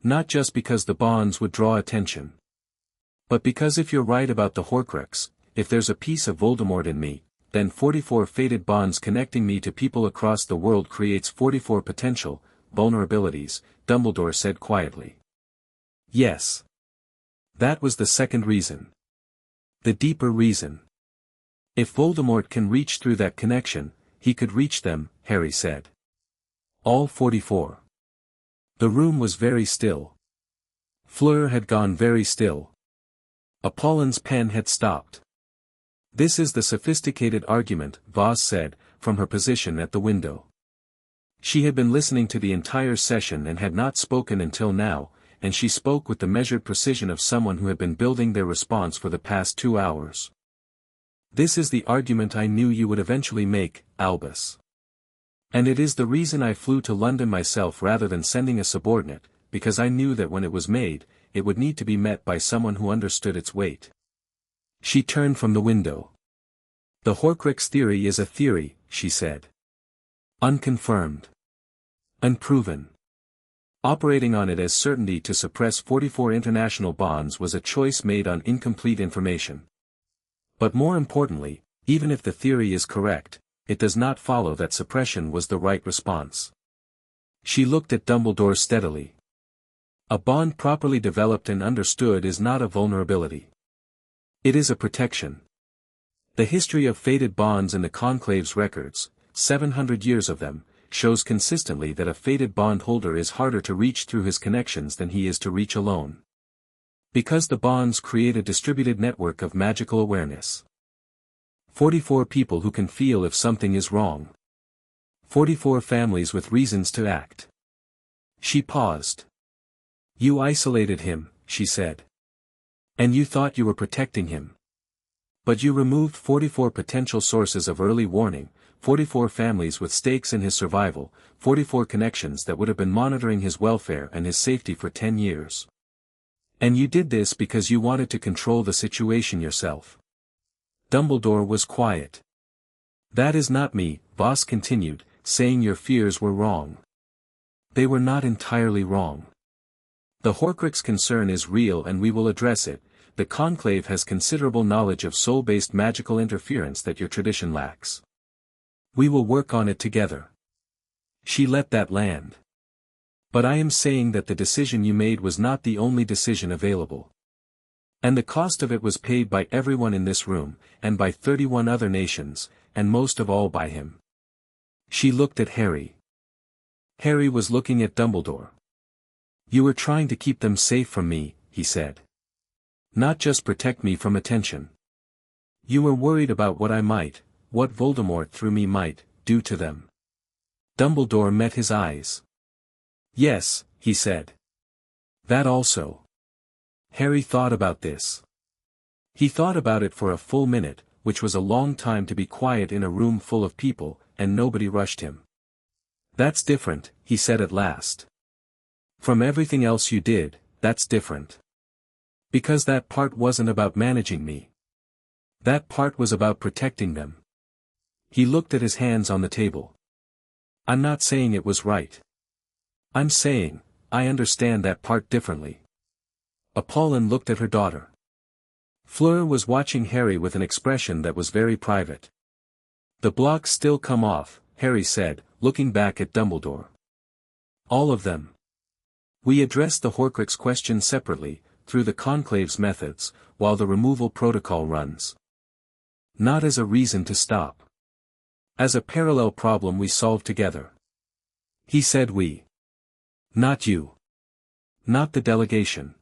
Not just because the bonds would draw attention. But because if you're right about the Horcrux, if there's a piece of Voldemort in me, then 44 fated bonds connecting me to people across the world creates 44 potential vulnerabilities, Dumbledore said quietly. Yes. That was the second reason. The deeper reason. If Voldemort can reach through that connection, he could reach them, Harry said. All 44. The room was very still. Fleur had gone very still. Apollon's pen had stopped. This is the sophisticated argument, Voss said, from her position at the window. She had been listening to the entire session and had not spoken until now, and she spoke with the measured precision of someone who had been building their response for the past 2 hours. This is the argument I knew you would eventually make, Albus. And it is the reason I flew to London myself rather than sending a subordinate, because I knew that when it was made, it would need to be met by someone who understood its weight. She turned from the window. The Horcrux theory is a theory, she said. Unconfirmed. Unproven. Operating on it as certainty to suppress 44 international bonds was a choice made on incomplete information. But more importantly, even if the theory is correct, it does not follow that suppression was the right response. She looked at Dumbledore steadily. A bond properly developed and understood is not a vulnerability. It is a protection. The history of fated bonds in the Conclave's records, 700 years of them, shows consistently that a fated bondholder is harder to reach through his connections than he is to reach alone. Because the bonds create a distributed network of magical awareness. 44 people who can feel if something is wrong. 44 families with reasons to act. She paused. You isolated him, she said. And you thought you were protecting him. But you removed 44 potential sources of early warning, 44 families with stakes in his survival, 44 connections that would have been monitoring his welfare and his safety for 10 years. And you did this because you wanted to control the situation yourself. Dumbledore was quiet. That is not me, Voss continued, saying your fears were wrong. They were not entirely wrong. The Horcrux concern is real and we will address it, the Conclave has considerable knowledge of soul-based magical interference that your tradition lacks. We will work on it together. She let that land. But I am saying that the decision you made was not the only decision available. And the cost of it was paid by everyone in this room, and by 31 other nations, and most of all by him. She looked at Harry. Harry was looking at Dumbledore. You were trying to keep them safe from me, he said. Not just protect me from attention. You were worried about what what Voldemort through me might, do to them. Dumbledore met his eyes. Yes, he said. That also. Harry thought about this. He thought about it for a full minute, which was a long time to be quiet in a room full of people, and nobody rushed him. That's different, he said at last. From everything else you did, that's different. Because that part wasn't about managing me. That part was about protecting them. He looked at his hands on the table. I'm not saying it was right. I'm saying, I understand that part differently. Apollon looked at her daughter. Fleur was watching Harry with an expression that was very private. The blocks still come off, Harry said, looking back at Dumbledore. All of them. We addressed the Horcrux question separately, through the Conclave's methods, while the removal protocol runs. Not as a reason to stop. As a parallel problem we solve together. He said we. Not you. Not the delegation.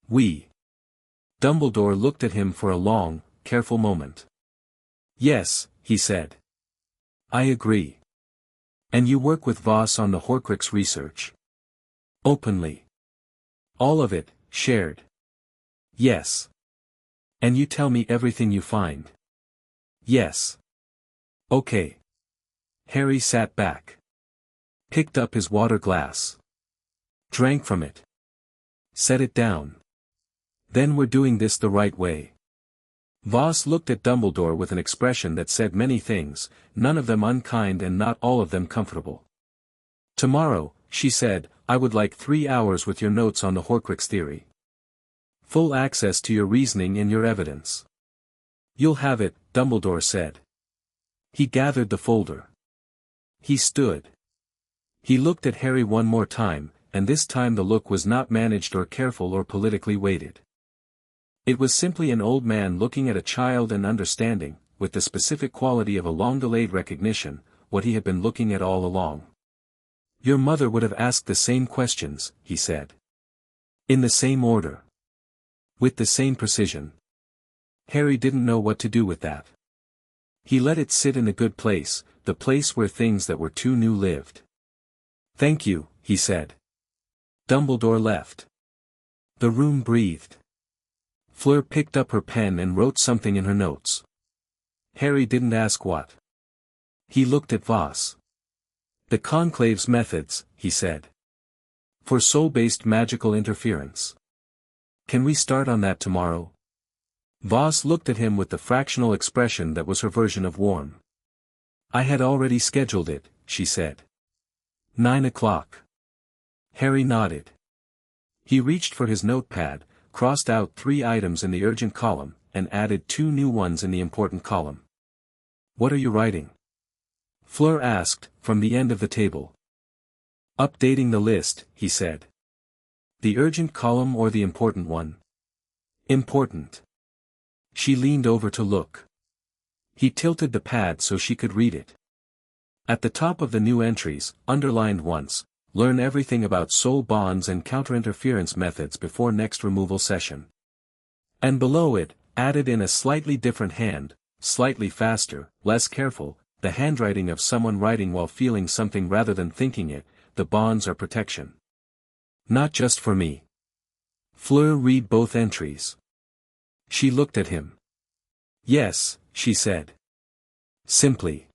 We. Dumbledore looked at him for a long, careful moment. Yes, he said. I agree. And you work with Voss on the Horcrux research. Openly. All of it, shared. Yes. And you tell me everything you find. Yes. Okay. Harry sat back. Picked up his water glass. Drank from it. Set it down. Then we're doing this the right way. Voss looked at Dumbledore with an expression that said many things, none of them unkind and not all of them comfortable. Tomorrow, she said, I would like 3 hours with your notes on the Horcrux theory. Full access to your reasoning and your evidence. You'll have it, Dumbledore said. He gathered the folder. He stood. He looked at Harry one more time, and this time the look was not managed or careful or politically weighted. It was simply an old man looking at a child and understanding, with the specific quality of a long-delayed recognition, what he had been looking at all along. Your mother would have asked the same questions, he said. In the same order. With the same precision. Harry didn't know what to do with that. He let it sit in a good place, the place where things that were too new lived. Thank you, he said. Dumbledore left. The room breathed. Fleur picked up her pen and wrote something in her notes. Harry didn't ask what. He looked at Voss. The Conclave's methods, he said. For soul-based magical interference. Can we start on that tomorrow? Voss looked at him with the fractional expression that was her version of warm. I had already scheduled it, she said. 9 o'clock. Harry nodded. He reached for his notepad, crossed out 3 items in the urgent column, and added 2 new ones in the important column. What are you writing? Fleur asked, from the end of the table. Updating the list, he said. The urgent column or the important one? Important. She leaned over to look. He tilted the pad so she could read it. At the top of the new entries, underlined once, learn everything about soul bonds and counterinterference methods before next removal session. And below it, added in a slightly different hand, slightly faster, less careful, the handwriting of someone writing while feeling something rather than thinking it, the bonds are protection. Not just for me. Fleur read both entries. She looked at him. Yes, she said. Simply.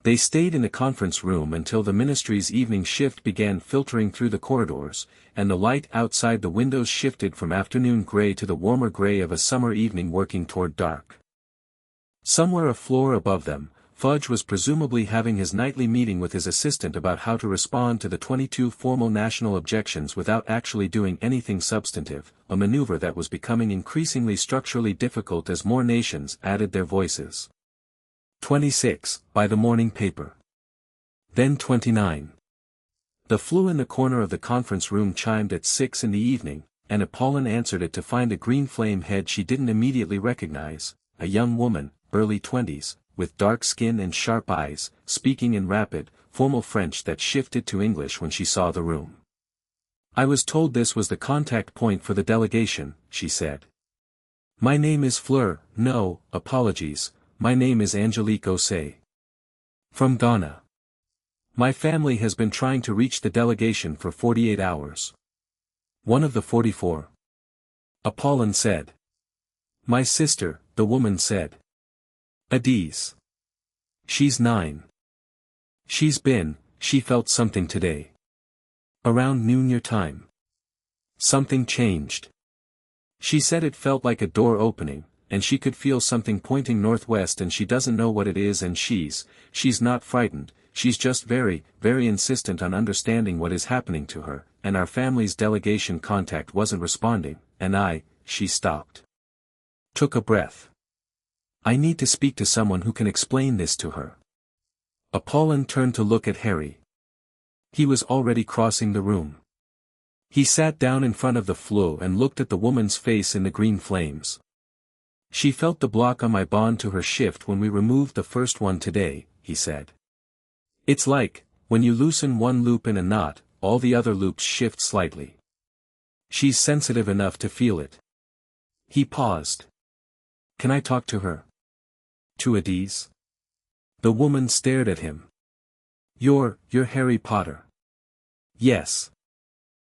They stayed in the conference room until the ministry's evening shift began filtering through the corridors, and the light outside the windows shifted from afternoon gray to the warmer gray of a summer evening working toward dark. Somewhere a floor above them, Fudge was presumably having his nightly meeting with his assistant about how to respond to the 22 formal national objections without actually doing anything substantive, a maneuver that was becoming increasingly structurally difficult as more nations added their voices. 26, by the morning paper. Then 29. The flue in the corner of the conference room chimed at 6 in the evening, and Apollon answered it to find a green flame head she didn't immediately recognize, a young woman, early 20s, with dark skin and sharp eyes, speaking in rapid, formal French that shifted to English when she saw the room. "I was told this was the contact point for the delegation," she said. "My name is Fleur." "No, apologies, my name is Angelique Osei. From Ghana. My family has been trying to reach the delegation for 48 hours. One of the 44. Apollon said. "My sister," the woman said. "Adise. She's 9. She felt something today. Around noon your time. Something changed. She said it felt like a door opening, and she could feel something pointing northwest and she doesn't know what it is and she's not frightened, she's just very, very insistent on understanding what is happening to her, and our family's delegation contact wasn't responding, and she stopped. Took a breath. I need to speak to someone who can explain this to her." Apollon turned to look at Harry. He was already crossing the room. He sat down in front of the flue and looked at the woman's face in the green flames. "She felt the block on my bond to her shift when we removed the first one today," he said. "It's like, when you loosen one loop in a knot, all the other loops shift slightly. She's sensitive enough to feel it." He paused. "Can I talk to her?" "To Adise?" The woman stared at him. You're Harry Potter." "Yes."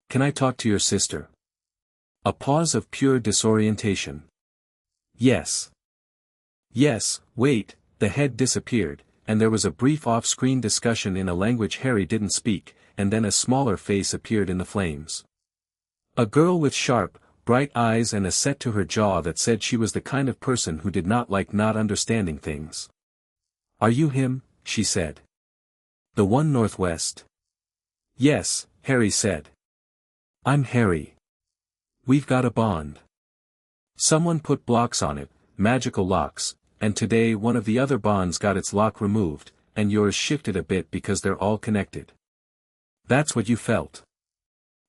"Can I talk to your sister?" A pause of pure disorientation. "Yes." "Yes, wait," the head disappeared, and there was a brief off-screen discussion in a language Harry didn't speak, and then a smaller face appeared in the flames. A girl with sharp, bright eyes and a set to her jaw that said she was the kind of person who did not like not understanding things. "Are you him?" she said. "The one northwest?" "Yes," Harry said. "I'm Harry. We've got a bond. Someone put blocks on it, magical locks, and today one of the other bonds got its lock removed, and yours shifted a bit because they're all connected. That's what you felt."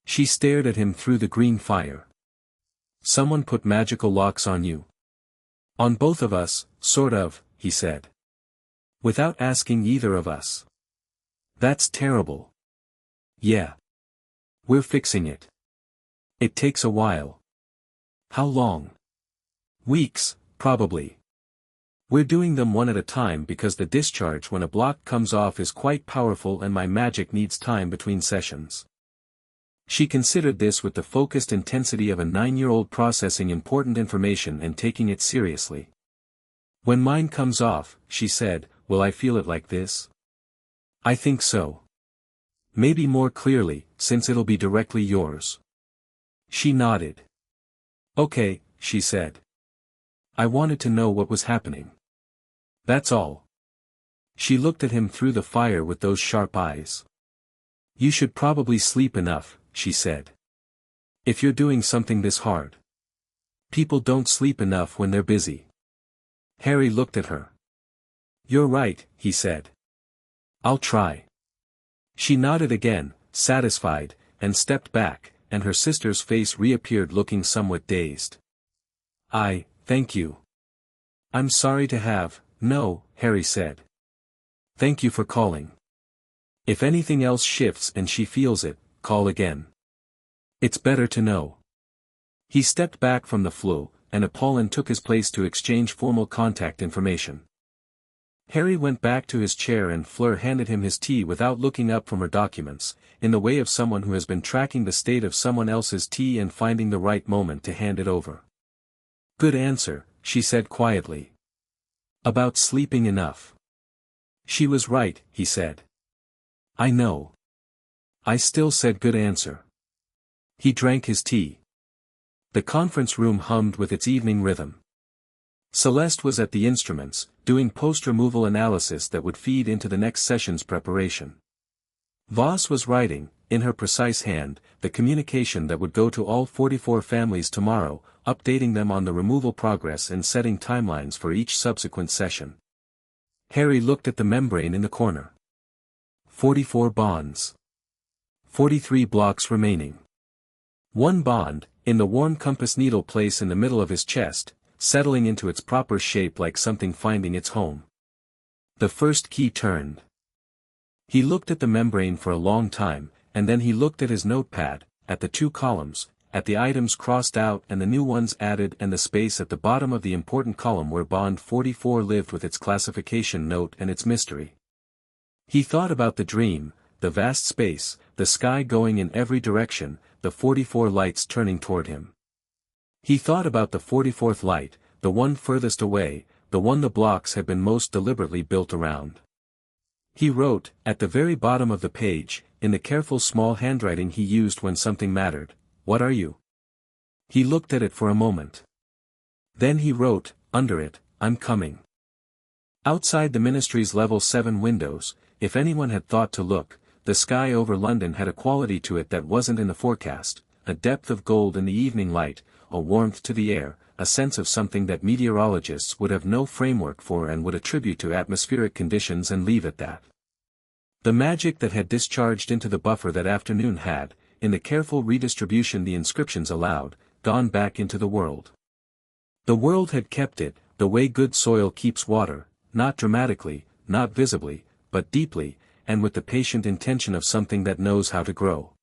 She stared at him through the green fire. "Someone put magical locks on you?" "On both of us, sort of," he said. "Without asking either of us. That's terrible." "Yeah. We're fixing it. It takes a while." "How long?" "Weeks, probably. We're doing them one at a time because the discharge when a block comes off is quite powerful and my magic needs time between sessions." She considered this with the focused intensity of a 9-year-old processing important information and taking it seriously. "When mine comes off," she said, "will I feel it like this?" "I think so. Maybe more clearly, since it'll be directly yours." She nodded. "Okay," she said. "I wanted to know what was happening. That's all." She looked at him through the fire with those sharp eyes. "You should probably sleep enough," she said. "If you're doing something this hard. People don't sleep enough when they're busy." Harry looked at her. "You're right," he said. "I'll try." She nodded again, satisfied, and stepped back, and her sister's face reappeared looking somewhat dazed. Thank you. I'm sorry to have." "No," Harry said. "Thank you for calling. If anything else shifts and she feels it, call again. It's better to know." He stepped back from the flue, and Apollon took his place to exchange formal contact information. Harry went back to his chair and Fleur handed him his tea without looking up from her documents, in the way of someone who has been tracking the state of someone else's tea and finding the right moment to hand it over. "Good answer," she said quietly. "About sleeping enough." "She was right," he said. "I know. I still said good answer." He drank his tea. The conference room hummed with its evening rhythm. Celeste was at the instruments, doing post-removal analysis that would feed into the next session's preparation. Voss was writing, in her precise hand, the communication that would go to all 44 families tomorrow, updating them on the removal progress and setting timelines for each subsequent session. Harry looked at the membrane in the corner. 44 bonds. 43 blocks remaining. One bond, in the warm compass needle place in the middle of his chest, settling into its proper shape like something finding its home. The first key turned. He looked at the membrane for a long time, and then he looked at his notepad, at the 2 columns, at the items crossed out and the new ones added and the space at the bottom of the important column where bond 44 lived with its classification note and its mystery. He thought about the dream, the vast space, the sky going in every direction, the 44 lights turning toward him. He thought about the 44th light, the one furthest away, the one the blocks had been most deliberately built around. He wrote, at the very bottom of the page, in the careful small handwriting he used when something mattered, "What are you?" He looked at it for a moment. Then he wrote, under it, "I'm coming." Outside the ministry's level 7 windows, if anyone had thought to look, the sky over London had a quality to it that wasn't in the forecast, a depth of gold in the evening light, a warmth to the air, a sense of something that meteorologists would have no framework for and would attribute to atmospheric conditions and leave at that. The magic that had discharged into the buffer that afternoon had, in the careful redistribution the inscriptions allowed, gone back into the world. The world had kept it, the way good soil keeps water, not dramatically, not visibly, but deeply, and with the patient intention of something that knows how to grow.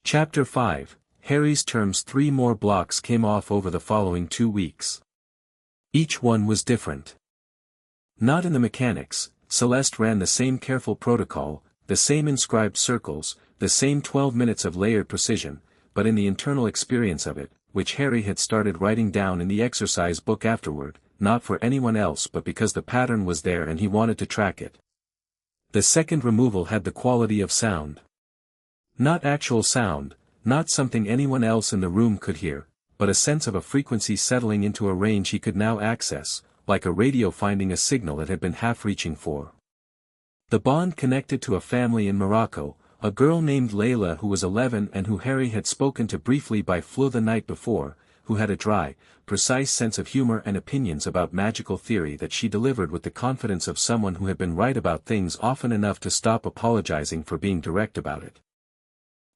Chapter 5, Harry's term's 3 more blocks came off over the following 2 weeks. Each one was different. Not in the mechanics, Celeste ran the same careful protocol, the same inscribed circles, the same 12 minutes of layered precision, but in the internal experience of it, which Harry had started writing down in the exercise book afterward, not for anyone else but because the pattern was there and he wanted to track it. The second removal had the quality of sound. Not actual sound, not something anyone else in the room could hear, but a sense of a frequency settling into a range he could now access, like a radio finding a signal it had been half-reaching for. The bond connected to a family in Morocco, a girl named Layla who was 11 and who Harry had spoken to briefly by Fleur the night before, who had a dry, precise sense of humor and opinions about magical theory that she delivered with the confidence of someone who had been right about things often enough to stop apologizing for being direct about it.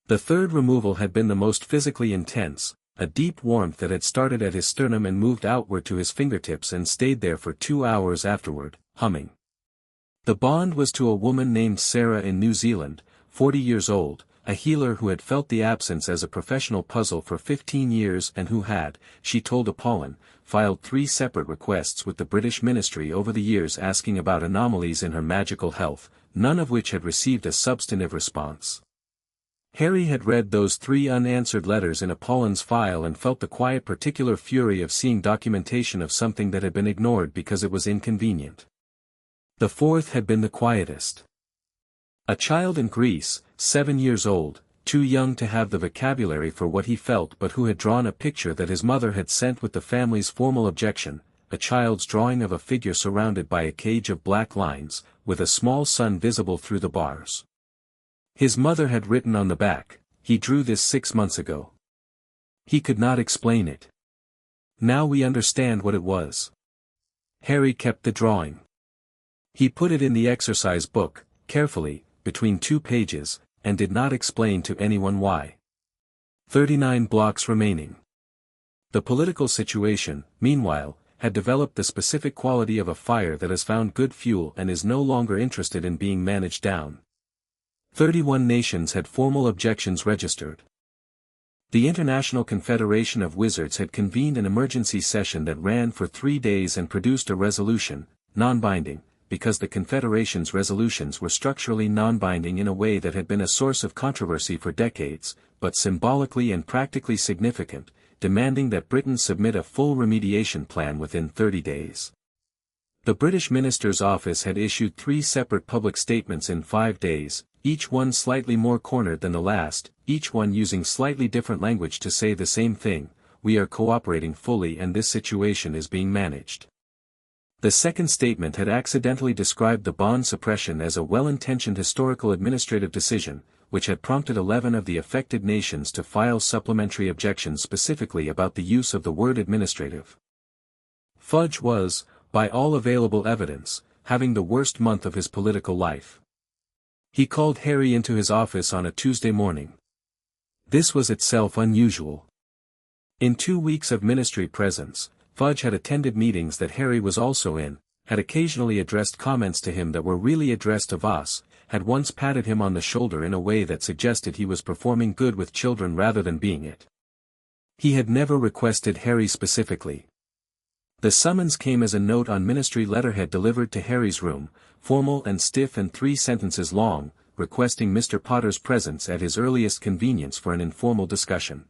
The third removal had been the most physically intense, a deep warmth that had started at his sternum and moved outward to his fingertips and stayed there for 2 hours afterward, humming. The bond was to a woman named Sarah in New Zealand, 40 years old, a healer who had felt the absence as a professional puzzle for 15 years and who had, she told Apollon, filed 3 separate requests with the British ministry over the years asking about anomalies in her magical health, none of which had received a substantive response. Harry had read those 3 unanswered letters in Apollon's file and felt the quiet particular fury of seeing documentation of something that had been ignored because it was inconvenient. The fourth had been the quietest. A child in Greece, 7 years old, too young to have the vocabulary for what he felt but who had drawn a picture that his mother had sent with the family's formal objection, a child's drawing of a figure surrounded by a cage of black lines, with a small sun visible through the bars. His mother had written on the back, "He drew this 6 months ago." He could not explain it. Now we understand what it was. Harry kept the drawing. He put it in the exercise book, carefully, between 2 pages, and did not explain to anyone why. 39 blocks remaining. The political situation, meanwhile, had developed the specific quality of a fire that has found good fuel and is no longer interested in being managed down. 31 nations had formal objections registered. The International Confederation of Wizards had convened an emergency session that ran for 3 days and produced a resolution, non-binding, because the Confederation's resolutions were structurally non-binding in a way that had been a source of controversy for decades, but symbolically and practically significant, demanding that Britain submit a full remediation plan within 30 days. The British Minister's Office had issued 3 separate public statements in 5 days, each one slightly more cornered than the last, each one using slightly different language to say the same thing: we are cooperating fully and this situation is being managed. The second statement had accidentally described the bond suppression as a well-intentioned historical administrative decision, which had prompted 11 of the affected nations to file supplementary objections specifically about the use of the word administrative. Fudge was, by all available evidence, having the worst month of his political life. He called Harry into his office on a Tuesday morning. This was itself unusual. In 2 weeks of ministry presence, Fudge had attended meetings that Harry was also in, had occasionally addressed comments to him that were really addressed to Voss, had once patted him on the shoulder in a way that suggested he was performing good with children rather than being it. He had never requested Harry specifically. The summons came as a note on ministry letterhead delivered to Harry's room, formal and stiff and 3 sentences long, requesting Mr. Potter's presence at his earliest convenience for an informal discussion.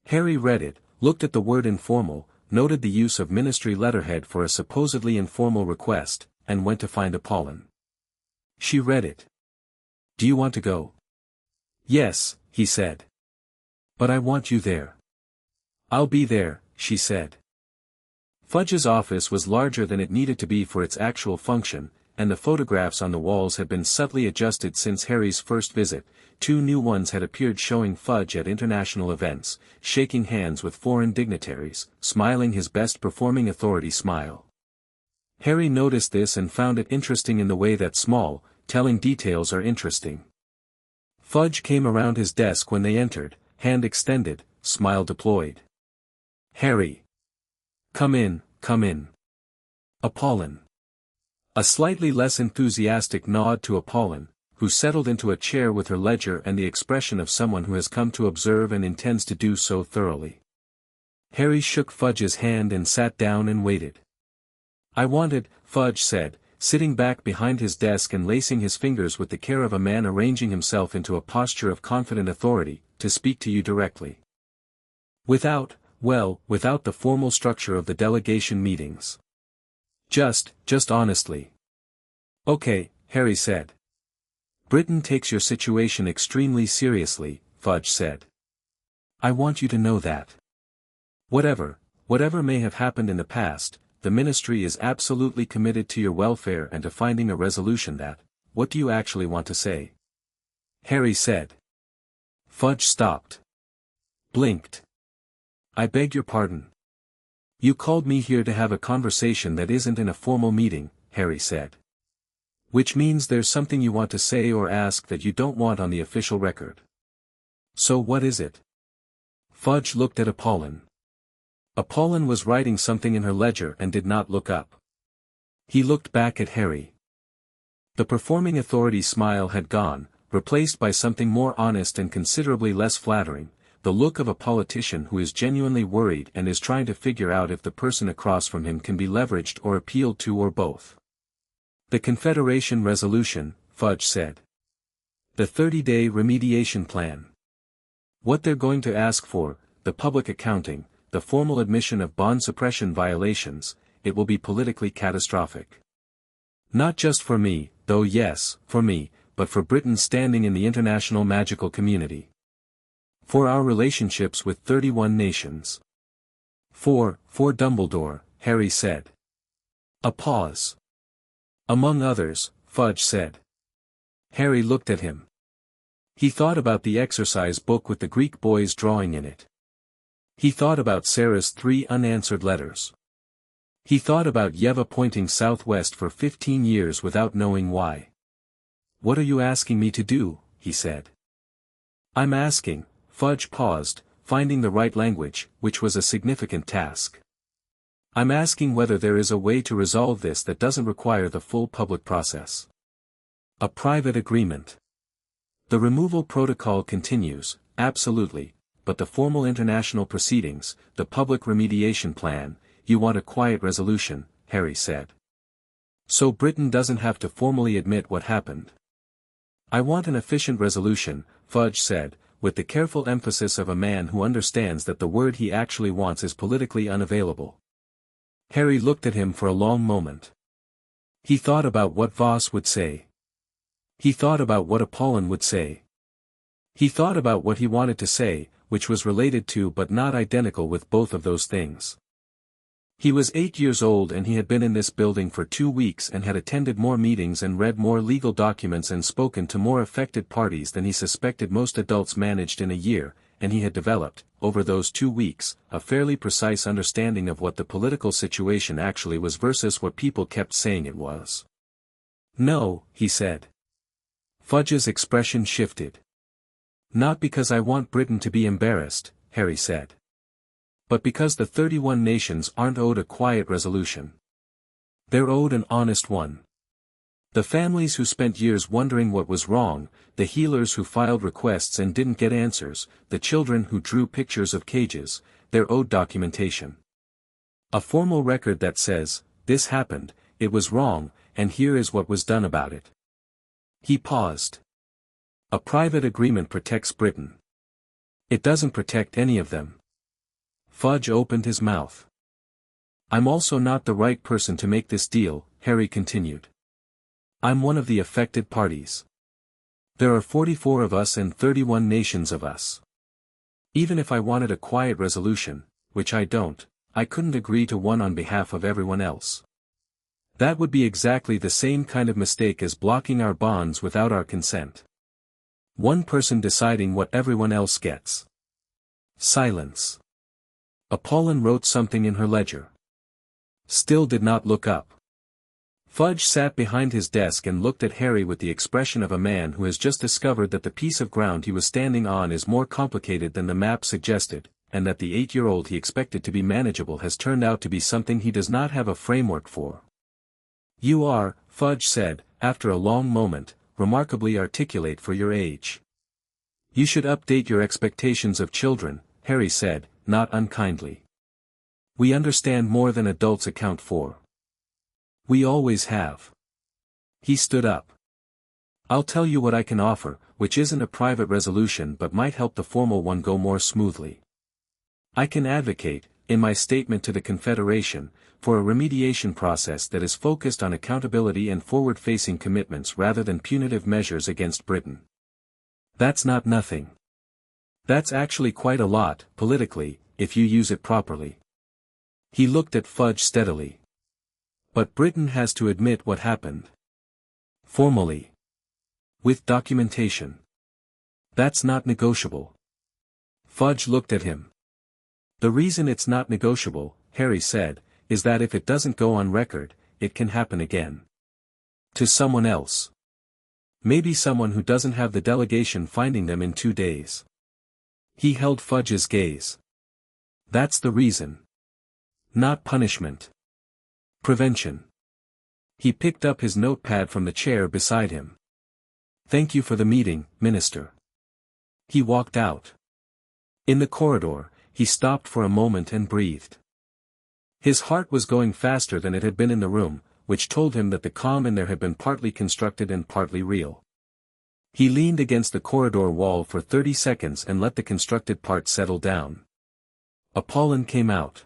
Harry read it, looked at the word informal, noted the use of ministry letterhead for a supposedly informal request, and went to find Apollon. She read it. "Do you want to go?" "Yes," he said. "But I want you there." "I'll be there," she said. Fudge's office was larger than it needed to be for its actual function, and the photographs on the walls had been subtly adjusted since Harry's first visit. 2 new ones had appeared showing Fudge at international events, shaking hands with foreign dignitaries, smiling his best performing authority smile. Harry noticed this and found it interesting in the way that small, telling details are interesting. Fudge came around his desk when they entered, hand extended, smile deployed. "Harry. Come in, come in." "Apollon." A slightly less enthusiastic nod to Apollon, who settled into a chair with her ledger and the expression of someone who has come to observe and intends to do so thoroughly. Harry shook Fudge's hand and sat down and waited. "I wanted," Fudge said, sitting back behind his desk and lacing his fingers with the care of a man arranging himself into a posture of confident authority, "to speak to you directly. Without the formal structure of the delegation meetings. Just honestly." "Okay," Harry said. "Britain takes your situation extremely seriously," Fudge said. "I want you to know that. Whatever may have happened in the past, the ministry is absolutely committed to your welfare and to finding a resolution that. What do you actually want to say?" Harry said. Fudge stopped. Blinked. "I beg your pardon. You called me here to have a conversation that isn't in a formal meeting," Harry said. "Which means there's something you want to say or ask that you don't want on the official record. So what is it?" Fudge looked at Apollon. Apollon was writing something in her ledger and did not look up. He looked back at Harry. The performing authority smile had gone, replaced by something more honest and considerably less flattering, the look of a politician who is genuinely worried and is trying to figure out if the person across from him can be leveraged or appealed to or both. "The Confederation resolution," Fudge said. "The 30-day remediation plan. What they're going to ask for, the public accounting, the formal admission of bond suppression violations, it will be politically catastrophic. Not just for me, though yes, for me, but for Britain's standing in the international magical community. For our relationships with 31 nations. For Dumbledore," Harry said. A pause. "Among others," Fudge said. Harry looked at him. He thought about the exercise book with the Greek boys drawing in it. He thought about Sarah's 3 unanswered letters. He thought about Yeva pointing southwest for 15 years without knowing why. "What are you asking me to do?" he said. "I'm asking," Fudge paused, finding the right language, which was a significant task. "I'm asking whether there is a way to resolve this that doesn't require the full public process. A private agreement. The removal protocol continues, absolutely, but the formal international proceedings, the public remediation plan, you want a quiet resolution," Harry said. "So Britain doesn't have to formally admit what happened." "I want an efficient resolution," Fudge said, with the careful emphasis of a man who understands that the word he actually wants is politically unavailable. Harry looked at him for a long moment. He thought about what Voss would say. He thought about what Apollon would say. He thought about what he wanted to say, which was related to but not identical with both of those things. He was 8 years old and he had been in this building for 2 weeks and had attended more meetings and read more legal documents and spoken to more affected parties than he suspected most adults managed in a year, and he had developed, over those 2 weeks, a fairly precise understanding of what the political situation actually was versus what people kept saying it was. "No," he said. Fudge's expression shifted. "Not because I want Britain to be embarrassed," Harry said. "But because the 31 nations aren't owed a quiet resolution. They're owed an honest one. The families who spent years wondering what was wrong, the healers who filed requests and didn't get answers, the children who drew pictures of cages, they're owed documentation. A formal record that says, this happened, it was wrong, and here is what was done about it." He paused. "A private agreement protects Britain. It doesn't protect any of them." Fudge opened his mouth. "I'm also not the right person to make this deal," Harry continued. "I'm one of the affected parties. There are 44 of us and 31 nations of us. Even if I wanted a quiet resolution, which I don't, I couldn't agree to one on behalf of everyone else. That would be exactly the same kind of mistake as blocking our bonds without our consent. One person deciding what everyone else gets." Silence. Apollon wrote something in her ledger. Still did not look up. Fudge sat behind his desk and looked at Harry with the expression of a man who has just discovered that the piece of ground he was standing on is more complicated than the map suggested, and that the 8-year-old he expected to be manageable has turned out to be something he does not have a framework for. "You are," Fudge said, after a long moment, "remarkably articulate for your age." "You should update your expectations of children," Harry said, not unkindly. "We understand more than adults account for. We always have." He stood up. "I'll tell you what I can offer, which isn't a private resolution but might help the formal one go more smoothly. I can advocate, in my statement to the Confederation, for a remediation process that is focused on accountability and forward-facing commitments rather than punitive measures against Britain. That's not nothing. That's actually quite a lot, politically, if you use it properly." He looked at Fudge steadily. "But Britain has to admit what happened. Formally. With documentation. That's not negotiable." Fudge looked at him. "The reason it's not negotiable," Harry said, "is that if it doesn't go on record, it can happen again. To someone else. Maybe someone who doesn't have the delegation finding them in 2 days." He held Fudge's gaze. "That's the reason. Not punishment. Prevention." He picked up his notepad from the chair beside him. "Thank you for the meeting, Minister." He walked out. In the corridor, he stopped for a moment and breathed. His heart was going faster than it had been in the room, which told him that the calm in there had been partly constructed and partly real. He leaned against the corridor wall for 30 seconds and let the constructed part settle down. Apollon came out.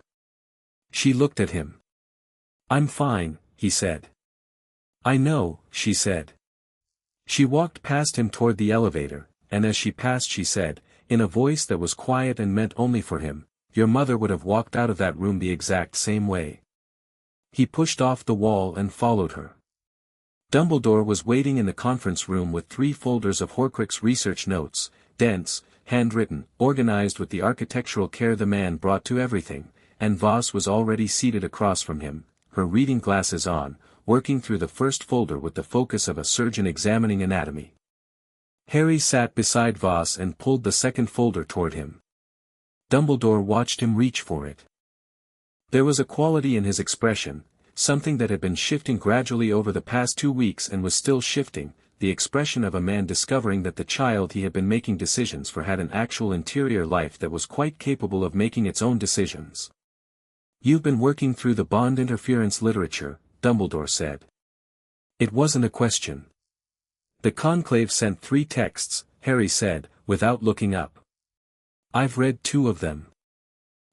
She looked at him. "I'm fine," he said. "I know," she said. She walked past him toward the elevator, and as she passed she said, in a voice that was quiet and meant only for him, "Your mother would have walked out of that room the exact same way." He pushed off the wall and followed her. Dumbledore was waiting in the conference room with 3 folders of Horcrux research notes, dense, handwritten, organized with the architectural care the man brought to everything, and Voss was already seated across from him, her reading glasses on, working through the first folder with the focus of a surgeon examining anatomy. Harry sat beside Voss and pulled the second folder toward him. Dumbledore watched him reach for it. There was a quality in his expression, something that had been shifting gradually over the past 2 weeks and was still shifting, the expression of a man discovering that the child he had been making decisions for had an actual interior life that was quite capable of making its own decisions. "You've been working through the bond interference literature," Dumbledore said. It wasn't a question. "The Conclave sent 3 texts," Harry said, without looking up. "I've read 2 of them.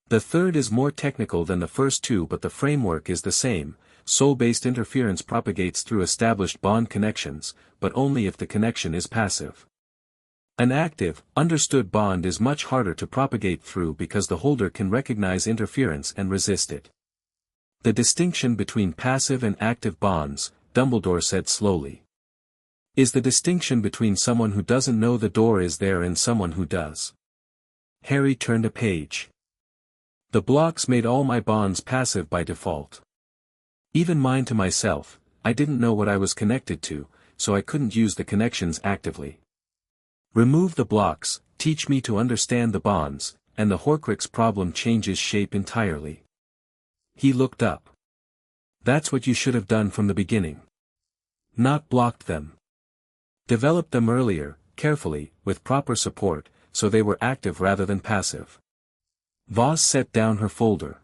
The third is more technical than the first 2 but the framework is the same. Soul-based interference propagates through established bond connections, but only if the connection is passive. An active, understood bond is much harder to propagate through because the holder can recognize interference and resist it. The distinction between passive and active bonds, Dumbledore said slowly, is the distinction between someone who doesn't know the door is there and someone who does. Harry turned a page. The blocks made all my bonds passive by default. Even mine to myself. I didn't know what I was connected to, so I couldn't use the connections actively. Remove the blocks, teach me to understand the bonds, and the Horcrux problem changes shape entirely. He looked up. That's what you should have done from the beginning. Not blocked them. Developed them earlier, carefully, with proper support, so they were active rather than passive. Voss set down her folder.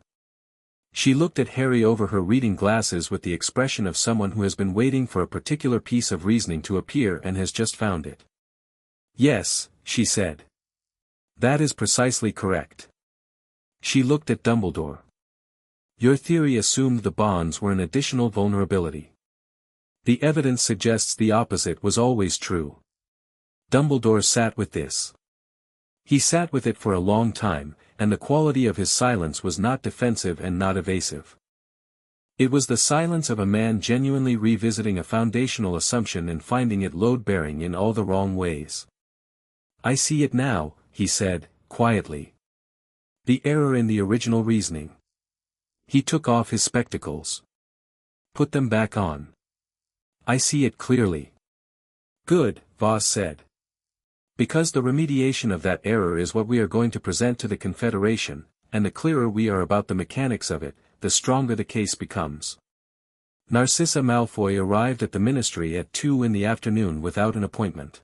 She looked at Harry over her reading glasses with the expression of someone who has been waiting for a particular piece of reasoning to appear and has just found it. Yes, she said. That is precisely correct. She looked at Dumbledore. Your theory assumed the bonds were an additional vulnerability. The evidence suggests the opposite was always true. Dumbledore sat with this. He sat with it for a long time, and the quality of his silence was not defensive and not evasive. It was the silence of a man genuinely revisiting a foundational assumption and finding it load-bearing in all the wrong ways. I see it now, he said, quietly. The error in the original reasoning. He took off his spectacles. Put them back on. I see it clearly. Good, Voss said. Because the remediation of that error is what we are going to present to the Confederation, and the clearer we are about the mechanics of it, the stronger the case becomes. Narcissa Malfoy arrived at the Ministry at 2 in the afternoon without an appointment.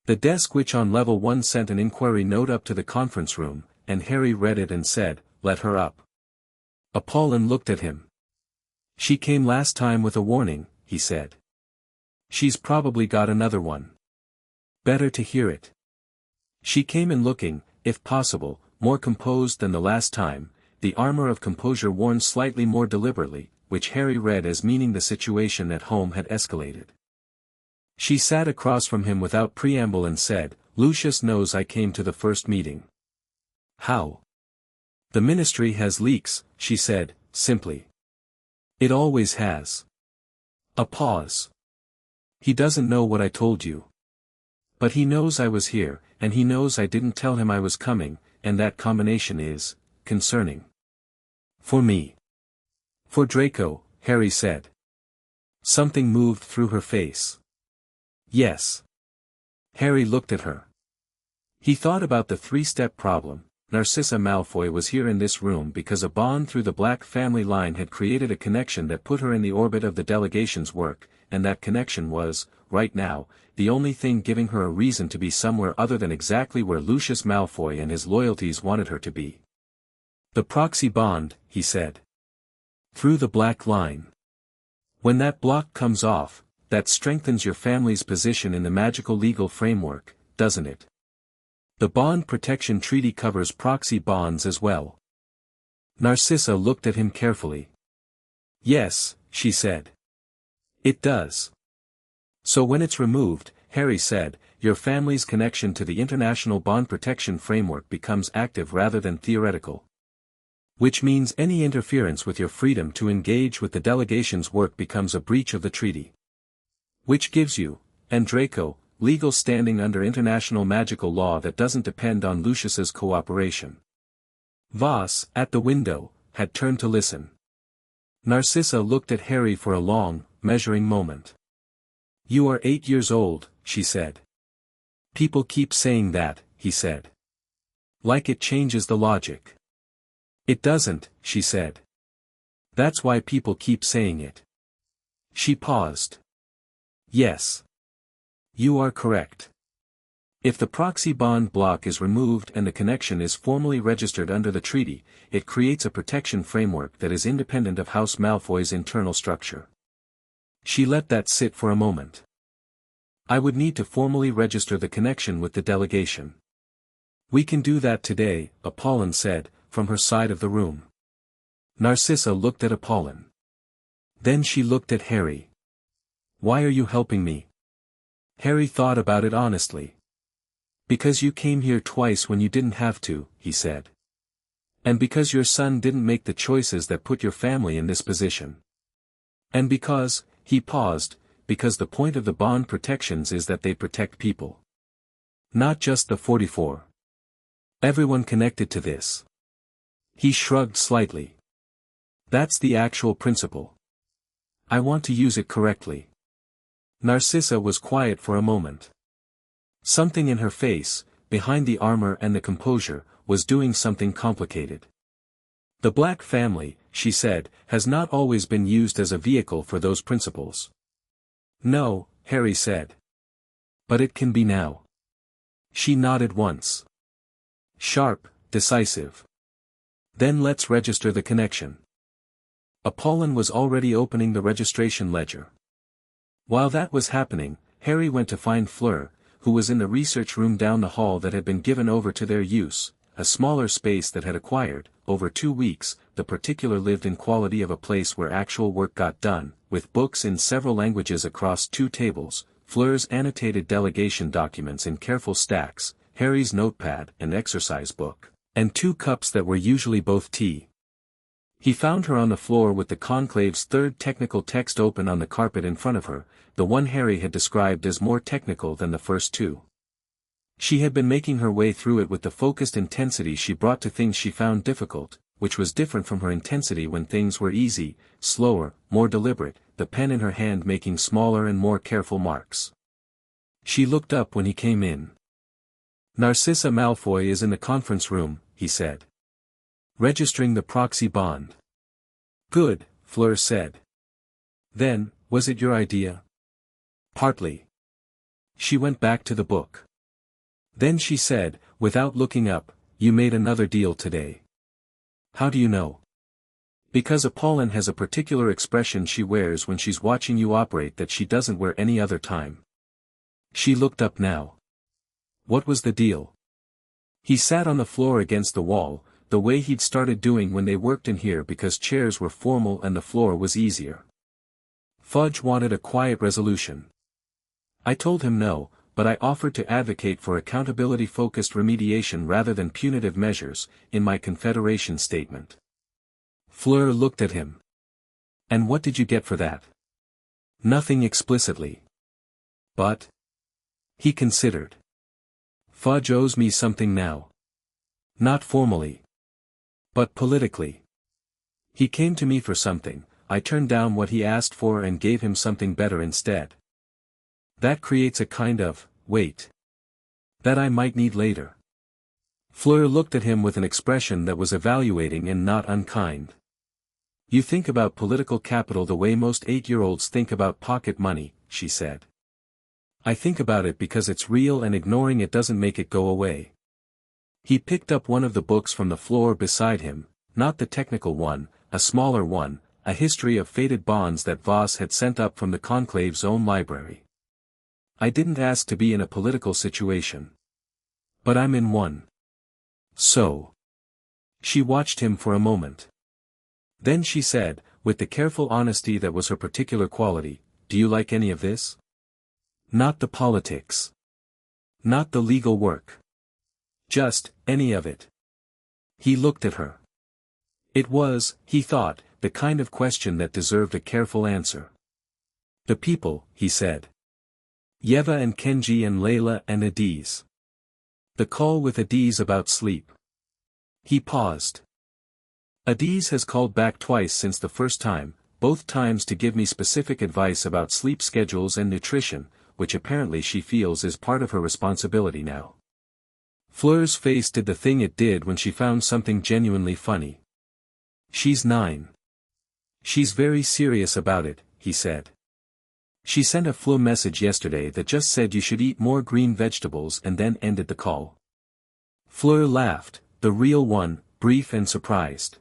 The desk which on level 1 sent an inquiry note up to the conference room, and Harry read it and said, "Let her up." Apollon looked at him. "She came last time with a warning," he said. "She's probably got another one. Better to hear it." She came in looking, if possible, more composed than the last time, the armor of composure worn slightly more deliberately, which Harry read as meaning the situation at home had escalated. She sat across from him without preamble and said, "Lucius knows I came to the first meeting." "How?" "The Ministry has leaks," she said, simply. "It always has." A pause. "He doesn't know what I told you. But he knows I was here, and he knows I didn't tell him I was coming, and that combination is concerning. For me." "For Draco," Harry said. Something moved through her face. "Yes." Harry looked at her. He thought about the three-step problem. Narcissa Malfoy was here in this room because a bond through the Black family line had created a connection that put her in the orbit of the delegation's work, and that connection was, right now, the only thing giving her a reason to be somewhere other than exactly where Lucius Malfoy and his loyalties wanted her to be. "The proxy bond," he said. "Through the Black line. When that block comes off, that strengthens your family's position in the magical legal framework, doesn't it? The Bond Protection Treaty covers proxy bonds as well." Narcissa looked at him carefully. "Yes," she said. "It does. So when it's removed," Harry said, "your family's connection to the International Bond Protection Framework becomes active rather than theoretical. Which means any interference with your freedom to engage with the delegation's work becomes a breach of the treaty. Which gives you, and Draco, legal standing under international magical law that doesn't depend on Lucius's cooperation." Voss, at the window, had turned to listen. Narcissa looked at Harry for a long, measuring moment. "You are 8 years old," she said. "People keep saying that," he said. "Like it changes the logic." "It doesn't," she said. "That's why people keep saying it." She paused. "Yes. You are correct. If the proxy bond block is removed and the connection is formally registered under the treaty, it creates a protection framework that is independent of House Malfoy's internal structure." She let that sit for a moment. "I would need to formally register the connection with the delegation." "We can do that today," Apollon said, from her side of the room. Narcissa looked at Apollon. Then she looked at Harry. "Why are you helping me?" Harry thought about it honestly. "Because you came here twice when you didn't have to," he said. And because your son didn't make the choices that put your family in this position. And because, he paused, because the point of the bond protections is that they protect people. Not just the 44. Everyone connected to this. He shrugged slightly. That's the actual principle. I want to use it correctly. Narcissa was quiet for a moment. Something in her face, behind the armor and the composure, was doing something complicated. The black family, she said, has not always been used as a vehicle for those principles. No, Harry said. But it can be now. She nodded once. Sharp, decisive. Then let's register the connection. Apollon was already opening the registration ledger. While that was happening, Harry went to find Fleur, who was in the research room down the hall that had been given over to their use, a smaller space that had acquired, over 2 weeks, the particular lived-in quality of a place where actual work got done, with books in several languages across 2 tables, Fleur's annotated delegation documents in careful stacks, Harry's notepad and exercise book, and 2 cups that were usually both tea. He found her on the floor with the Conclave's 3rd technical text open on the carpet in front of her, the one Harry had described as more technical than the first 2. She had been making her way through it with the focused intensity she brought to things she found difficult, which was different from her intensity when things were easy, slower, more deliberate, the pen in her hand making smaller and more careful marks. She looked up when he came in. Narcissa Malfoy is in the conference room, he said. Registering the proxy bond. Good, Fleur said. Then, was it your idea? Partly. She went back to the book. Then she said, without looking up, you made another deal today. How do you know? Because Apollon has a particular expression she wears when she's watching you operate that she doesn't wear any other time. She looked up now. What was the deal? He sat on the floor against the wall, the way he'd started doing when they worked in here because chairs were formal and the floor was easier. Fudge wanted a quiet resolution. I told him no, but I offered to advocate for accountability-focused remediation rather than punitive measures, in my Confederation statement. Fleur looked at him. And what did you get for that? Nothing explicitly. But? He considered. Fudge owes me something now. Not formally. But politically. He came to me for something, I turned down what he asked for and gave him something better instead. That creates a kind of weight that I might need later. Fleur looked at him with an expression that was evaluating and not unkind. You think about political capital the way most 8-year-olds think about pocket money, she said. I think about it because it's real and ignoring it doesn't make it go away. He picked up one of the books from the floor beside him, not the technical one, a smaller one, a history of fated bonds that Voss had sent up from the Conclave's own library. I didn't ask to be in a political situation. But I'm in one. So. She watched him for a moment. Then she said, with the careful honesty that was her particular quality, do you like any of this? Not the politics. Not the legal work. Just, any of it. He looked at her. It was, he thought, the kind of question that deserved a careful answer. The people, he said. Yeva and Kenji and Layla and Adiz. The call with Adiz about sleep. He paused. Adiz has called back twice since the first time, both times to give me specific advice about sleep schedules and nutrition, which apparently she feels is part of her responsibility now. Fleur's face did the thing it did when she found something genuinely funny. She's 9. She's very serious about it, he said. She sent a Fleur message yesterday that just said you should eat more green vegetables and then ended the call. Fleur laughed, the real one, brief and surprised.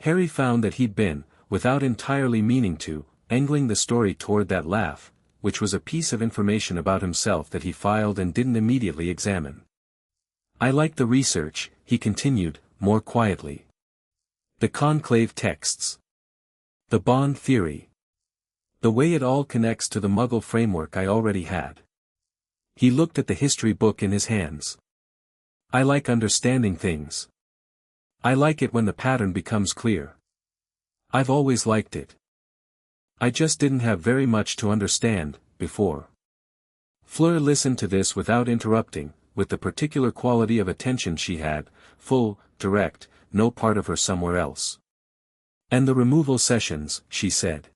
Harry found that he'd been, without entirely meaning to, angling the story toward that laugh, which was a piece of information about himself that he filed and didn't immediately examine. I like the research, he continued, more quietly. The Conclave texts. The bond theory. The way it all connects to the Muggle framework I already had. He looked at the history book in his hands. I like understanding things. I like it when the pattern becomes clear. I've always liked it. I just didn't have very much to understand, before. Fleur listened to this without interrupting, with the particular quality of attention she had, full, direct, no part of her somewhere else. And the removal sessions, she said.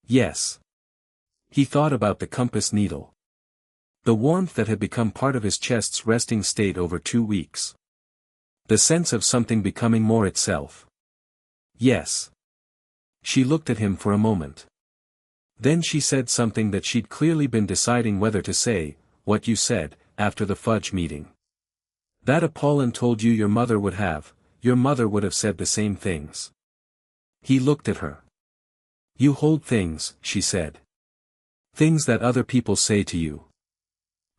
Yes. He thought about the compass needle. The warmth that had become part of his chest's resting state over 2 weeks. The sense of something becoming more itself. Yes. She looked at him for a moment. Then she said something that she'd clearly been deciding whether to say, what you said, after the fudge meeting. That Apollon told you your mother would have said the same things. He looked at her. You hold things, she said. Things that other people say to you.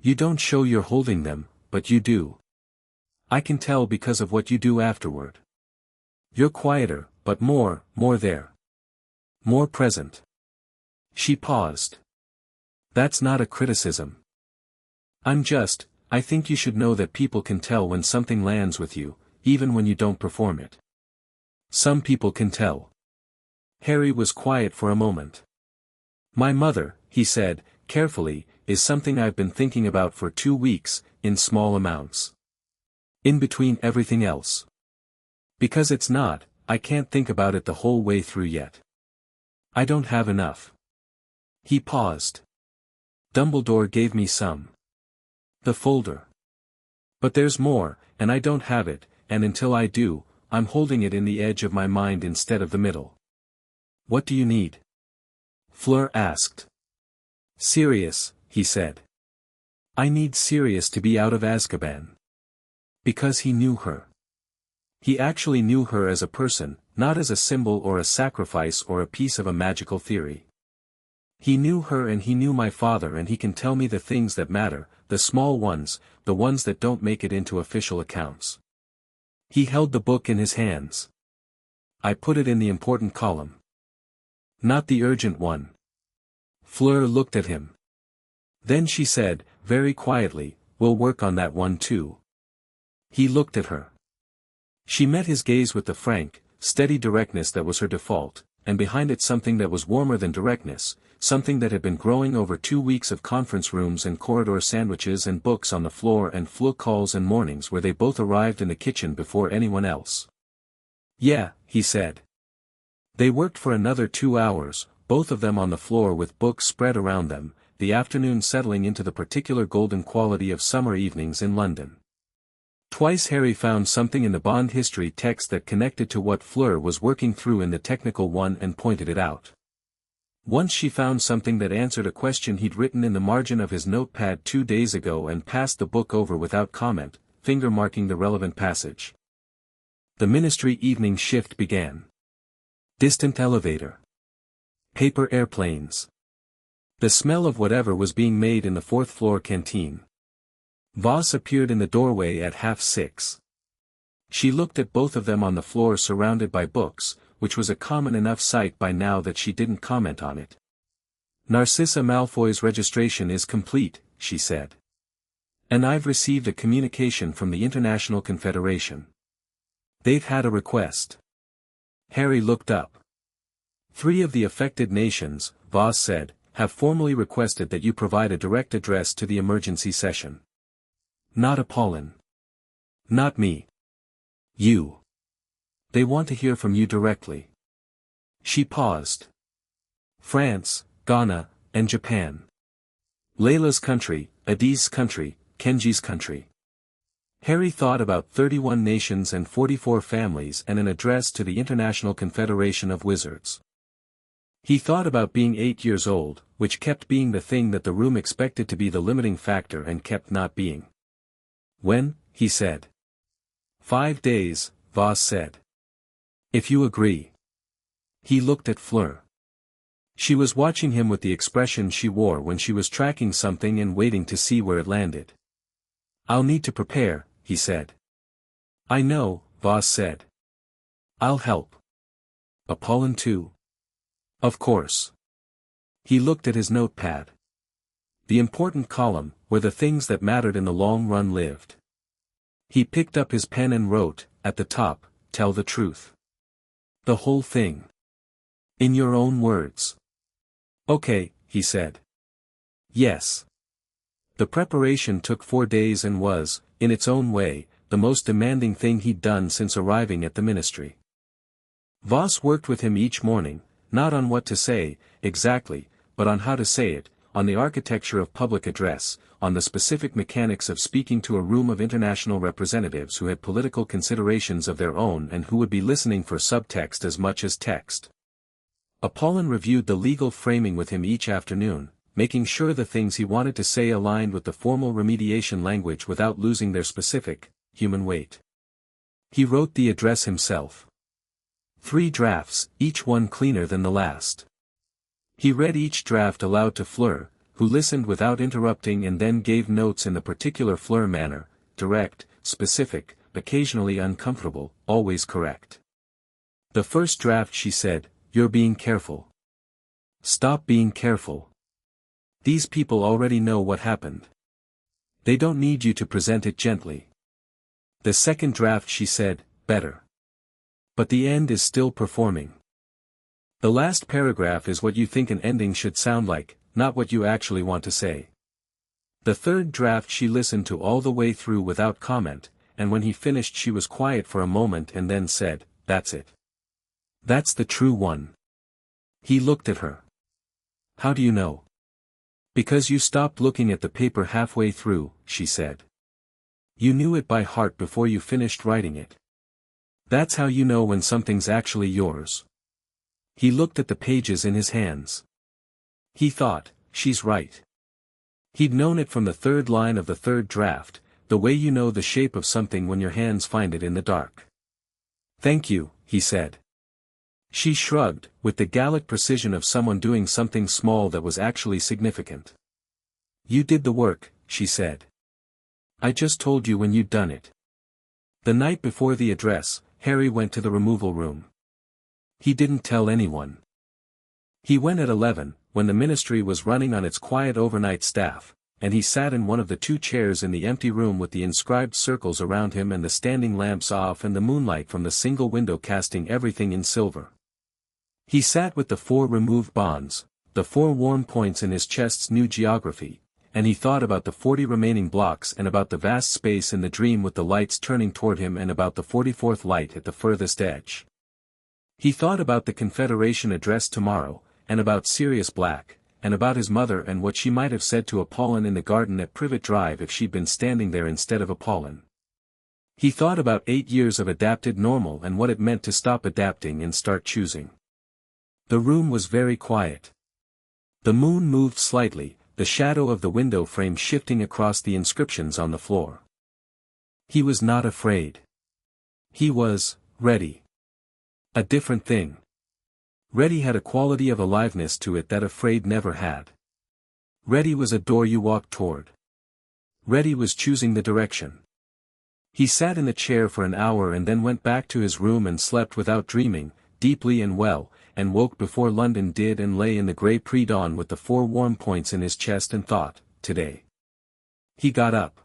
You don't show you're holding them, but you do. I can tell because of what you do afterward. You're quieter, but more there. More present. She paused. That's not a criticism. I think you should know that people can tell when something lands with you, even when you don't perform it. Some people can tell. Harry was quiet for a moment. My mother, he said, carefully, is something I've been thinking about for 2 weeks, in small amounts. In between everything else. Because it's not, I can't think about it the whole way through yet. I don't have enough. He paused. Dumbledore gave me some. The folder. But there's more, and I don't have it, and until I do, I'm holding it in the edge of my mind instead of the middle. What do you need? Fleur asked. Sirius, he said. I need Sirius to be out of Azkaban. Because he knew her. He actually knew her as a person, not as a symbol or a sacrifice or a piece of a magical theory. He knew her and he knew my father, and he can tell me the things that matter, the small ones, the ones that don't make it into official accounts. He held the book in his hands. I put it in the important column. Not the urgent one. Fleur looked at him. Then she said, very quietly, we'll work on that one too. He looked at her. She met his gaze with the frank, steady directness that was her default, and behind it something that was warmer than directness, something that had been growing over 2 weeks of conference rooms and corridor sandwiches and books on the floor and Fleur calls and mornings where they both arrived in the kitchen before anyone else. Yeah, he said. They worked for another 2 hours, both of them on the floor with books spread around them, the afternoon settling into the particular golden quality of summer evenings in London. Twice Harry found something in the Bond history text that connected to what Fleur was working through in the technical one and pointed it out. Once she found something that answered a question he'd written in the margin of his notepad 2 days ago and passed the book over without comment, finger-marking the relevant passage. The ministry evening shift began. Distant elevator. Paper airplanes. The smell of whatever was being made in the 4th-floor canteen. Voss appeared in the doorway at 6:30. She looked at both of them on the floor surrounded by books, which was a common enough sight by now that she didn't comment on it. Narcissa Malfoy's registration is complete, she said. And I've received a communication from the International Confederation. They've had a request. Harry looked up. 3 of the affected nations, Voss said, have formally requested that you provide a direct address to the emergency session. Not Apollon. Not me. You. They want to hear from you directly. She paused. France, Ghana, and Japan. Layla's country, Adi's country, Kenji's country. Harry thought about 31 nations and 44 families and an address to the International Confederation of Wizards. He thought about being 8 years old, which kept being the thing that the room expected to be the limiting factor and kept not being. When, he said. 5 days, Voss said. If you agree. He looked at Fleur. She was watching him with the expression she wore when she was tracking something and waiting to see where it landed. I'll need to prepare, he said. I know, Voss said. I'll help. Apollon too. Of course. He looked at his notepad. The important column, where the things that mattered in the long run lived. He picked up his pen and wrote, at the top, tell the truth. The whole thing. In your own words. Okay, he said. Yes. The preparation took 4 days and was, in its own way, the most demanding thing he'd done since arriving at the ministry. Voss worked with him each morning, not on what to say, exactly, but on how to say it, on the architecture of public address, on the specific mechanics of speaking to a room of international representatives who had political considerations of their own and who would be listening for subtext as much as text. Apollon reviewed the legal framing with him each afternoon, making sure the things he wanted to say aligned with the formal remediation language without losing their specific, human weight. He wrote the address himself. 3 drafts, each one cleaner than the last. He read each draft aloud to Fleur, who listened without interrupting and then gave notes in the particular Fleur manner, direct, specific, occasionally uncomfortable, always correct. The first draft she said, "You're being careful. Stop being careful. These people already know what happened. They don't need you to present it gently." The second draft she said, "Better. But the end is still performing. The last paragraph is what you think an ending should sound like, not what you actually want to say." The third draft she listened to all the way through without comment, and when he finished she was quiet for a moment and then said, "That's it. That's the true one." He looked at her. "How do you know?" "Because you stopped looking at the paper halfway through," she said. "You knew it by heart before you finished writing it. That's how you know when something's actually yours." He looked at the pages in his hands. He thought, she's right. He'd known it from the third line of the third draft, the way you know the shape of something when your hands find it in the dark. "Thank you," he said. She shrugged, with the Gallic precision of someone doing something small that was actually significant. "You did the work," she said. "I just told you when you'd done it." The night before the address, Harry went to the removal room. He didn't tell anyone. He went at 11, when the ministry was running on its quiet overnight staff, and he sat in one of the 2 chairs in the empty room with the inscribed circles around him and the standing lamps off and the moonlight from the single window casting everything in silver. He sat with the 4 removed bonds, the 4 warm points in his chest's new geography, and he thought about the 40 remaining blocks and about the vast space in the dream with the lights turning toward him and about the 44th light at the furthest edge. He thought about the Confederation address tomorrow, and about Sirius Black, and about his mother and what she might have said to Apollon in the garden at Privet Drive if she'd been standing there instead of Apollon. He thought about 8 years of adapted normal and what it meant to stop adapting and start choosing. The room was very quiet. The moon moved slightly, the shadow of the window frame shifting across the inscriptions on the floor. He was not afraid. He was ready. A different thing. Ready had a quality of aliveness to it that afraid never had. Ready was a door you walked toward. Ready was choosing the direction. He sat in the chair for an hour and then went back to his room and slept without dreaming, deeply and well, and woke before London did and lay in the grey pre-dawn with the 4 warm points in his chest and thought, today. He got up.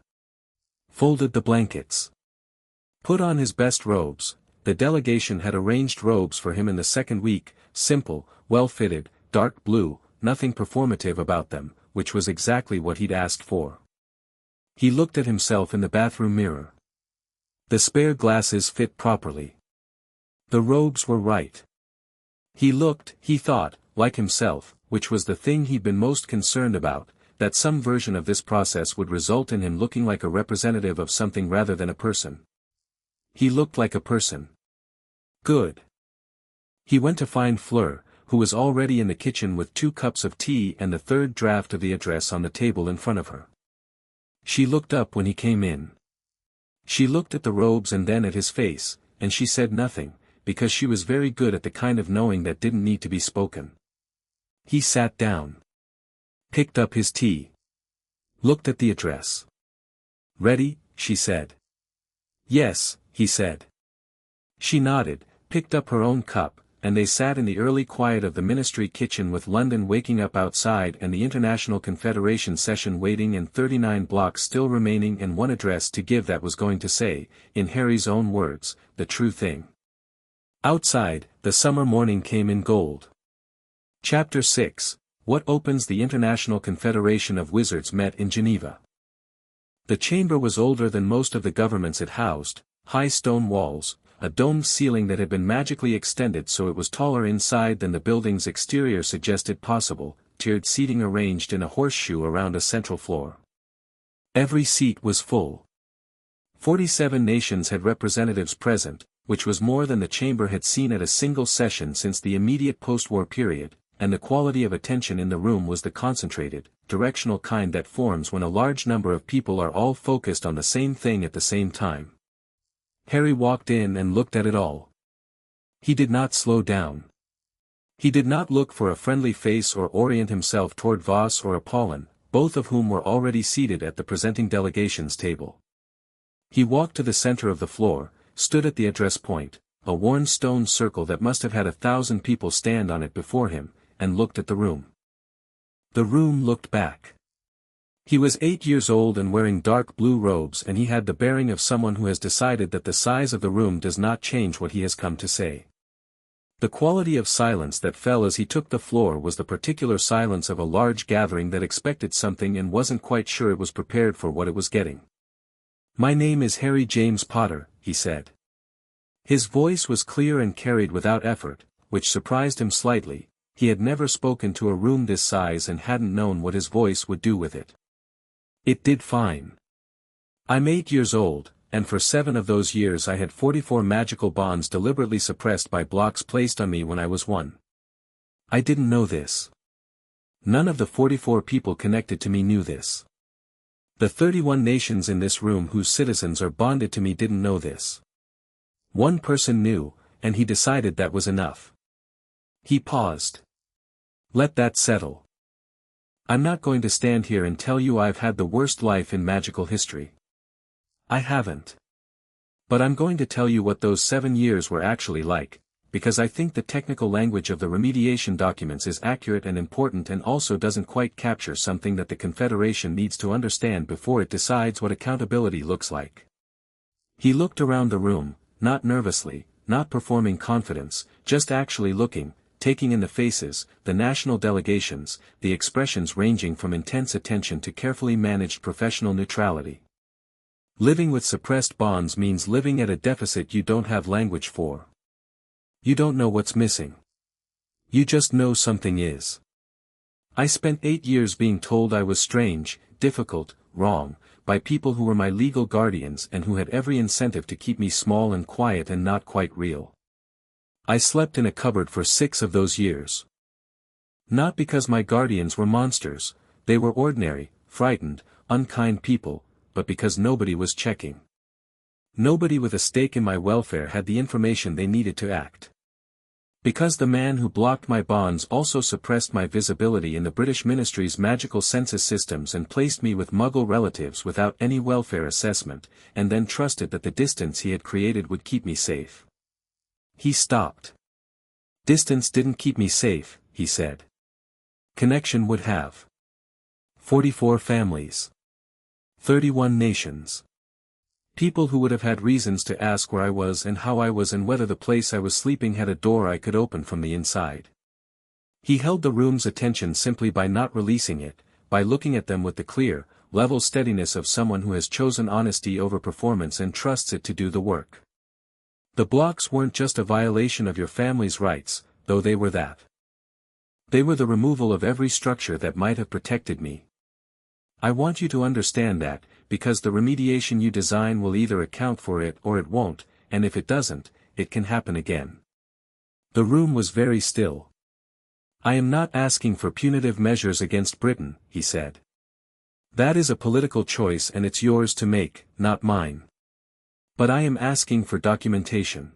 Folded the blankets. Put on his best robes. The delegation had arranged robes for him in the second week, simple, well-fitted, dark blue, nothing performative about them, which was exactly what he'd asked for. He looked at himself in the bathroom mirror. The spare glasses fit properly. The robes were right. He looked, he thought, like himself, which was the thing he'd been most concerned about, that some version of this process would result in him looking like a representative of something rather than a person. He looked like a person. Good. He went to find Fleur, who was already in the kitchen with 2 cups of tea and the third draft of the address on the table in front of her. She looked up when he came in. She looked at the robes and then at his face, and she said nothing, because she was very good at the kind of knowing that didn't need to be spoken. He sat down. Picked up his tea. Looked at the address. "Ready?" she said. "Yes," he said. She nodded, picked up her own cup, and they sat in the early quiet of the ministry kitchen with London waking up outside and the International Confederation session waiting and 39 blocks still remaining and one address to give that was going to say, in Harry's own words, the true thing. Outside, the summer morning came in gold. Chapter 6, What Opens the International Confederation of Wizards met in Geneva. The chamber was older than most of the governments it housed, high stone walls, a domed ceiling that had been magically extended so it was taller inside than the building's exterior suggested possible, tiered seating arranged in a horseshoe around a central floor. Every seat was full. 47 nations had representatives present, which was more than the chamber had seen at a single session since the immediate post-war period, and the quality of attention in the room was the concentrated, directional kind that forms when a large number of people are all focused on the same thing at the same time. Harry walked in and looked at it all. He did not slow down. He did not look for a friendly face or orient himself toward Voss or Apollon, both of whom were already seated at the presenting delegations table. He walked to the center of the floor, stood at the address point, a worn stone circle that must have had 1,000 people stand on it before him, and looked at the room. The room looked back. He was 8 years old and wearing dark blue robes, and he had the bearing of someone who has decided that the size of the room does not change what he has come to say. The quality of silence that fell as he took the floor was the particular silence of a large gathering that expected something and wasn't quite sure it was prepared for what it was getting. "My name is Harry James Potter," he said. His voice was clear and carried without effort, which surprised him slightly. He had never spoken to a room this size and hadn't known what his voice would do with it. It did fine. "I'm 8 years old, and for 7 of those years I had 44 magical bonds deliberately suppressed by blocks placed on me when I was 1. I didn't know this. None of the 44 people connected to me knew this. The 31 nations in this room whose citizens are bonded to me didn't know this. One person knew, and he decided that was enough." He paused. "Let that settle. I'm not going to stand here and tell you I've had the worst life in magical history. I haven't. But I'm going to tell you what those 7 years were actually like, because I think the technical language of the remediation documents is accurate and important and also doesn't quite capture something that the Confederation needs to understand before it decides what accountability looks like." He looked around the room, not nervously, not performing confidence, just actually looking, taking in the faces, the national delegations, the expressions ranging from intense attention to carefully managed professional neutrality. Living with suppressed bonds means living at a deficit you don't have language for. You don't know what's missing. You just know something is. I spent 8 years being told I was strange, difficult, wrong, by people who were my legal guardians and who had every incentive to keep me small and quiet and not quite real. I slept in a cupboard for 6 of those years. Not because my guardians were monsters, they were ordinary, frightened, unkind people, but because nobody was checking. Nobody with a stake in my welfare had the information they needed to act. Because the man who blocked my bonds also suppressed my visibility in the British Ministry's magical census systems and placed me with Muggle relatives without any welfare assessment, and then trusted that the distance he had created would keep me safe. He stopped. "Distance didn't keep me safe," he said. "Connection would have. 44 families. 31 nations. People who would have had reasons to ask where I was and how I was and whether the place I was sleeping had a door I could open from the inside." He held the room's attention simply by not releasing it, by looking at them with the clear, level steadiness of someone who has chosen honesty over performance and trusts it to do the work. The blocks weren't just a violation of your family's rights, though they were that. They were the removal of every structure that might have protected me. I want you to understand that, because the remediation you design will either account for it or it won't, and if it doesn't, it can happen again. The room was very still. "I am not asking for punitive measures against Britain," he said. "That is a political choice and it's yours to make, not mine. But I am asking for documentation.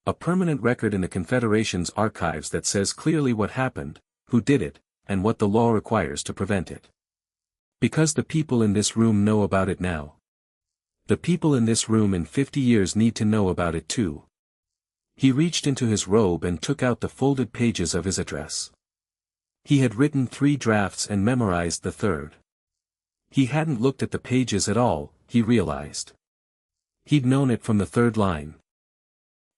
A permanent record in the Confederation's archives that says clearly what happened, who did it, and what the law requires to prevent it. Because the people in this room know about it now. The people in this room in 50 years need to know about it too." He reached into his robe and took out the folded pages of his address. He had written 3 drafts and memorized the 3rd. He hadn't looked at the pages at all, he realized. He'd known it from the 3rd line.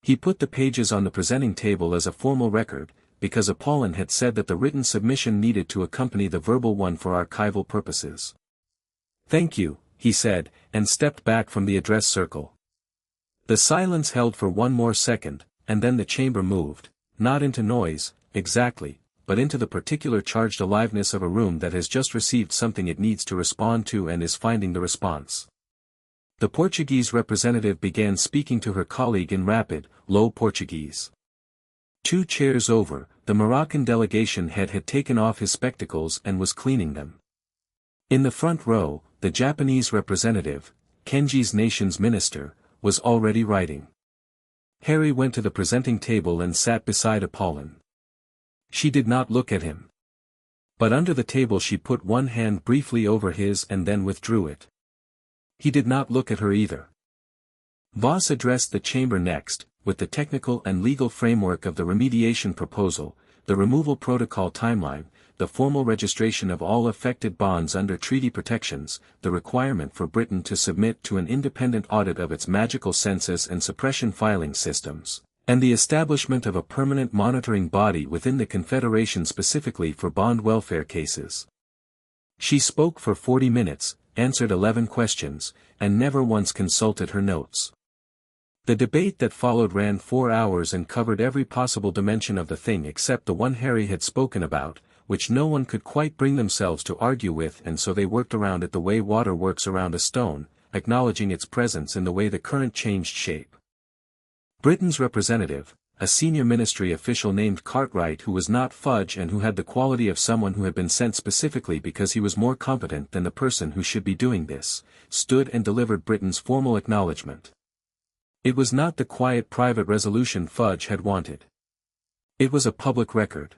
He put the pages on the presenting table as a formal record, because Apollon had said that the written submission needed to accompany the verbal one for archival purposes. "Thank you," he said, and stepped back from the address circle. The silence held for one more second, and then the chamber moved, not into noise, exactly, but into the particular charged aliveness of a room that has just received something it needs to respond to and is finding the response. The Portuguese representative began speaking to her colleague in rapid, low Portuguese. 2 chairs over, the Moroccan delegation head had taken off his spectacles and was cleaning them. In the front row, the Japanese representative, Kenji's nation's minister, was already writing. Harry went to the presenting table and sat beside Apollon. She did not look at him. But under the table she put one hand briefly over his and then withdrew it. He did not look at her either. Voss addressed the chamber next, with the technical and legal framework of the remediation proposal, the removal protocol timeline, the formal registration of all affected bonds under treaty protections, the requirement for Britain to submit to an independent audit of its magical census and suppression filing systems, and the establishment of a permanent monitoring body within the Confederation specifically for bond welfare cases. She spoke for 40 minutes, answered 11 questions, and never once consulted her notes. The debate that followed ran 4 hours and covered every possible dimension of the thing except the one Harry had spoken about, which no one could quite bring themselves to argue with, and so they worked around it the way water works around a stone, acknowledging its presence in the way the current changed shape. Britain's representative, a senior ministry official named Cartwright who was not Fudge and who had the quality of someone who had been sent specifically because he was more competent than the person who should be doing this, stood and delivered Britain's formal acknowledgement. It was not the quiet private resolution Fudge had wanted. It was a public record.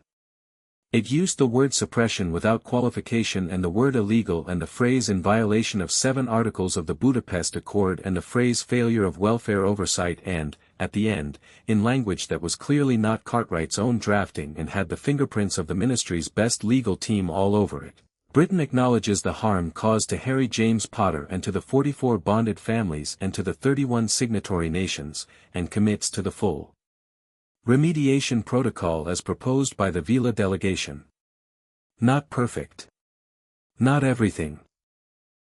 It used the word suppression without qualification and the word illegal and the phrase in violation of 7 articles of the Budapest Accord and the phrase failure of welfare oversight and, at the end, in language that was clearly not Cartwright's own drafting and had the fingerprints of the ministry's best legal team all over it. Britain acknowledges the harm caused to Harry James Potter and to the 44 bonded families and to the 31 signatory nations, and commits to the full remediation protocol as proposed by the Veela Delegation. Not perfect. Not everything.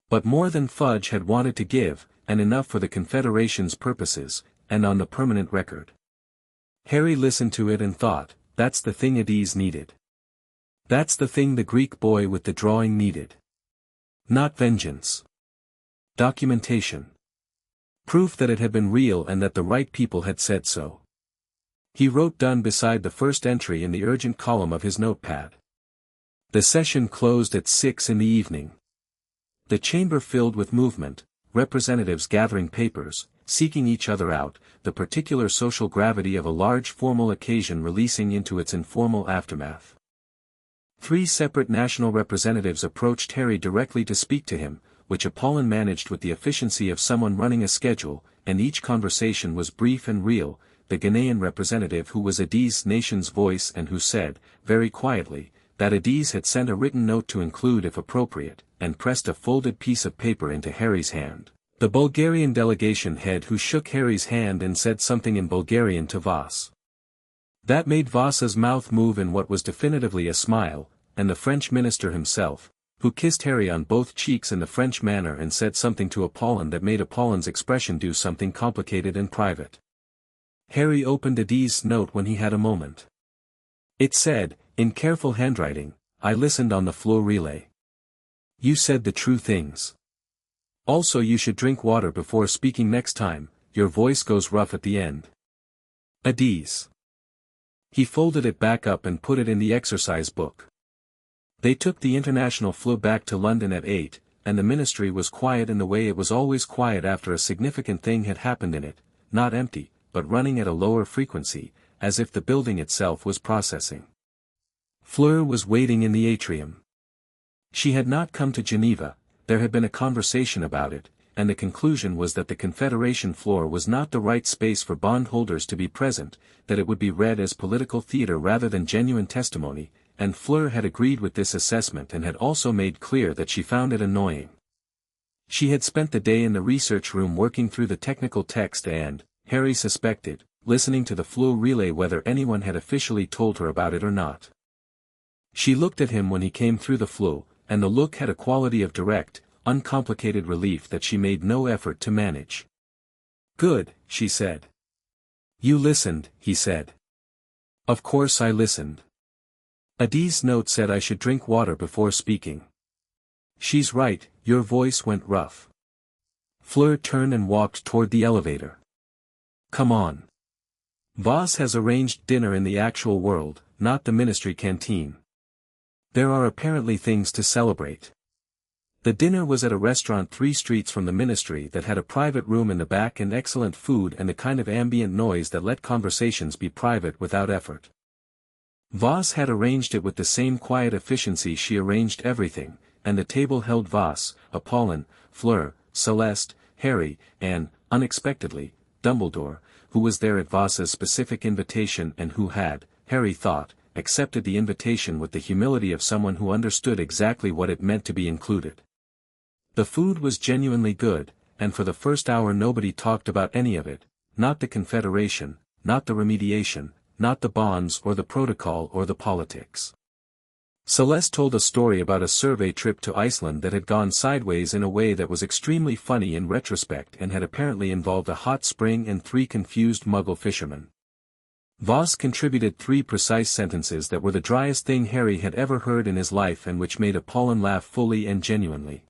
But more than Fudge had wanted to give, and enough for the Confederation's purposes, and on the permanent record. Harry listened to it and thought, that's the thing Adese needed. That's the thing the Greek boy with the drawing needed. Not vengeance. Documentation. Proof that it had been real and that the right people had said so. He wrote "done" beside the first entry in the urgent column of his notepad. The session closed at 6 in the evening. The chamber filled with movement, representatives gathering papers, seeking each other out, the particular social gravity of a large formal occasion releasing into its informal aftermath. 3 separate national representatives approached Harry directly to speak to him, which Apollon managed with the efficiency of someone running a schedule, and each conversation was brief and real. The Ghanaian representative who was Adese nation's voice and who said, very quietly, that Adese had sent a written note to include if appropriate, and pressed a folded piece of paper into Harry's hand. The Bulgarian delegation head who shook Harry's hand and said something in Bulgarian to Voss. That made Voss's mouth move in what was definitively a smile, and the French minister himself, who kissed Harry on both cheeks in the French manner and said something to Apollon that made Apollon's expression do something complicated and private. Harry opened Adese's note when he had a moment. It said, in careful handwriting, I listened on the floor relay. You said the true things. Also you should drink water before speaking next time, your voice goes rough at the end. Adese. He folded it back up and put it in the exercise book. They took the international flu back to London at 8, and the ministry was quiet in the way it was always quiet after a significant thing had happened in it, not empty, but running at a lower frequency, as if the building itself was processing. Fleur was waiting in the atrium. She had not come to Geneva, there had been a conversation about it, and the conclusion was that the Confederation floor was not the right space for bondholders to be present, that it would be read as political theater rather than genuine testimony, and Fleur had agreed with this assessment and had also made clear that she found it annoying. She had spent the day in the research room working through the technical text and, Harry suspected, listening to the Fleur relay whether anyone had officially told her about it or not. She looked at him when he came through the Fleur, and the look had a quality of direct, uncomplicated relief that she made no effort to manage. "Good," she said. "You listened," he said. "Of course I listened. Adi's note said I should drink water before speaking." "She's right," your voice went rough. Fleur turned and walked toward the elevator. "Come on. Voss has arranged dinner in the actual world, not the ministry canteen. There are apparently things to celebrate." The dinner was at a restaurant 3 streets from the ministry that had a private room in the back and excellent food and the kind of ambient noise that let conversations be private without effort. Voss had arranged it with the same quiet efficiency she arranged everything, and the table held Voss, Apollon, Fleur, Celeste, Harry, and, unexpectedly, Dumbledore, who was there at Voss's specific invitation and who had, Harry thought, accepted the invitation with the humility of someone who understood exactly what it meant to be included. The food was genuinely good, and for the first hour nobody talked about any of it, not the Confederation, not the remediation, not the bonds or the protocol or the politics. Celeste told a story about a survey trip to Iceland that had gone sideways in a way that was extremely funny in retrospect and had apparently involved a hot spring and 3 confused Muggle fishermen. Voss contributed 3 precise sentences that were the driest thing Harry had ever heard in his life and which made Apollon laugh fully and genuinely.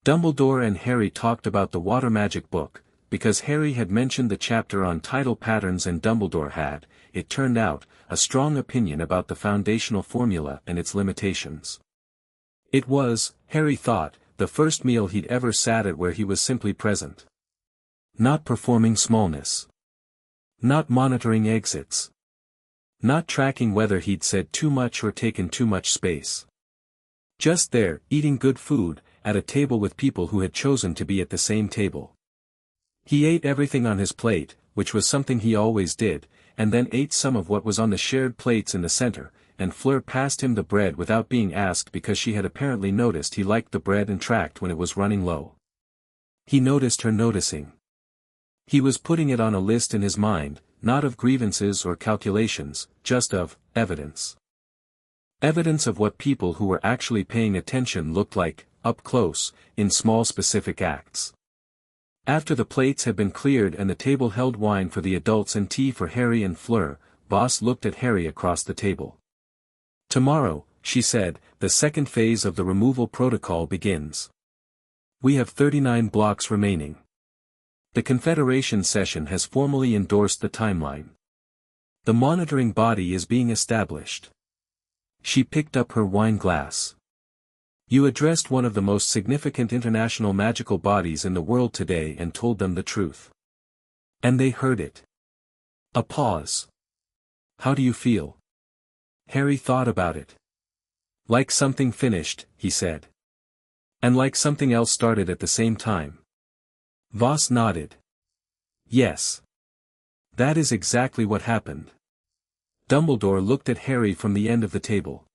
Dumbledore and Harry talked about the water magic book, because Harry had mentioned the chapter on tidal patterns and Dumbledore had, it turned out, a strong opinion about the foundational formula and its limitations. It was, Harry thought, the first meal he'd ever sat at where he was simply present. Not performing smallness. Not monitoring exits. Not tracking whether he'd said too much or taken too much space. Just there, eating good food, at a table with people who had chosen to be at the same table. He ate everything on his plate, which was something he always did, and then ate some of what was on the shared plates in the center, and Fleur passed him the bread without being asked because she had apparently noticed he liked the bread and tracked when it was running low. He noticed her noticing. He was putting it on a list in his mind, not of grievances or calculations, just of evidence. Evidence of what people who were actually paying attention looked like, up close, in small specific acts. After the plates had been cleared and the table held wine for the adults and tea for Harry and Fleur, Voss looked at Harry across the table. "Tomorrow," she said, "the second phase of the removal protocol begins. We have 39 blocks remaining. The Confederation session has formally endorsed the timeline. The monitoring body is being established." She picked up her wine glass. "You addressed one of the most significant international magical bodies in the world today and told them the truth. And they heard it." A pause. "How do you feel?" Harry thought about it. "Like something finished," he said. "And like something else started at the same time." Voss nodded. "Yes. That is exactly what happened." Dumbledore looked at Harry from the end of the table.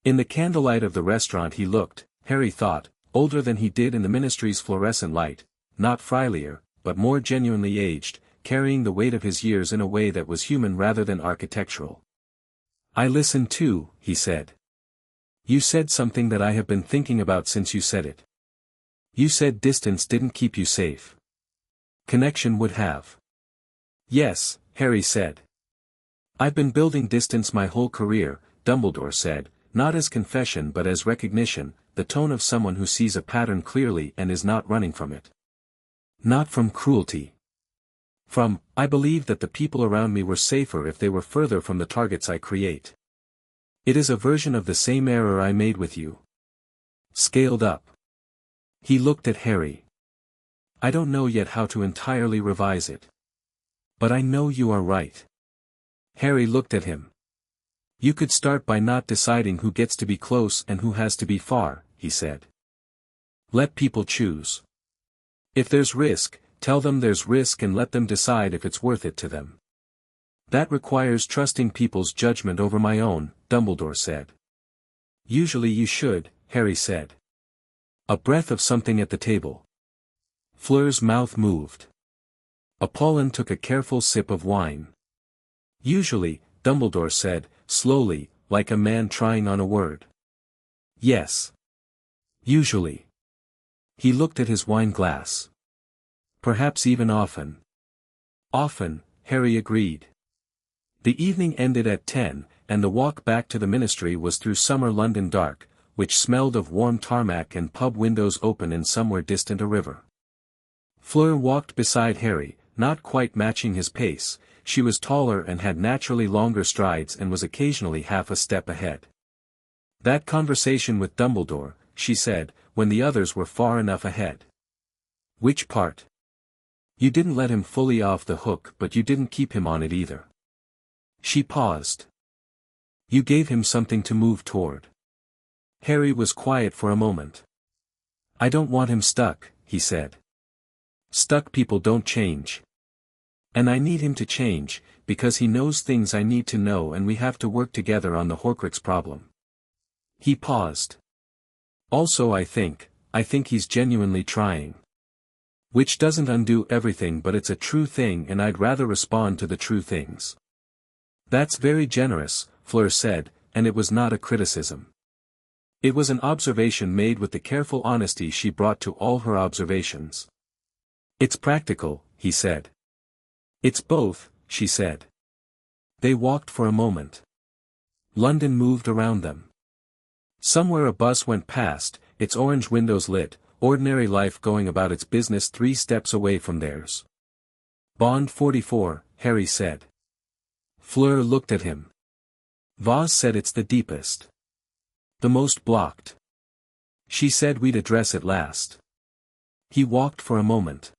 In the candlelight of the restaurant he looked, Harry thought, older than he did in the ministry's fluorescent light, not frielier, but more genuinely aged, carrying the weight of his years in a way that was human rather than architectural. "I listened too," he said. "You said something that I have been thinking about since you said it. You said distance didn't keep you safe. Connection would have." "Yes," Harry said. "I've been building distance my whole career," Dumbledore said, not as confession but as recognition, the tone of someone who sees a pattern clearly and is not running from it. "Not from cruelty. From, I believe that the people around me were safer if they were further from the targets I create. It is a version of the same error I made with you. Scaled up." He looked at Harry. "I don't know yet how to entirely revise it. But I know you are right." Harry looked at him. "You could start by not deciding who gets to be close and who has to be far," he said. "Let people choose. If there's risk, tell them there's risk and let them decide if it's worth it to them. That requires trusting people's judgment over my own," Dumbledore said. "Usually you should," Harry said. A breath of something at the table. Fleur's mouth moved. Apollon took a careful sip of wine. Usually, Dumbledore said, slowly, like a man trying on a word. Yes. Usually. He looked at his wine glass. Perhaps even often. Often, Harry agreed. The evening ended at 10, and the walk back to the ministry was through summer London dark, which smelled of warm tarmac and pub windows open in somewhere distant a river. Fleur walked beside Harry, not quite matching his pace. She was taller and had naturally longer strides and was occasionally half a step ahead. That conversation with Dumbledore, she said, when the others were far enough ahead. Which part? You didn't let him fully off the hook, but you didn't keep him on it either. She paused. You gave him something to move toward. Harry was quiet for a moment. I don't want him stuck, he said. Stuck people don't change. And I need him to change, because he knows things I need to know and we have to work together on the Horcrux problem. He paused. Also I think he's genuinely trying. Which doesn't undo everything, but it's a true thing and I'd rather respond to the true things. That's very generous, Fleur said, and it was not a criticism. It was an observation made with the careful honesty she brought to all her observations. It's practical, he said. It's both, she said. They walked for a moment. London moved around them. Somewhere a bus went past, its orange windows lit, ordinary life going about its business 3 steps away from theirs. Bond 44, Harry said. Fleur looked at him. Vaz said it's the deepest. The most blocked. She said we'd address it last. He walked for a moment.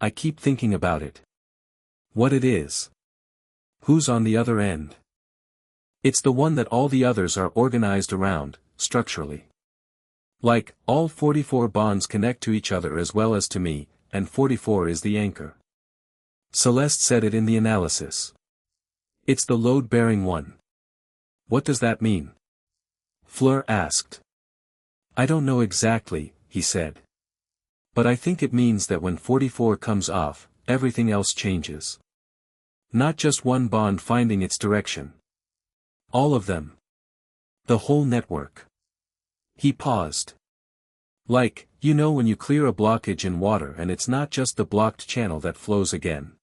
I keep thinking about it. What it is. Who's on the other end? It's the one that all the others are organized around, structurally. Like, all 44 bonds connect to each other as well as to me, and 44 is the anchor. Celeste said it in the analysis. It's the load-bearing one. What does that mean? Fleur asked. I don't know exactly, he said. But I think it means that when 44 comes off, everything else changes. Not just one bond finding its direction. All of them. The whole network. He paused. Like, you know when you clear a blockage in water and it's not just the blocked channel that flows again.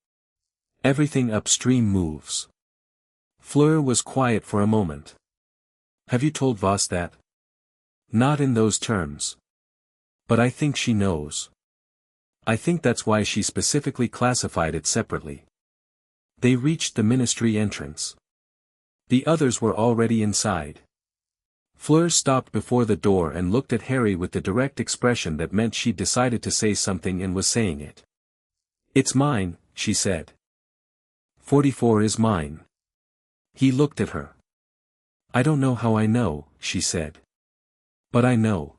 Everything upstream moves. Fleur was quiet for a moment. Have you told Vaz that? Not in those terms. But I think she knows. I think that's why she specifically classified it separately. They reached the ministry entrance. The others were already inside. Fleur stopped before the door and looked at Harry with the direct expression that meant she'd decided to say something and was saying it. It's mine, she said. 44 is mine. He looked at her. I don't know how I know, she said. But I know.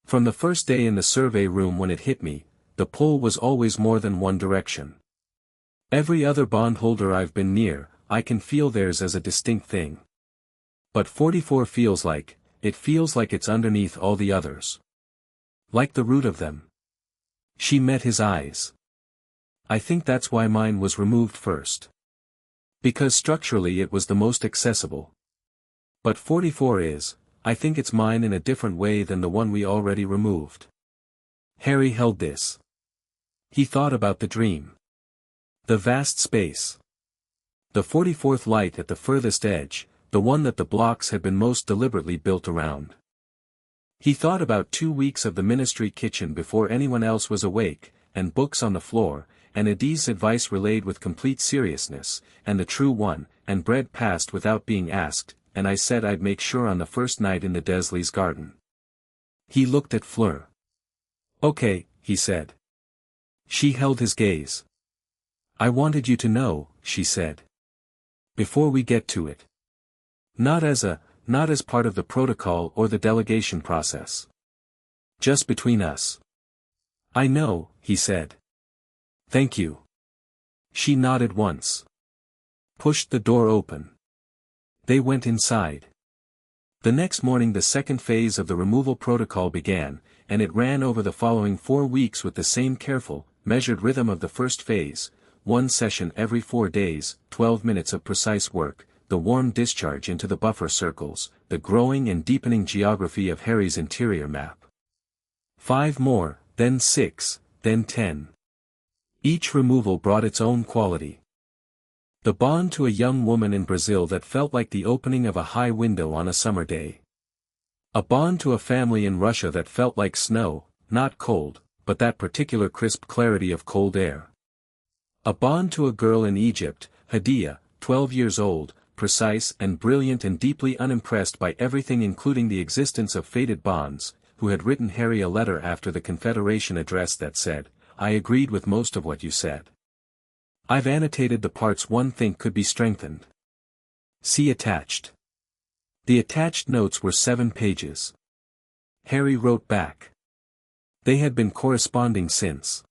From the first day in the survey room when it hit me, the pull was always more than one direction. Every other bondholder I've been near, I can feel theirs as a distinct thing. But 44 feels like it's underneath all the others. Like the root of them. She met his eyes. I think that's why mine was removed first. Because structurally it was the most accessible. But 44 is, I think it's mine in a different way than the one we already removed. Harry held this. He thought about the dream. The vast space. The 44th light at the furthest edge, the one that the blocks had been most deliberately built around. He thought about 2 weeks of the ministry kitchen before anyone else was awake, and books on the floor, and Edie's advice relayed with complete seriousness, and the true one, and bread passed without being asked, and I said I'd make sure on the first night in the Desleys' garden. He looked at Fleur. Okay, he said. She held his gaze. I wanted you to know, she said. Before we get to it. Not as part of the protocol or the delegation process. Just between us. I know, he said. Thank you. She nodded once. Pushed the door open. They went inside. The next morning the second phase of the removal protocol began, and it ran over the following 4 weeks with the same careful, measured rhythm of the first phase, one session every 4 days, 12 minutes of precise work, the warm discharge into the buffer circles, the growing and deepening geography of Harry's interior map. 5 more, then 6, then 10. Each removal brought its own quality. The bond to a young woman in Brazil that felt like the opening of a high window on a summer day. A bond to a family in Russia that felt like snow, not cold, but that particular crisp clarity of cold air. A bond to a girl in Egypt, Hadia, 12 years old, precise and brilliant and deeply unimpressed by everything including the existence of fated bonds, who had written Harry a letter after the Confederation address that said, "I agreed with most of what you said. I've annotated the parts one think could be strengthened. See attached." The attached notes were 7 pages. Harry wrote back. They had been corresponding since.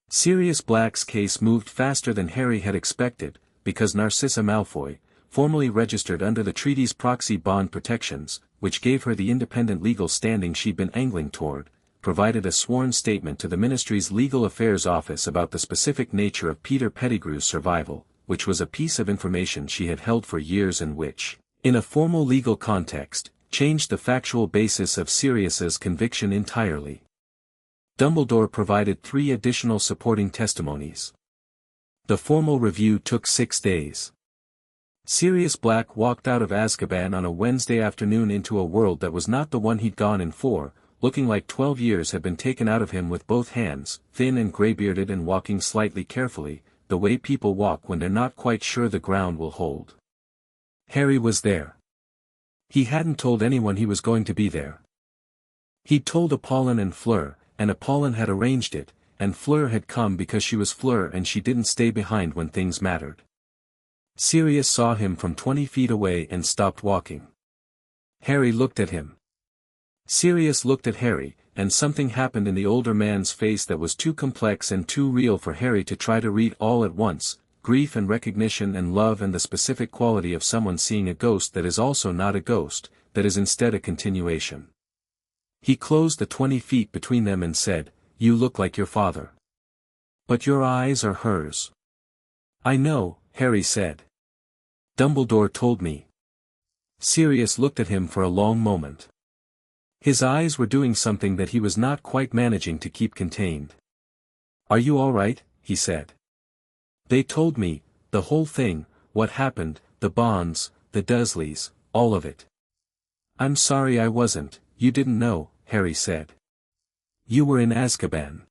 Sirius Black's case moved faster than Harry had expected, because Narcissa Malfoy, formally registered under the treaty's proxy bond protections, which gave her the independent legal standing she'd been angling toward, provided a sworn statement to the Ministry's Legal Affairs Office about the specific nature of Peter Pettigrew's survival, which was a piece of information she had held for years and which, in a formal legal context, changed the factual basis of Sirius's conviction entirely. Dumbledore provided 3 additional supporting testimonies. The formal review took 6 days. Sirius Black walked out of Azkaban on a Wednesday afternoon into a world that was not the one he'd gone in for, looking like 12 years had been taken out of him with both hands, thin and grey-bearded and walking slightly carefully, the way people walk when they're not quite sure the ground will hold. Harry was there. He hadn't told anyone he was going to be there. He'd told Apollon and Fleur, and Apollon had arranged it, and Fleur had come because she was Fleur and she didn't stay behind when things mattered. Sirius saw him from 20 feet away and stopped walking. Harry looked at him. Sirius looked at Harry, and something happened in the older man's face that was too complex and too real for Harry to try to read all at once, grief and recognition and love and the specific quality of someone seeing a ghost that is also not a ghost, that is instead a continuation. He closed the 20 feet between them and said, "You look like your father. But your eyes are hers." "I know," Harry said. "Dumbledore told me." Sirius looked at him for a long moment. His eyes were doing something that he was not quite managing to keep contained. "Are you all right?" he said. "They told me, the whole thing, what happened, the bonds, the Dursleys, all of it." "I'm sorry I wasn't, you didn't know," Harry said. "You were in Azkaban."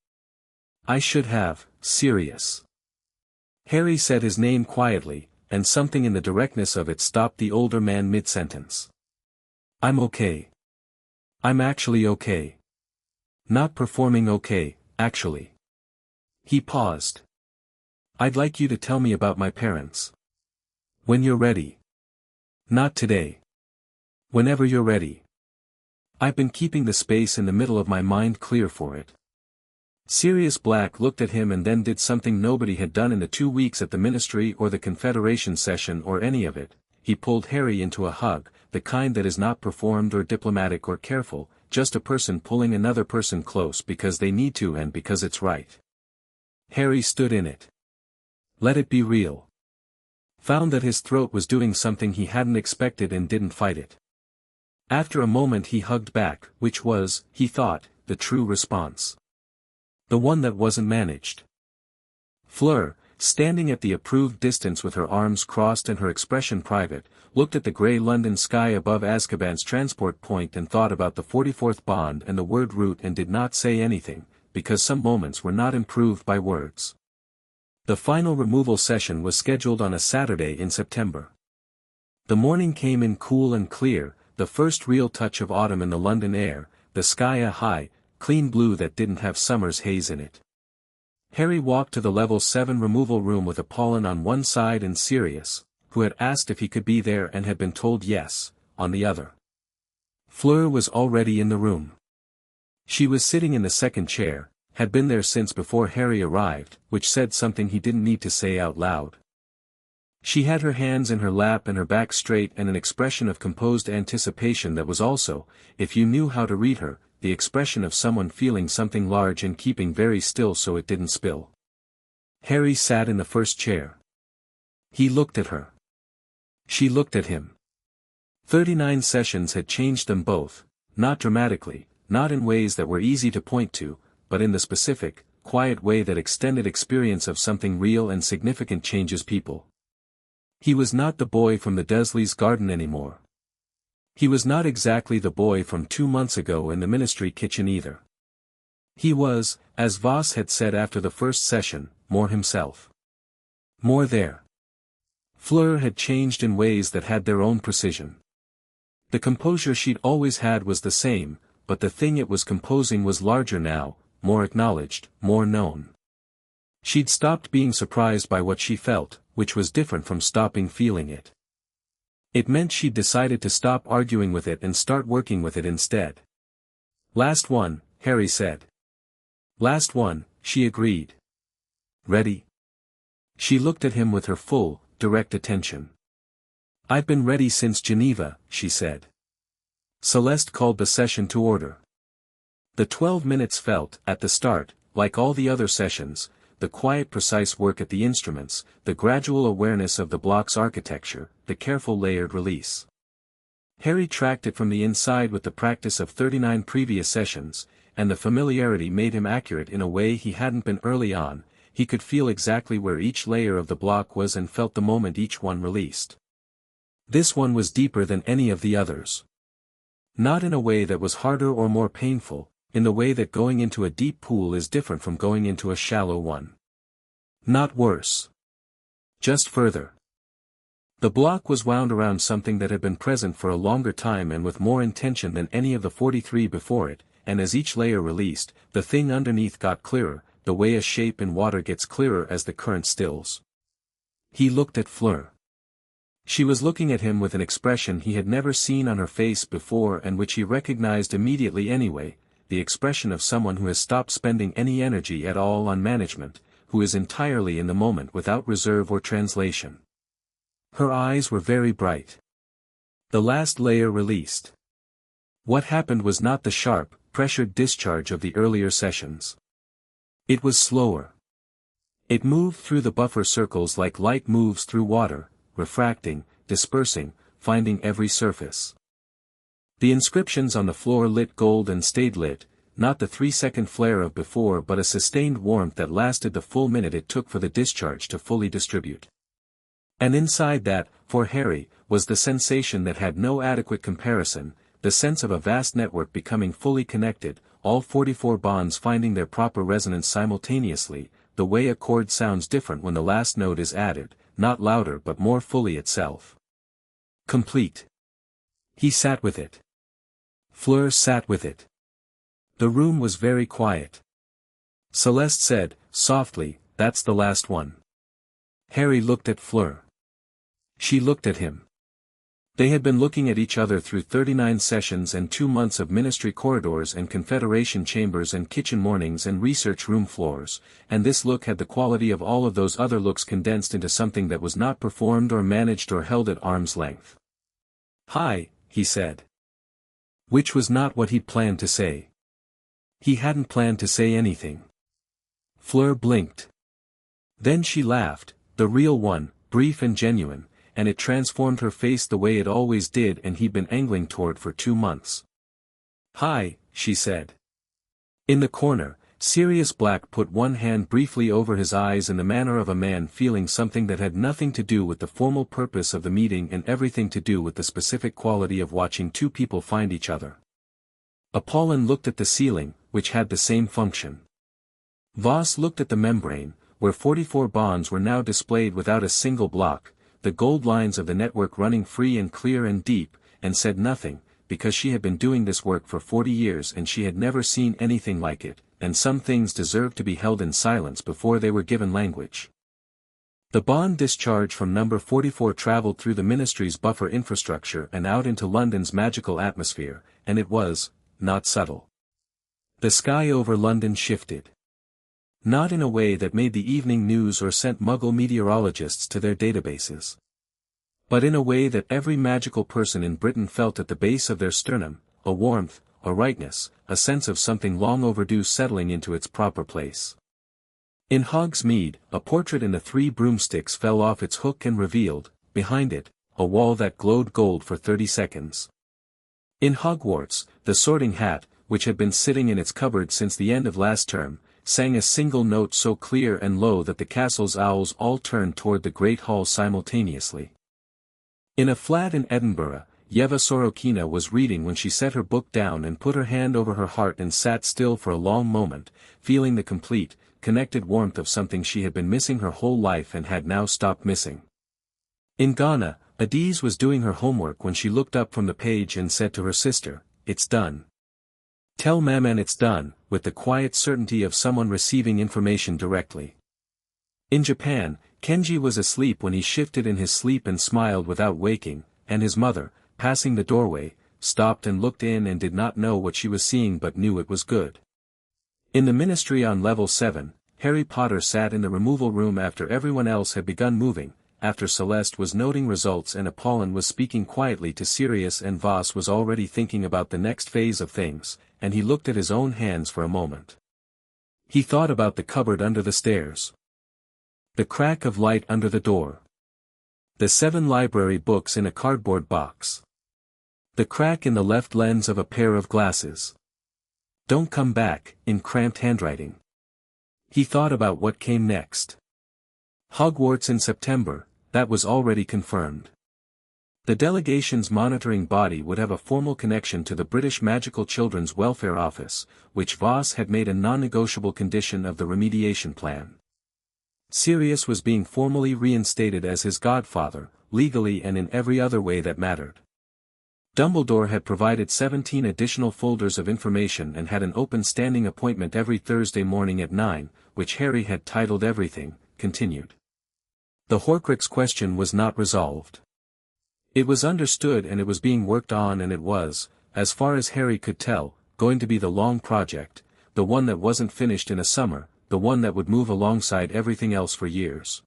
"I should have, Sirius." Harry said his name quietly, and something in the directness of it stopped the older man mid-sentence. "I'm okay. I'm actually okay. Not performing okay, actually." He paused. "I'd like you to tell me about my parents. When you're ready. Not today. Whenever you're ready. I've been keeping the space in the middle of my mind clear for it." Sirius Black looked at him and then did something nobody had done in the 2 weeks at the Ministry or the Confederation session or any of it. He pulled Harry into a hug, the kind that is not performed or diplomatic or careful, just a person pulling another person close because they need to and because it's right. Harry stood in it. Let it be real. Found that his throat was doing something he hadn't expected and didn't fight it. After a moment he hugged back, which was, he thought, the true response. The one that wasn't managed. Fleur, standing at the approved distance with her arms crossed and her expression private, looked at the grey London sky above Azkaban's transport point and thought about the 44th bond and the word route and did not say anything, because some moments were not improved by words. The final removal session was scheduled on a Saturday in September. The morning came in cool and clear, the first real touch of autumn in the London air, the sky a high, clean blue that didn't have summer's haze in it. Harry walked to the level 7 removal room with Apollon on one side and Sirius, who had asked if he could be there and had been told yes, on the other. Fleur was already in the room. She was sitting in the second chair, had been there since before Harry arrived, which said something he didn't need to say out loud. She had her hands in her lap and her back straight and an expression of composed anticipation that was also, if you knew how to read her, the expression of someone feeling something large and keeping very still so it didn't spill. Harry sat in the first chair. He looked at her. She looked at him. 39 sessions had changed them both, not dramatically, not in ways that were easy to point to, but in the specific, quiet way that extended experience of something real and significant changes people. He was not the boy from the Dursleys' garden anymore. He was not exactly the boy from 2 months ago in the ministry kitchen either. He was, as Voss had said after the first session, more himself. More there. Fleur had changed in ways that had their own precision. The composure she'd always had was the same, but the thing it was composing was larger now, more acknowledged, more known. She'd stopped being surprised by what she felt, which was different from stopping feeling it. It meant she'd decided to stop arguing with it and start working with it instead. Last one, Harry said. Last one, she agreed. Ready? She looked at him with her full, direct attention. I've been ready since Geneva, she said. Celeste called the session to order. The 12 minutes felt, at the start, like all the other sessions, the quiet precise work at the instruments, the gradual awareness of the block's architecture, the careful layered release. Harry tracked it from the inside with the practice of 39 previous sessions, and the familiarity made him accurate in a way he hadn't been early on. He could feel exactly where each layer of the block was and felt the moment each one released. This one was deeper than any of the others. Not in a way that was harder or more painful, in the way that going into a deep pool is different from going into a shallow one. Not worse. Just further. The block was wound around something that had been present for a longer time and with more intention than any of the 43 before it, and as each layer released, the thing underneath got clearer, the way a shape in water gets clearer as the current stills. He looked at Fleur. She was looking at him with an expression he had never seen on her face before and which he recognized immediately anyway, the expression of someone who has stopped spending any energy at all on management, who is entirely in the moment without reserve or translation. Her eyes were very bright. The last layer released. What happened was not the sharp, pressured discharge of the earlier sessions. It was slower. It moved through the buffer circles like light moves through water, refracting, dispersing, finding every surface. The inscriptions on the floor lit gold and stayed lit, not the 3-second flare of before but a sustained warmth that lasted the full minute it took for the discharge to fully distribute. And inside that, for Harry, was the sensation that had no adequate comparison, the sense of a vast network becoming fully connected, all 44 bonds finding their proper resonance simultaneously, the way a chord sounds different when the last note is added, not louder but more fully itself. Complete. He sat with it. Fleur sat with it. The room was very quiet. Celeste said, softly, "That's the last one." Harry looked at Fleur. She looked at him. They had been looking at each other through 39 sessions and 2 months of ministry corridors and confederation chambers and kitchen mornings and research room floors, and this look had the quality of all of those other looks condensed into something that was not performed or managed or held at arm's length. "Hi," he said. Which was not what he'd planned to say. He hadn't planned to say anything. Fleur blinked. Then she laughed, the real one, brief and genuine, and it transformed her face the way it always did and he'd been angling toward for 2 months. "Hi," she said. In the corner, Sirius Black put one hand briefly over his eyes in the manner of a man feeling something that had nothing to do with the formal purpose of the meeting and everything to do with the specific quality of watching two people find each other. Apollon looked at the ceiling, which had the same function. Voss looked at the membrane, where 44 bonds were now displayed without a single block, the gold lines of the network running free and clear and deep, and said nothing, because she had been doing this work for 40 years and she had never seen anything like it, and some things deserved to be held in silence before they were given language. The bond discharge from number 44 traveled through the ministry's buffer infrastructure and out into London's magical atmosphere, and it was, not subtle. The sky over London shifted. Not in a way that made the evening news or sent Muggle meteorologists to their databases. But in a way that every magical person in Britain felt at the base of their sternum, a warmth, a rightness, a sense of something long overdue settling into its proper place. In Hogsmeade, a portrait in the Three Broomsticks fell off its hook and revealed, behind it, a wall that glowed gold for 30 seconds. In Hogwarts, the Sorting Hat, which had been sitting in its cupboard since the end of last term, sang a single note so clear and low that the castle's owls all turned toward the great hall simultaneously. In a flat in Edinburgh, Yeva Sorokina was reading when she set her book down and put her hand over her heart and sat still for a long moment, feeling the complete, connected warmth of something she had been missing her whole life and had now stopped missing. In Ghana, Adiz was doing her homework when she looked up from the page and said to her sister, "It's done. Tell Maman it's done," with the quiet certainty of someone receiving information directly. In Japan, Kenji was asleep when he shifted in his sleep and smiled without waking, and his mother, passing the doorway, stopped and looked in and did not know what she was seeing but knew it was good. In the ministry on level 7, Harry Potter sat in the removal room after everyone else had begun moving, after Celeste was noting results and Apollon was speaking quietly to Sirius and Voss was already thinking about the next phase of things, and he looked at his own hands for a moment. He thought about the cupboard under the stairs. The crack of light under the door. The 7 library books in a cardboard box. The crack in the left lens of a pair of glasses. "Don't come back," in cramped handwriting. He thought about what came next. Hogwarts in September, that was already confirmed. The delegation's monitoring body would have a formal connection to the British Magical Children's Welfare Office, which Voss had made a non-negotiable condition of the remediation plan. Sirius was being formally reinstated as his godfather, legally and in every other way that mattered. Dumbledore had provided 17 additional folders of information and had an open standing appointment every Thursday morning at 9, which Harry had titled Everything, Continued. The Horcrux question was not resolved. It was understood and it was being worked on and it was, as far as Harry could tell, going to be the long project, the one that wasn't finished in a summer, the one that would move alongside everything else for years.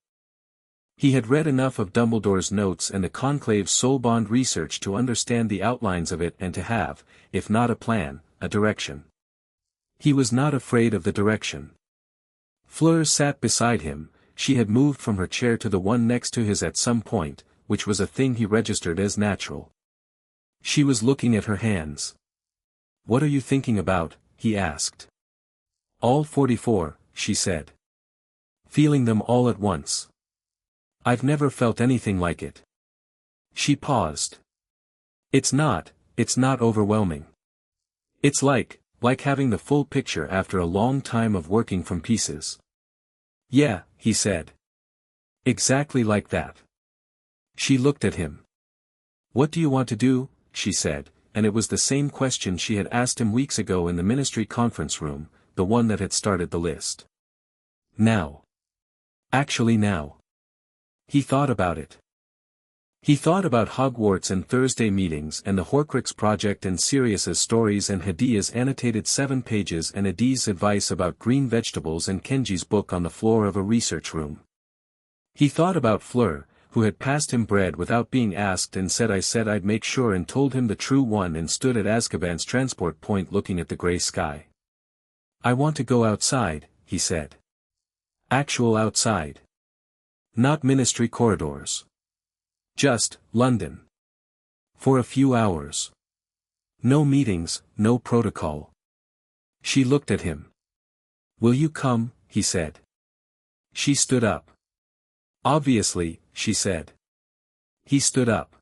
He had read enough of Dumbledore's notes and the Conclave's soul-bond research to understand the outlines of it and to have, if not a plan, a direction. He was not afraid of the direction. Fleur sat beside him. She had moved from her chair to the one next to his at some point, which was a thing he registered as natural. She was looking at her hands. "What are you thinking about?" he asked. "All 44, she said. "Feeling them all at once. I've never felt anything like it." She paused. It's not overwhelming. It's like having the full picture after a long time of working from pieces." "Yeah," he said. "Exactly like that." She looked at him. "What do you want to do?" she said, and it was the same question she had asked him weeks ago in the ministry conference room, the one that had started the list. Now. Actually now. He thought about it. He thought about Hogwarts and Thursday meetings and the Horcrux project and Sirius's stories and Hadia's annotated 7 pages and Adiz's advice about green vegetables and Kenji's book on the floor of a research room. He thought about Fleur, who had passed him bread without being asked and said I'd make sure and told him the true one and stood at Azkaban's transport point looking at the grey sky. "I want to go outside," he said. Actual outside. Not ministry corridors. Just, London. For a few hours. No meetings, no protocol. She looked at him. "Will you come?" he said. She stood up. "Obviously," she said. He stood up.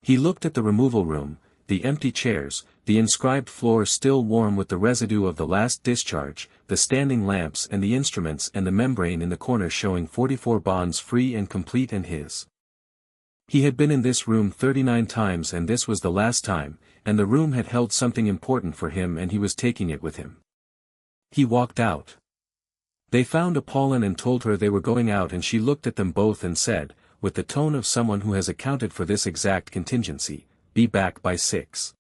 He looked at the removal room, the empty chairs, the inscribed floor still warm with the residue of the last discharge, the standing lamps and the instruments and the membrane in the corner showing 44 bonds free and complete and his. He had been in this room 39 times and this was the last time, and the room had held something important for him and he was taking it with him. He walked out. They found Apollon and told her they were going out and she looked at them both and said, with the tone of someone who has accounted for this exact contingency, "Be back by 6.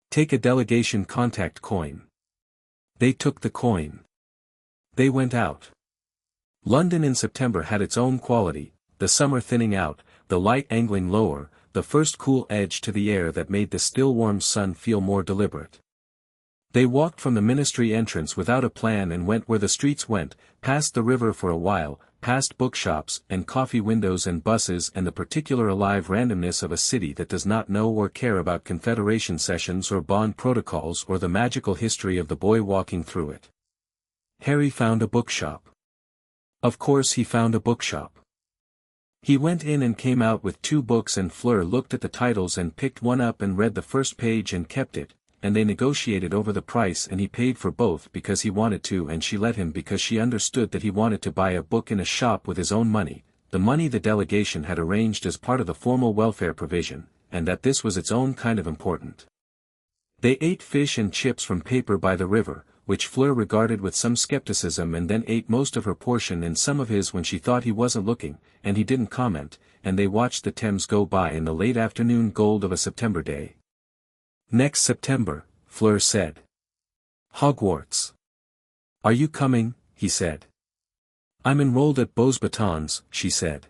Take a delegation contact coin." They took the coin. They went out. London in September had its own quality, the summer thinning out, the light angling lower, the first cool edge to the air that made the still warm sun feel more deliberate. They walked from the ministry entrance without a plan and went where the streets went, past the river for a while, past bookshops and coffee windows and buses and the particular alive randomness of a city that does not know or care about Confederation sessions or bond protocols or the magical history of the boy walking through it. Harry found a bookshop. Of course he found a bookshop. He went in and came out with 2 books, and Fleur looked at the titles and picked one up and read the first page and kept it, and they negotiated over the price, and he paid for both because he wanted to and she let him because she understood that he wanted to buy a book in a shop with his own money, the money the delegation had arranged as part of the formal welfare provision, and that this was its own kind of important. They ate fish and chips from paper by the river, which Fleur regarded with some skepticism, and then ate most of her portion and some of his when she thought he wasn't looking, and he didn't comment, and they watched the Thames go by in the late afternoon gold of a September day. "Next September," Fleur said. "Hogwarts." "Are you coming?" he said. "I'm enrolled at Beauxbatons," she said.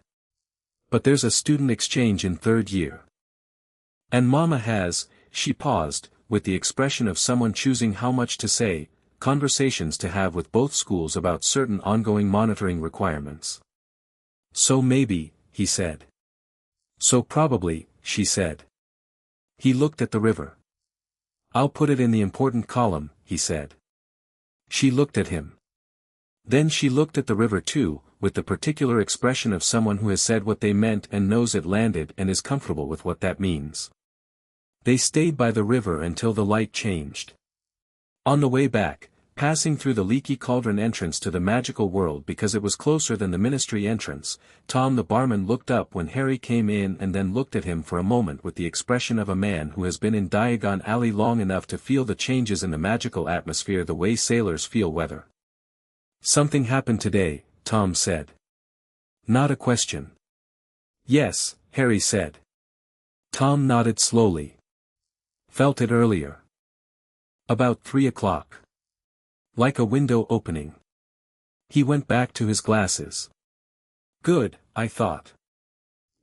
"But there's a student exchange in 3rd year. And Mama has," she paused, with the expression of someone choosing how much to say, "conversations to have with both schools about certain ongoing monitoring requirements." "So maybe," he said. "So probably," she said. He looked at the river. "I'll put it in the important column," he said. She looked at him. Then she looked at the river too, with the particular expression of someone who has said what they meant and knows it landed and is comfortable with what that means. They stayed by the river until the light changed. On the way back, passing through the leaky cauldron entrance to the magical world because it was closer than the ministry entrance, Tom the barman looked up when Harry came in and then looked at him for a moment with the expression of a man who has been in Diagon Alley long enough to feel the changes in the magical atmosphere the way sailors feel weather. "Something happened today," Tom said. "Not a question." "Yes," Harry said. Tom nodded slowly. "Felt it earlier. About 3 o'clock. Like a window opening." He went back to his glasses. "Good," I thought.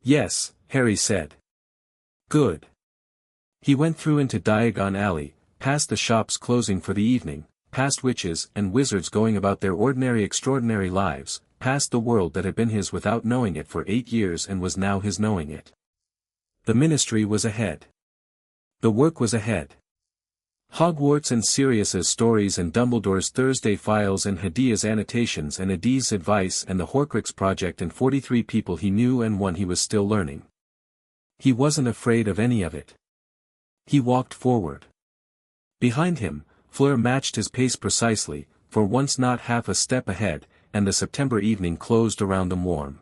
"Yes," Harry said. "Good." He went through into Diagon Alley, past the shops closing for the evening, past witches and wizards going about their ordinary extraordinary lives, past the world that had been his without knowing it for 8 years and was now his knowing it. The ministry was ahead. The work was ahead. Hogwarts and Sirius's stories and Dumbledore's Thursday files and Hadia's annotations and Adie's advice and the Horcrux project and 43 people he knew and one he was still learning. He wasn't afraid of any of it. He walked forward. Behind him, Fleur matched his pace precisely, for once not half a step ahead, and the September evening closed around them warm.